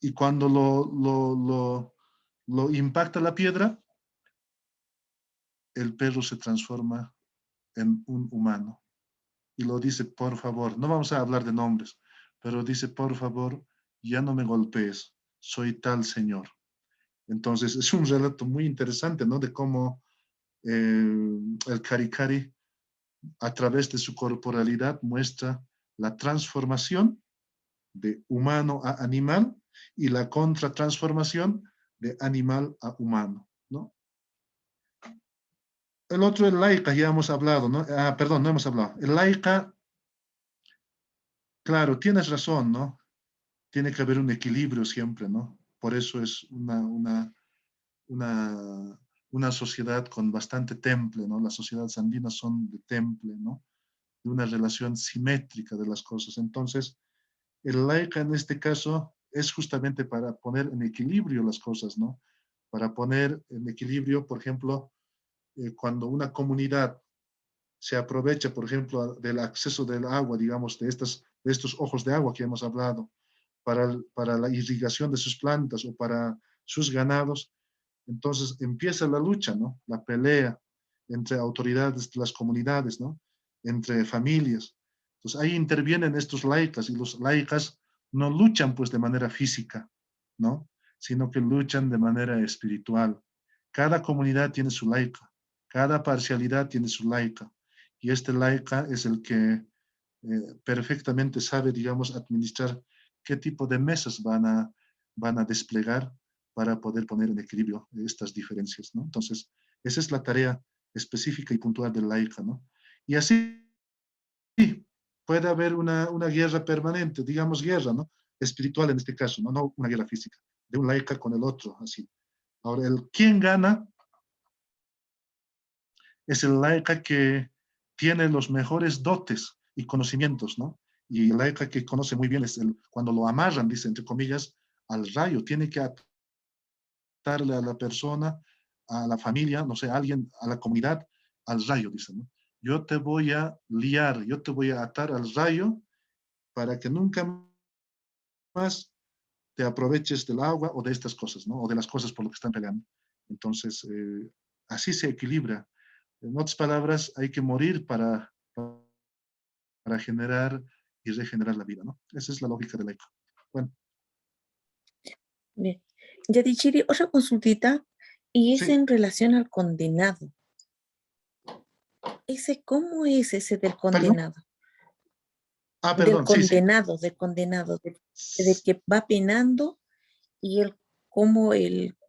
Y cuando lo impacta la piedra, el perro se transforma en un humano. Y lo dice, por favor, no vamos a hablar de nombres, pero dice, por favor, ya no me golpees, soy tal señor. Entonces, es un relato muy interesante, ¿no? De cómo el Caricari, a través de su corporalidad, muestra la transformación de humano a animal y la contratransformación de animal a humano, ¿no? El otro, el laica, ya hemos hablado, ¿no? Ah, perdón, no hemos hablado. El laica, claro, tienes razón, ¿no? Tiene que haber un equilibrio siempre, ¿no? Por eso es una sociedad con bastante temple, ¿no? Las sociedades andinas son de temple, ¿no? De una relación simétrica de las cosas. Entonces, el laica en este caso es justamente para poner en equilibrio las cosas, ¿no? Para poner en equilibrio, por ejemplo, cuando una comunidad se aprovecha, por ejemplo, del acceso del agua, digamos, de estos ojos de agua que hemos hablado, para la irrigación de sus plantas o para sus ganados, entonces empieza la lucha, ¿no? La pelea entre autoridades de las comunidades, ¿no? Entre familias. Entonces ahí intervienen estos laicas y los laicas no luchan pues de manera física, ¿no? Sino que luchan de manera espiritual. Cada comunidad tiene su laica, cada parcialidad tiene su laica y este laica es el que perfectamente sabe, digamos, administrar qué tipo de mesas van a desplegar para poder poner en equilibrio estas diferencias, ¿no? Entonces, esa es la tarea específica y puntual del laica, ¿no? Y así puede haber una guerra permanente, digamos guerra, ¿no? Espiritual en este caso, ¿no? No una guerra física, de un laica con el otro, así. Ahora, quien gana es el laica que tiene los mejores dotes y conocimientos, ¿no? Y el laica que conoce muy bien es cuando lo amarran, dice entre comillas, al rayo, tiene que atarle a la persona, a la familia, no sé, a alguien, a la comunidad, al rayo, dice, ¿no? Yo te voy a liar, yo te voy a atar al rayo para que nunca más te aproveches del agua o de estas cosas, ¿no? O de las cosas por lo que están peleando. Entonces, así se equilibra. En otras palabras, hay que morir para generar y regenerar la vida, ¿no? Esa es la lógica del eco. Bueno. Bien. Yadichiri, otra consultita, y es Sí. en relación al condenado. ¿Cómo es ese del condenado? Ah, perdón, sí, sí. Del que va penando y cómo ¿qué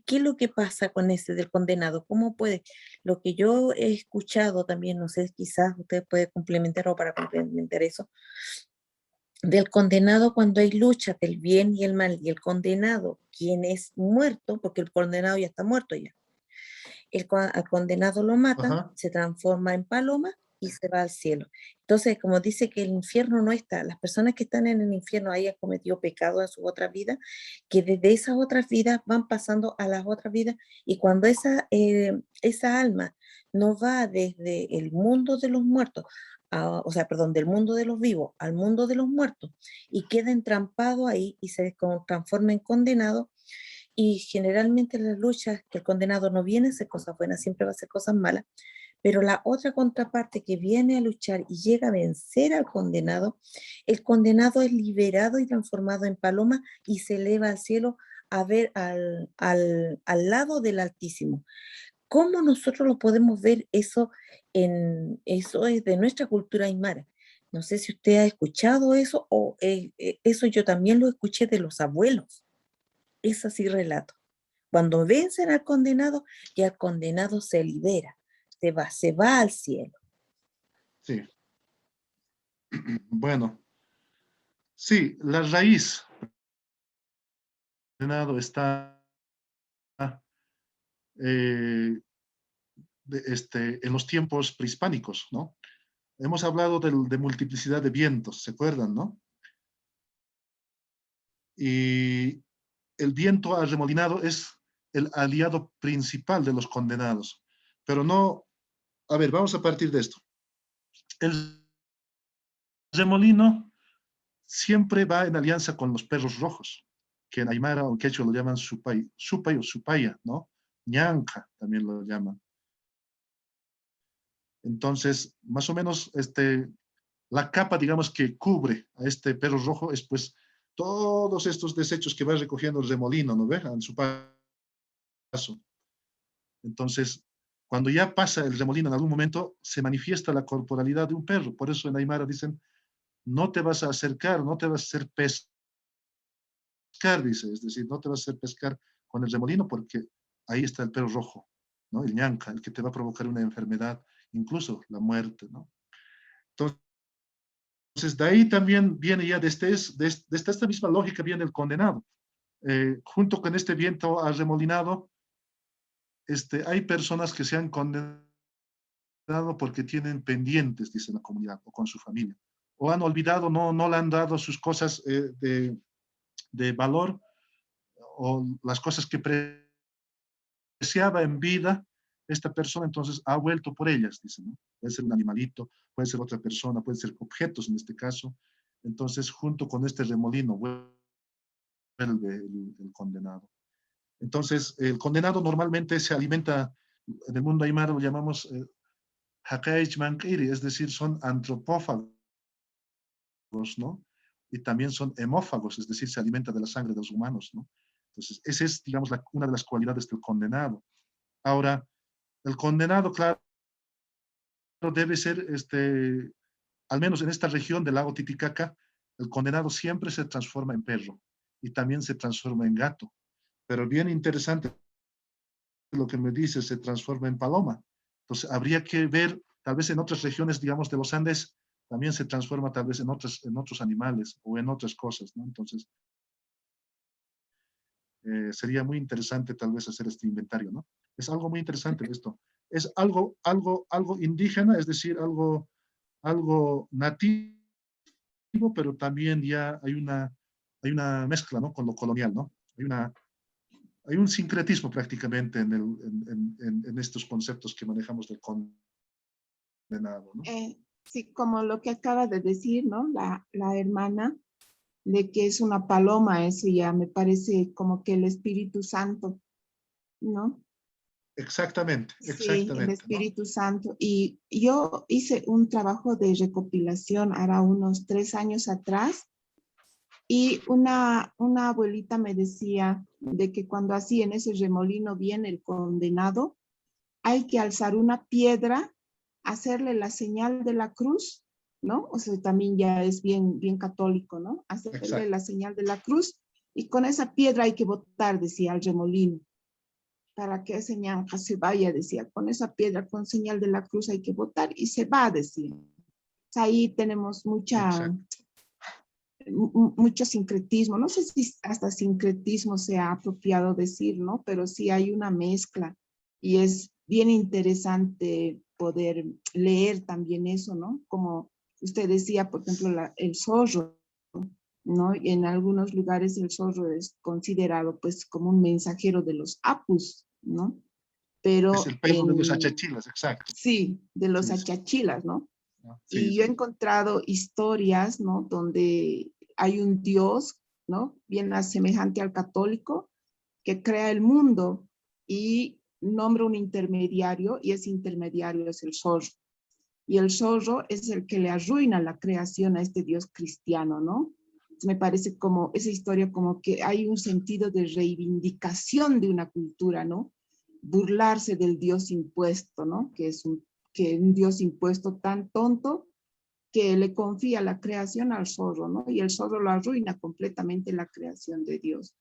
es lo que pasa con ese del condenado? ¿Cómo puede? Lo que yo he escuchado también, no sé, quizás usted puede complementar o para complementar eso, del condenado cuando hay lucha del bien y el mal, y el condenado, quien es muerto, porque el condenado ya está muerto ya, al condenado lo matan, Ajá. se transforma en paloma y se va al cielo. Entonces, como dice que el infierno no está, las personas que están en el infierno hayan cometido pecado en sus otras vidas, que desde esas otras vidas van pasando a las otras vidas, y cuando esa alma no va desde el mundo de los muertos, o sea, perdón, del mundo de los vivos al mundo de los muertos, y queda entrampado ahí y se transforma en condenado. Y generalmente en las luchas que el condenado no viene a hacer cosas buenas, siempre va a hacer cosas malas, pero la otra contraparte que viene a luchar y llega a vencer al condenado, el condenado es liberado y transformado en paloma y se eleva al cielo a ver al lado del Altísimo. ¿Cómo nosotros lo podemos ver eso? Eso es de nuestra cultura aymara. No sé si usted ha escuchado eso, o eso yo también lo escuché de los abuelos. Es así relato. Cuando vencen al condenado, y al condenado se libera, se va al cielo. Sí. Bueno, sí, la raíz del condenado está eh, en los tiempos prehispánicos, ¿no? Hemos hablado de multiplicidad de vientos, ¿se acuerdan, no? Y el viento arremolinado es el aliado principal de los condenados. Pero no, a ver, vamos a partir de esto. El remolino siempre va en alianza con los perros rojos, que en Aymara o Quechua lo llaman supay, supay o supaya, ¿no? Ñanca también lo llaman. Entonces, más o menos, la capa, digamos, que cubre a este perro rojo es, pues, todos estos desechos que va recogiendo el remolino, ¿no ve? En su paso. Entonces, cuando ya pasa el remolino en algún momento, se manifiesta la corporalidad de un perro. Por eso en Aymara dicen, no te vas a acercar, no te vas a hacer pescar, dice, es decir, no te vas a hacer pescar con el remolino porque ahí está el perro rojo, ¿no? El ñanca, el que te va a provocar una enfermedad, incluso la muerte, ¿no? Entonces, de ahí también viene ya, desde esta misma lógica viene el condenado. Junto con este viento arremolinado, hay personas que se han condenado porque tienen pendientes, dice la comunidad, o con su familia, o han olvidado, no le han dado sus cosas de valor, o las cosas que preciaba en vida esta persona, entonces ha vuelto por ellas, dice, ¿no? Puede ser un animalito, puede ser otra persona, puede ser objetos en este caso. Entonces, junto con este remolino, vuelve el condenado. Entonces, el condenado normalmente se alimenta, en el mundo aymara lo llamamos Hakaich Mankiri, es decir, son antropófagos, ¿no? Y también son hemófagos, es decir, se alimenta de la sangre de los humanos, ¿no? Entonces, esa es, digamos, una de las cualidades del condenado. Ahora, el condenado, claro, debe ser, al menos en esta región del lago Titicaca, el condenado siempre se transforma en perro y también se transforma en gato. Pero bien interesante lo que me dice, se transforma en paloma. Entonces, habría que ver, tal vez en otras regiones, digamos, de los Andes, también se transforma tal vez en otros animales o en otras cosas, ¿no? Entonces, sería muy interesante tal vez hacer este inventario, ¿no? Es algo muy interesante esto. Es algo indígena, es decir, algo nativo, pero también ya hay una mezcla, ¿no? Con lo colonial, ¿no? Hay un sincretismo prácticamente en estos conceptos que manejamos del condenado, ¿no? Sí, como lo que acaba de decir, ¿no? La hermana, de que es una paloma, eso ya me parece como que el Espíritu Santo, ¿no? Exactamente, Sí, el exactamente, ¿no? Espíritu Santo. Y yo hice un trabajo de recopilación hará unos 3 años atrás, y una abuelita me decía de que cuando así en ese remolino viene el condenado, hay que alzar una piedra, hacerle la señal de la cruz, ¿no? O sea, también ya es bien, bien católico, ¿no? Hacerle Exacto. la señal de la cruz, y con esa piedra hay que botar, decía, al remolino, para que ese ñanja se vaya, decía, con esa piedra, con señal de la cruz hay que botar y se va, decía. Ahí tenemos mucha, Exacto. mucho sincretismo. No sé si hasta sincretismo sea apropiado decir, ¿no? Pero sí hay una mezcla y es bien interesante poder leer también eso, ¿no? Como usted decía, por ejemplo, el zorro, ¿no? Y en algunos lugares el zorro es considerado pues como un mensajero de los apus, ¿no? Es Pero el perro de los achachilas, exacto. sí, de los Sí, sí. achachilas, ¿no? Sí, Y yo he sí. encontrado historias, ¿no? Donde hay un Dios, ¿no? Bien semejante al católico, que crea el mundo y nombra un intermediario, y ese intermediario es el zorro. Y el zorro es el que le arruina la creación a este Dios cristiano, ¿no? Me parece como esa historia, como que hay un sentido de reivindicación de una cultura, ¿no? Burlarse del Dios impuesto, ¿no? Que un Dios impuesto tan tonto que le confía la creación al zorro, ¿no? Y el zorro lo arruina completamente la creación de Dios.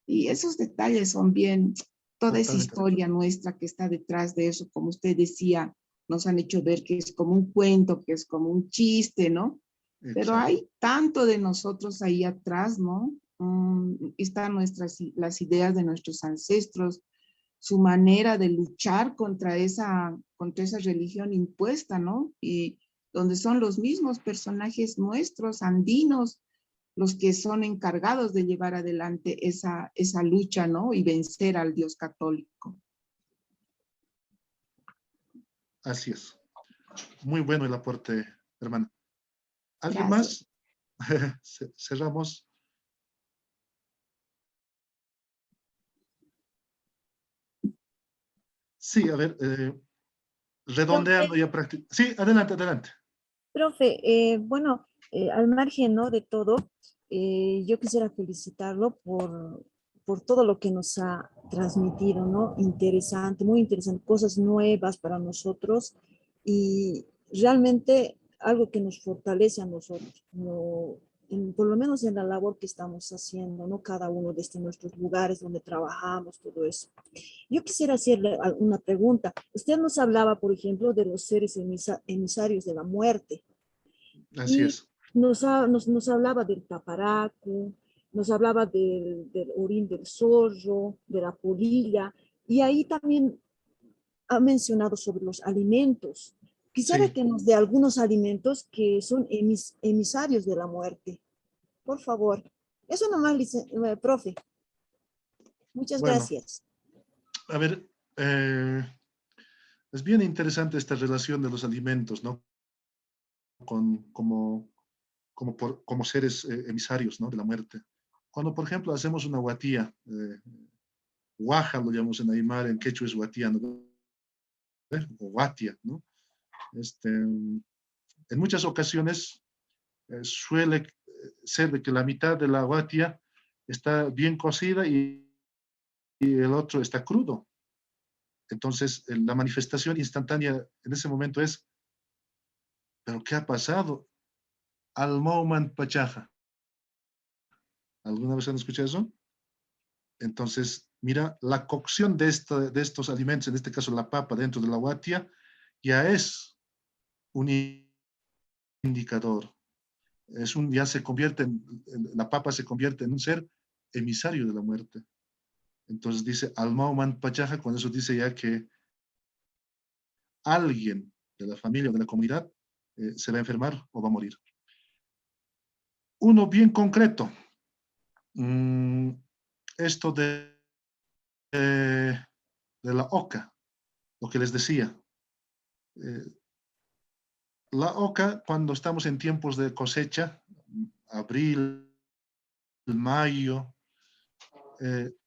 Y esos detalles son bien, toda esa Totalmente de historia acuerdo. nuestra que está detrás de eso, como usted decía, nos han hecho ver que es como un cuento, que es como un chiste, ¿no? Pero Exacto. hay tanto de nosotros ahí atrás, ¿no? Están las ideas de nuestros ancestros, su manera de luchar contra esa religión impuesta, ¿no? Y donde son los mismos personajes nuestros, andinos, los que son encargados de llevar adelante esa lucha, ¿no? Y vencer al Dios católico. Así es. Muy bueno el aporte, hermana. ¿Alguien Gracias. más? Cerramos. Sí, a ver, redondeando Profe, ya prácticamente. Sí, adelante, adelante. profe, bueno, al margen, ¿no? De todo, yo quisiera felicitarlo por todo lo que nos ha transmitido, ¿no? Interesante, muy interesante, cosas nuevas para nosotros y realmente algo que nos fortalece a nosotros, por lo menos en la labor que estamos haciendo, ¿no? Cada uno desde nuestros lugares donde trabajamos, todo eso. Yo quisiera hacerle una pregunta. Usted nos hablaba, por ejemplo, de los seres emisarios de la muerte Así y es. nos hablaba del taparaco, nos hablaba del orín del zorro, de la polilla, y ahí también ha mencionado sobre los alimentos. Quisiera Sí. que nos dé algunos alimentos que son emisarios de la muerte. Por favor. Eso nomás, profe. Muchas Bueno, gracias. a ver, es bien interesante esta relación de los alimentos, ¿no? Como seres emisarios, ¿no? De la muerte. Cuando, por ejemplo, hacemos una huatía, guaja lo llamamos en Aymara, en quechua es huatía, ¿no? O huatia, ¿no? En muchas ocasiones suele ser de que la mitad de la huatia está bien cocida y el otro está crudo. Entonces, la manifestación instantánea en ese momento es, ¿pero qué ha pasado? Al moment pachaja. ¿Alguna vez han escuchado eso? Entonces, mira, la cocción de estos alimentos, en este caso la papa dentro de la huatia, ya es un indicador. Ya se convierte la papa se convierte en un ser emisario de la muerte. Entonces dice, Almao man pachaja, cuando eso dice ya que alguien de la familia o de la comunidad se va a enfermar o va a morir. Uno bien concreto, esto de la oca, lo que les decía. La oca, cuando estamos en tiempos de cosecha, abril, mayo,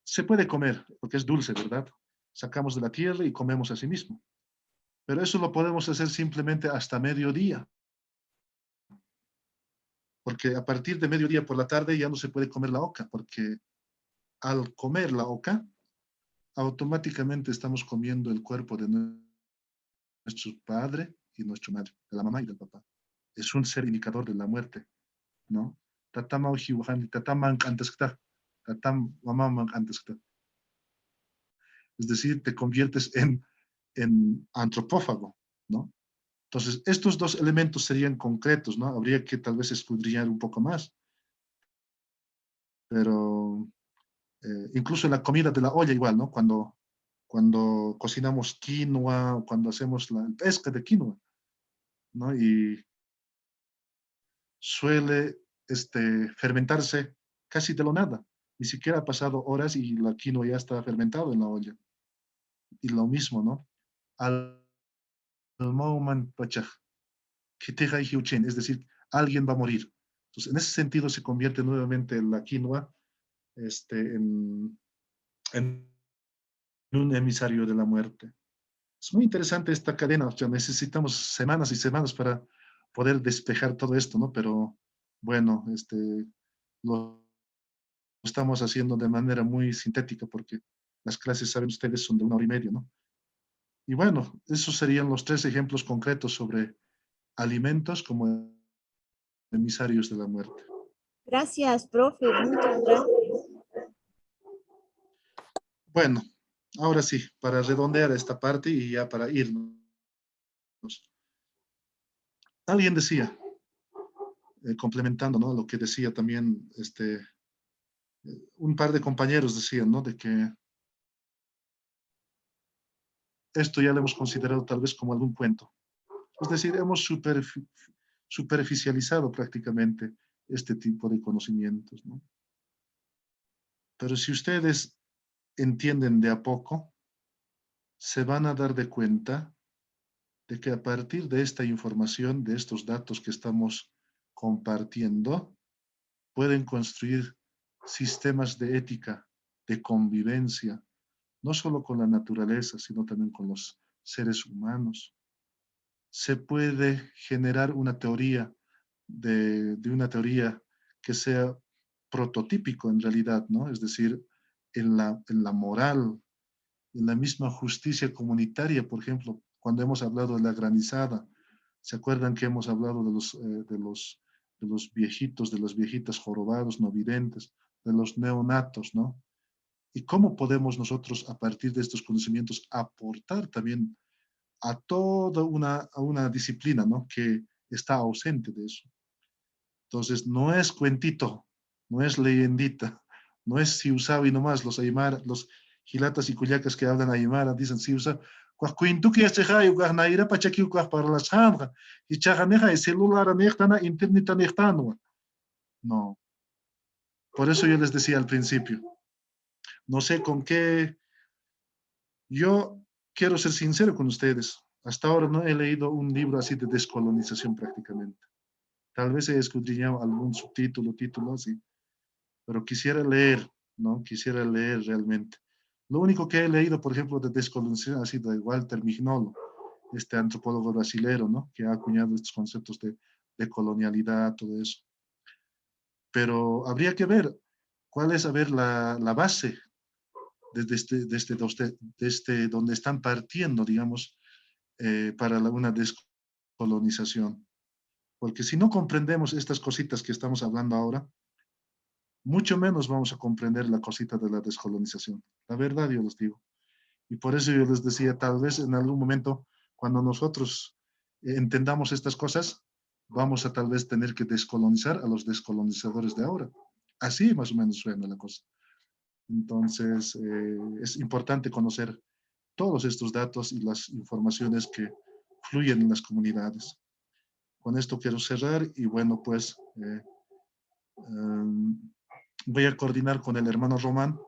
se puede comer, porque es dulce, ¿verdad? Sacamos de la tierra y comemos a sí mismo. Pero eso lo podemos hacer simplemente hasta mediodía. Porque a partir de mediodía por la tarde ya no se puede comer la oca, porque al comer la oca, automáticamente estamos comiendo el cuerpo de nuestro padre y nuestra madre, de la mamá y del papá. Es un ser indicador de la muerte, ¿no? Tatama ojiwahani, tataman antes que tatam mamam antes que. Es decir, te conviertes en antropófago, ¿no? Entonces, estos dos elementos serían concretos, ¿no? Habría que tal vez escudriñar un poco más. pero incluso en la comida de la olla igual, ¿no? Cuando cocinamos quinoa, cuando hacemos la pesca de quinoa, ¿no? Y suele fermentarse casi de lo nada. Ni siquiera ha pasado horas y la quinoa ya está fermentado en la olla. Y lo mismo, ¿no? Es decir, alguien va a morir. Entonces, en ese sentido se convierte nuevamente la quinoa en un emisario de la muerte. Es muy interesante esta cadena, o sea, necesitamos semanas y semanas para poder despejar todo esto, ¿no? Pero bueno, lo estamos haciendo de manera muy sintética porque las clases, saben ustedes, son de 1 hora y media, ¿no? Y bueno, esos serían los 3 ejemplos concretos sobre alimentos como emisarios de la muerte. Gracias, profe. Muchas gracias. Bueno, ahora sí, para redondear esta parte y ya para irnos. Alguien decía, complementando, ¿no? Lo que decía también, un par de compañeros decían, ¿no? De que esto ya lo hemos considerado tal vez como algún cuento. Es decir, hemos superficializado prácticamente este tipo de conocimientos, ¿no? Pero si ustedes entienden de a poco, se van a dar de cuenta de que a partir de esta información, de estos datos que estamos compartiendo, pueden construir sistemas de ética, de convivencia, no solo con la naturaleza, sino también con los seres humanos. Se puede generar una teoría de una teoría que sea prototípico en realidad, ¿no? Es decir, en la moral, en la misma justicia comunitaria, por ejemplo, cuando hemos hablado de la granizada, ¿se acuerdan que hemos hablado de los viejitos, de las viejitas jorobados, no videntes, de los neonatos, ¿no? Y cómo podemos nosotros, a partir de estos conocimientos, aportar también a toda una disciplina, ¿no? Que está ausente de eso. Entonces, no es cuentito, no es leyendita, no es siusawi nomás, los aymara, los gilatas y cuyacas que hablan aymara, dicen siusa, cuacuintuki yachejayu, cuajnaira pachakiu para las janja, y chajaneja y celular anechtana, internet anechtano. No. Por eso yo les decía al principio, no sé con qué, yo quiero ser sincero con ustedes, hasta ahora no he leído un libro así de descolonización prácticamente. Tal vez he escudriñado algún subtítulo, título así, pero quisiera leer, ¿no? Quisiera leer realmente. Lo único que he leído, por ejemplo, de descolonización ha sido de Walter Mignolo, este antropólogo brasilero, ¿no? Que ha acuñado estos conceptos de colonialidad, todo eso. Pero habría que ver cuál es, a ver, la base desde donde están partiendo, digamos, para una descolonización. Porque si no comprendemos estas cositas que estamos hablando ahora, mucho menos vamos a comprender la cosita de la descolonización. La verdad, yo les digo. Y por eso yo les decía, tal vez en algún momento, cuando nosotros entendamos estas cosas, vamos a tal vez tener que descolonizar a los descolonizadores de ahora. Así más o menos suena la cosa. Entonces, es importante conocer todos estos datos y las informaciones que fluyen en las comunidades. Con esto quiero cerrar y bueno, pues voy a coordinar con el hermano Román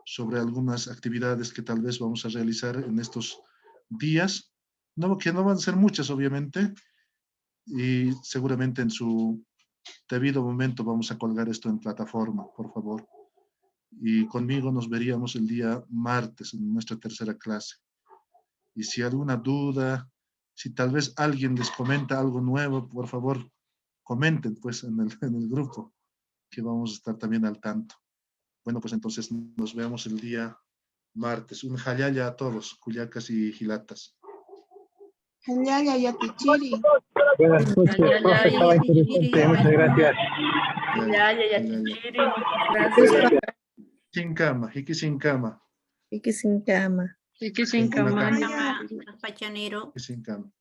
sobre algunas actividades que tal vez vamos a realizar en estos días, no, que no van a ser muchas obviamente, y seguramente en su debido momento vamos a colgar esto en plataforma, por favor. Y conmigo nos veríamos el día martes en nuestra tercera clase. Y si alguna duda, si tal vez alguien les comenta algo nuevo, por favor, comenten pues en el grupo, que vamos a estar también al tanto. Bueno, pues entonces nos vemos el día martes. Un jalaya a todos, cuyacas y gilatas. Jalaya yatichiri. Buenas noches, profe, estaba interesante, muchas gracias. Gracias. Sin cama, hiki sin cama. Y que sin cama. Sí, que sin cama. Pachanero. Sin cama.